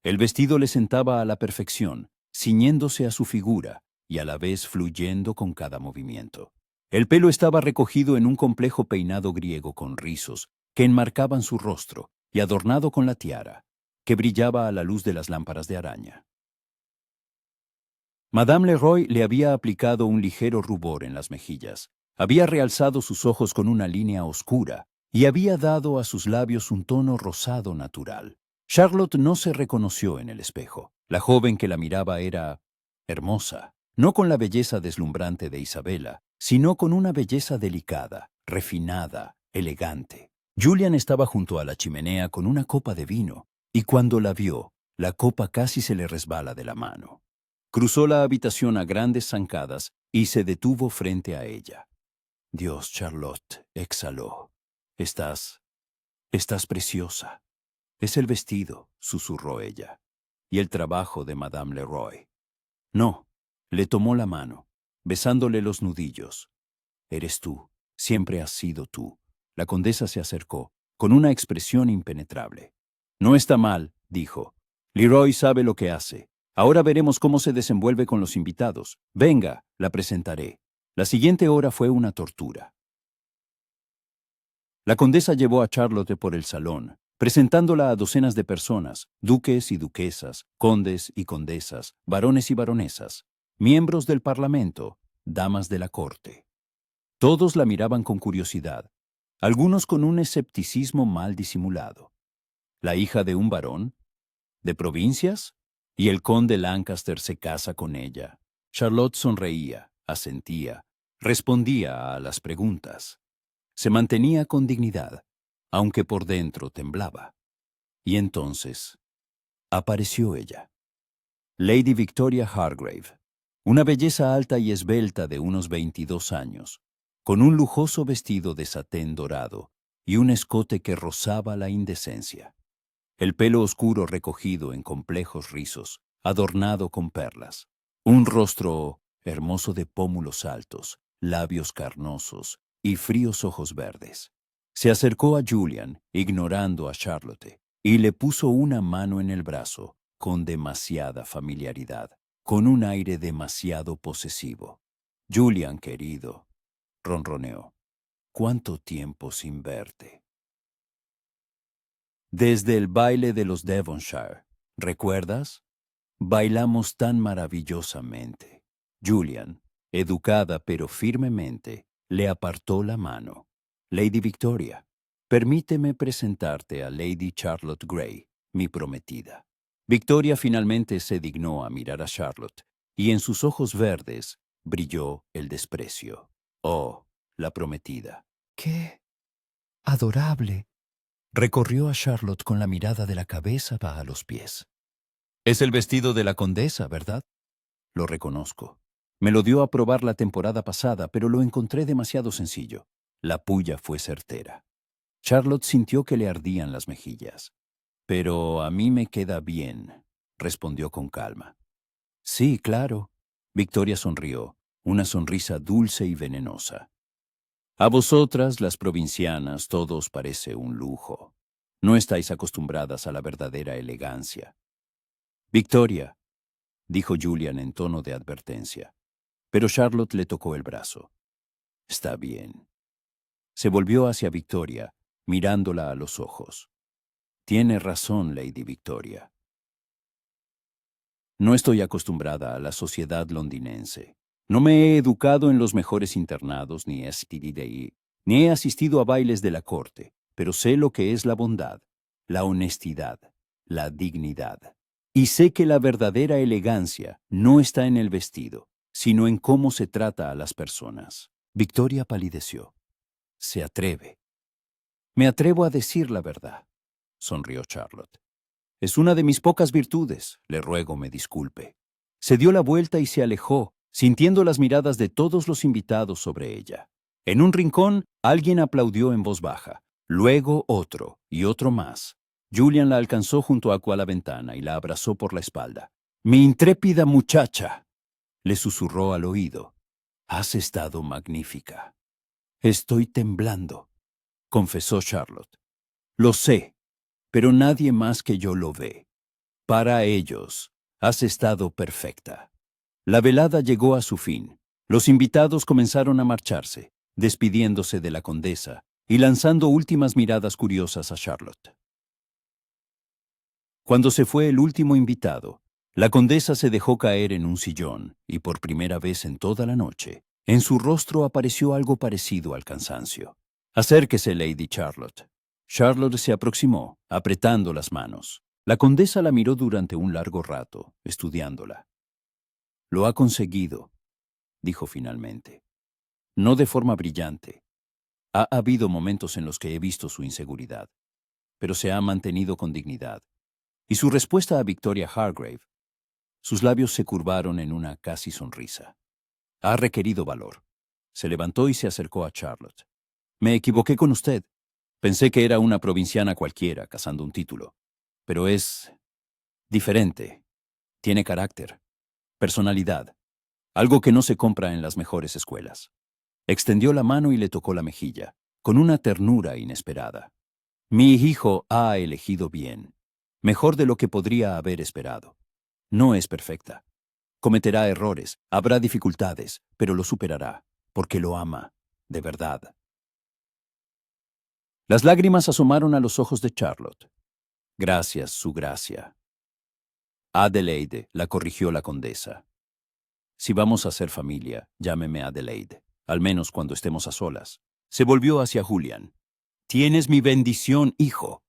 El vestido le sentaba a la perfección, ciñéndose a su figura y a la vez fluyendo con cada movimiento. El pelo estaba recogido en un complejo peinado griego con rizos que enmarcaban su rostro y adornado con la tiara, que brillaba a la luz de las lámparas de araña. Madame Leroy le había aplicado un ligero rubor en las mejillas, había realzado sus ojos con una línea oscura y había dado a sus labios un tono rosado natural. Charlotte no se reconoció en el espejo. La joven que la miraba era hermosa, no con la belleza deslumbrante de Isabela, sino con una belleza delicada, refinada, elegante. Julian estaba junto a la chimenea con una copa de vino, y cuando la vio, la copa casi se le resbala de la mano. Cruzó la habitación a grandes zancadas y se detuvo frente a ella. «Dios, Charlotte», exhaló. Estás preciosa». «Es el vestido», susurró ella, «y el trabajo de Madame Leroy». «No», le tomó la mano, besándole los nudillos. «Eres tú, siempre has sido tú». La condesa se acercó, con una expresión impenetrable. «No está mal», dijo. «Leroy sabe lo que hace. Ahora veremos cómo se desenvuelve con los invitados. Venga, la presentaré». La siguiente hora fue una tortura. La condesa llevó a Charlotte por el salón, presentándola a docenas de personas, duques y duquesas, condes y condesas, varones y baronesas, miembros del parlamento, damas de la corte. Todos la miraban con curiosidad, algunos con un escepticismo mal disimulado. ¿La hija de un varón? ¿De provincias? ¿Y el conde Lancaster se casa con ella? Charlotte sonreía, asentía, respondía a las preguntas. Se mantenía con dignidad, aunque por dentro temblaba. Y entonces apareció ella. Lady Victoria Hargrave, una belleza alta y esbelta de unos 22 años, con un lujoso vestido de satén dorado y un escote que rozaba la indecencia. El pelo oscuro recogido en complejos rizos, adornado con perlas. Un rostro hermoso de pómulos altos, labios carnosos y fríos ojos verdes. Se acercó a Julian, ignorando a Charlotte, y le puso una mano en el brazo, con demasiada familiaridad, con un aire demasiado posesivo. Julian, querido, ronroneó, ¿cuánto tiempo sin verte? Desde el baile de los Devonshire, ¿recuerdas? Bailamos tan maravillosamente. Julian, educada pero firmemente, le apartó la mano. Lady Victoria, permíteme presentarte a Lady Charlotte Grey, mi prometida. Victoria finalmente se dignó a mirar a Charlotte, y en sus ojos verdes brilló el desprecio. Oh, la prometida. ¡Qué adorable! Recorrió a Charlotte con la mirada de la cabeza a los pies. Es el vestido de la condesa, ¿verdad? Lo reconozco. Me lo dio a probar la temporada pasada, pero lo encontré demasiado sencillo. La puya fue certera. Charlotte sintió que le ardían las mejillas. Pero a mí me queda bien, respondió con calma. Sí, claro. Victoria sonrió, una sonrisa dulce y venenosa. A vosotras, las provincianas, todo os parece un lujo. No estáis acostumbradas a la verdadera elegancia. Victoria, dijo Julian en tono de advertencia. Pero Charlotte le tocó el brazo. Está bien. Se volvió hacia Victoria, mirándola a los ojos. Tiene razón, Lady Victoria. No estoy acostumbrada a la sociedad londinense. No me he educado en los mejores internados, ni he asistido a bailes de la corte, pero sé lo que es la bondad, la honestidad, la dignidad. Y sé que la verdadera elegancia no está en el vestido, sino en cómo se trata a las personas. Victoria palideció. Se atreve. Me atrevo a decir la verdad, sonrió Charlotte. Es una de mis pocas virtudes, le ruego me disculpe. Se dio la vuelta y se alejó, sintiendo las miradas de todos los invitados sobre ella. En un rincón, alguien aplaudió en voz baja, luego otro y otro más. Julian la alcanzó junto a la ventana y la abrazó por la espalda. «Mi intrépida muchacha», le susurró al oído. «Has estado magnífica». «Estoy temblando», confesó Charlotte. «Lo sé, pero nadie más que yo lo ve. Para ellos, has estado perfecta». La velada llegó a su fin. Los invitados comenzaron a marcharse, despidiéndose de la condesa y lanzando últimas miradas curiosas a Charlotte. Cuando se fue el último invitado, la condesa se dejó caer en un sillón y por primera vez en toda la noche, en su rostro apareció algo parecido al cansancio. «Acérquese, Lady Charlotte». Charlotte se aproximó, apretando las manos. La condesa la miró durante un largo rato, estudiándola. «Lo ha conseguido», dijo finalmente. No de forma brillante. Ha habido momentos en los que he visto su inseguridad, pero se ha mantenido con dignidad. Y su respuesta a Victoria Hargrave, sus labios se curvaron en una casi sonrisa. Ha requerido valor. Se levantó y se acercó a Charlotte. «Me equivoqué con usted. Pensé que era una provinciana cualquiera, cazando un título. Pero es diferente. Tiene carácter, personalidad, algo que no se compra en las mejores escuelas». Extendió la mano y le tocó la mejilla, con una ternura inesperada. «Mi hijo ha elegido bien, mejor de lo que podría haber esperado. No es perfecta. Cometerá errores, habrá dificultades, pero lo superará, porque lo ama, de verdad». Las lágrimas asomaron a los ojos de Charlotte. «Gracias, su gracia». «Adelaide», la corrigió la condesa. «Si vamos a ser familia, llámeme Adelaide, al menos cuando estemos a solas». Se volvió hacia Julian. «Tienes mi bendición, hijo.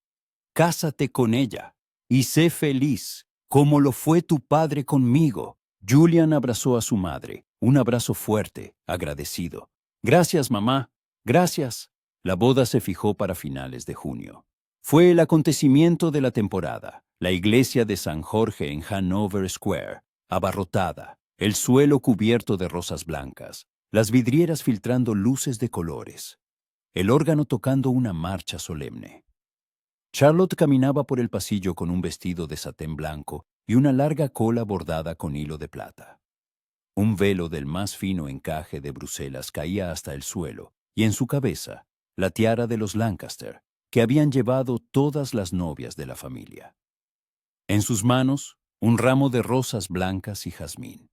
Cásate con ella y sé feliz, como lo fue tu padre conmigo». Julian abrazó a su madre, un abrazo fuerte, agradecido. «Gracias, mamá. Gracias». La boda se fijó para finales de junio. Fue el acontecimiento de la temporada. La iglesia de San Jorge en Hanover Square, abarrotada, el suelo cubierto de rosas blancas, las vidrieras filtrando luces de colores, el órgano tocando una marcha solemne. Charlotte caminaba por el pasillo con un vestido de satén blanco y una larga cola bordada con hilo de plata. Un velo del más fino encaje de Bruselas caía hasta el suelo, y en su cabeza, la tiara de los Lancaster, que habían llevado todas las novias de la familia. En sus manos, un ramo de rosas blancas y jazmín.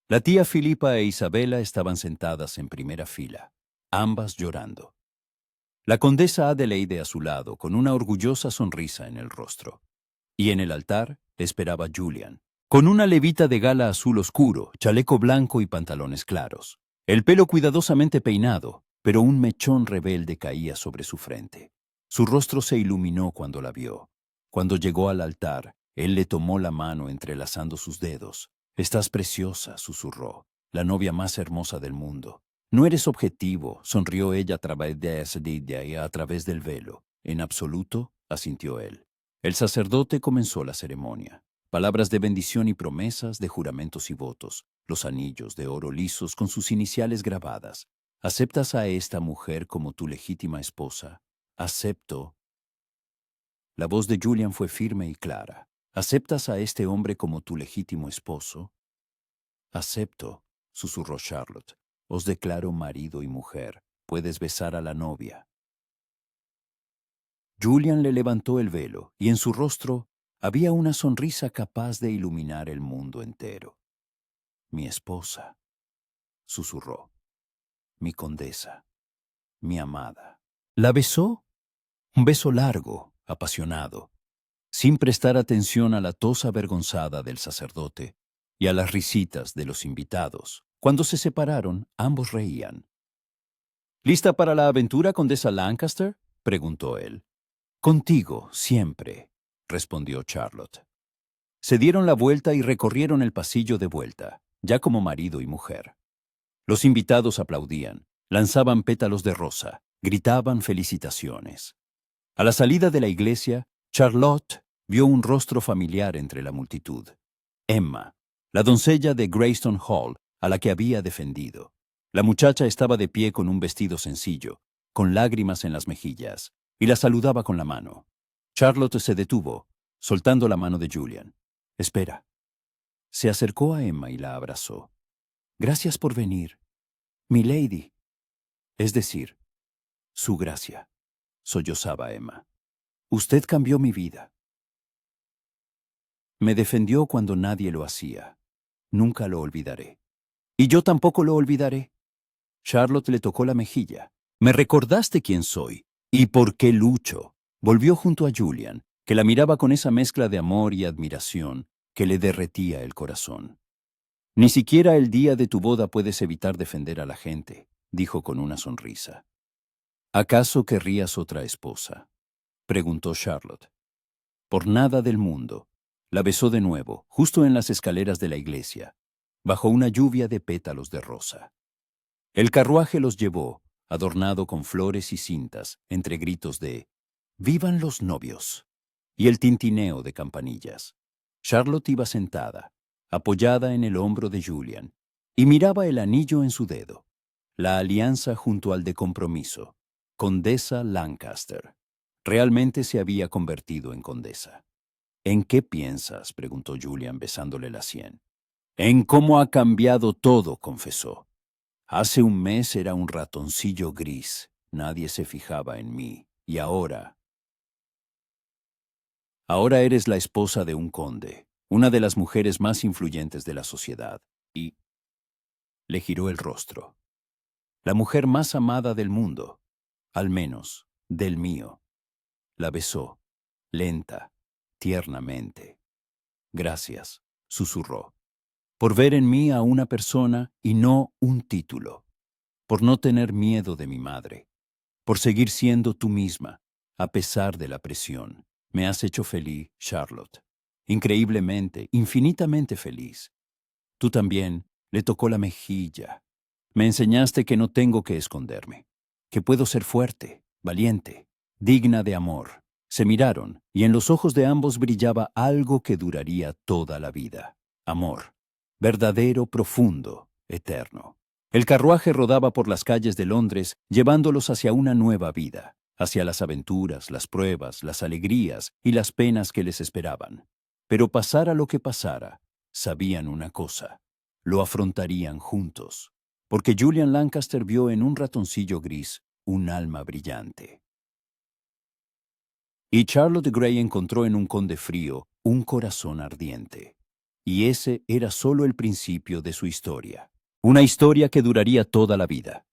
La tía Filipa e Isabela estaban sentadas en primera fila, ambas llorando. La condesa Adelaide a su lado, con una orgullosa sonrisa en el rostro. Y en el altar esperaba Julian, con una levita de gala azul oscuro, chaleco blanco y pantalones claros. El pelo cuidadosamente peinado, pero un mechón rebelde caía sobre su frente. Su rostro se iluminó cuando la vio. Cuando llegó al altar, él le tomó la mano entrelazando sus dedos. «Estás preciosa», susurró, «la novia más hermosa del mundo». «No eres objetivo», sonrió ella a través del velo. «En absoluto», asintió él. El sacerdote comenzó la ceremonia. Palabras de bendición y promesas, de juramentos y votos, los anillos de oro lisos con sus iniciales grabadas. «¿Aceptas a esta mujer como tu legítima esposa?» «Acepto». La voz de Julian fue firme y clara. «¿Aceptas a este hombre como tu legítimo esposo?» «Acepto», susurró Charlotte. «Os declaro marido y mujer. Puedes besar a la novia». Julian le levantó el velo, y en su rostro había una sonrisa capaz de iluminar el mundo entero. «Mi esposa», susurró. «Mi condesa. Mi amada». La besó. Un beso largo, apasionado, sin prestar atención a la tos avergonzada del sacerdote y a las risitas de los invitados. Cuando se separaron, ambos reían. «¿Lista para la aventura, condesa Lancaster?», preguntó él. «Contigo, siempre», respondió Charlotte. Se dieron la vuelta y recorrieron el pasillo de vuelta, ya como marido y mujer. Los invitados aplaudían, lanzaban pétalos de rosa, gritaban felicitaciones. A la salida de la iglesia, Charlotte vio un rostro familiar entre la multitud. Emma, la doncella de Greyston Hall, a la que había defendido. La muchacha estaba de pie con un vestido sencillo, con lágrimas en las mejillas, y la saludaba con la mano. Charlotte se detuvo, soltando la mano de Julian. «Espera». Se acercó a Emma y la abrazó. «Gracias por venir, mi lady». «Es decir, su gracia», sollozaba Emma. «Usted cambió mi vida. Me defendió cuando nadie lo hacía. Nunca lo olvidaré. Y yo tampoco lo olvidaré». Charlotte le tocó la mejilla. «Me recordaste quién soy y por qué lucho». Volvió junto a Julian, que la miraba con esa mezcla de amor y admiración que le derretía el corazón. «Ni siquiera el día de tu boda puedes evitar defender a la gente», dijo con una sonrisa. «¿Acaso querrías otra esposa?», preguntó Charlotte. Por nada del mundo. La besó de nuevo, justo en las escaleras de la iglesia, bajo una lluvia de pétalos de rosa. El carruaje los llevó, adornado con flores y cintas, entre gritos de «¡Vivan los novios!» y el tintineo de campanillas. Charlotte iba sentada, apoyada en el hombro de Julian, y miraba el anillo en su dedo, la alianza junto al de compromiso. Condesa Lancaster. Realmente se había convertido en condesa. «¿En qué piensas?», preguntó Julian besándole la sien. «En cómo ha cambiado todo», confesó. «Hace un mes era un ratoncillo gris. Nadie se fijaba en mí. Y ahora eres la esposa de un conde, una de las mujeres más influyentes de la sociedad. Y...» Le giró el rostro. «La mujer más amada del mundo. Al menos, del mío». La besó, lenta, tiernamente. «Gracias», susurró, «por ver en mí a una persona y no un título, por no tener miedo de mi madre, por seguir siendo tú misma, a pesar de la presión. Me has hecho feliz, Charlotte. Increíblemente, infinitamente feliz. Tú también», le tocó la mejilla. «Me enseñaste que no tengo que esconderme, que puedo ser fuerte, valiente, digna de amor». Se miraron, y en los ojos de ambos brillaba algo que duraría toda la vida. Amor. Verdadero, profundo, eterno. El carruaje rodaba por las calles de Londres, llevándolos hacia una nueva vida, hacia las aventuras, las pruebas, las alegrías y las penas que les esperaban. Pero pasara lo que pasara, sabían una cosa: lo afrontarían juntos, porque Julian Lancaster vio en un ratoncillo gris un alma brillante. Y Charlotte Gray encontró en un conde frío un corazón ardiente. Y ese era solo el principio de su historia. Una historia que duraría toda la vida.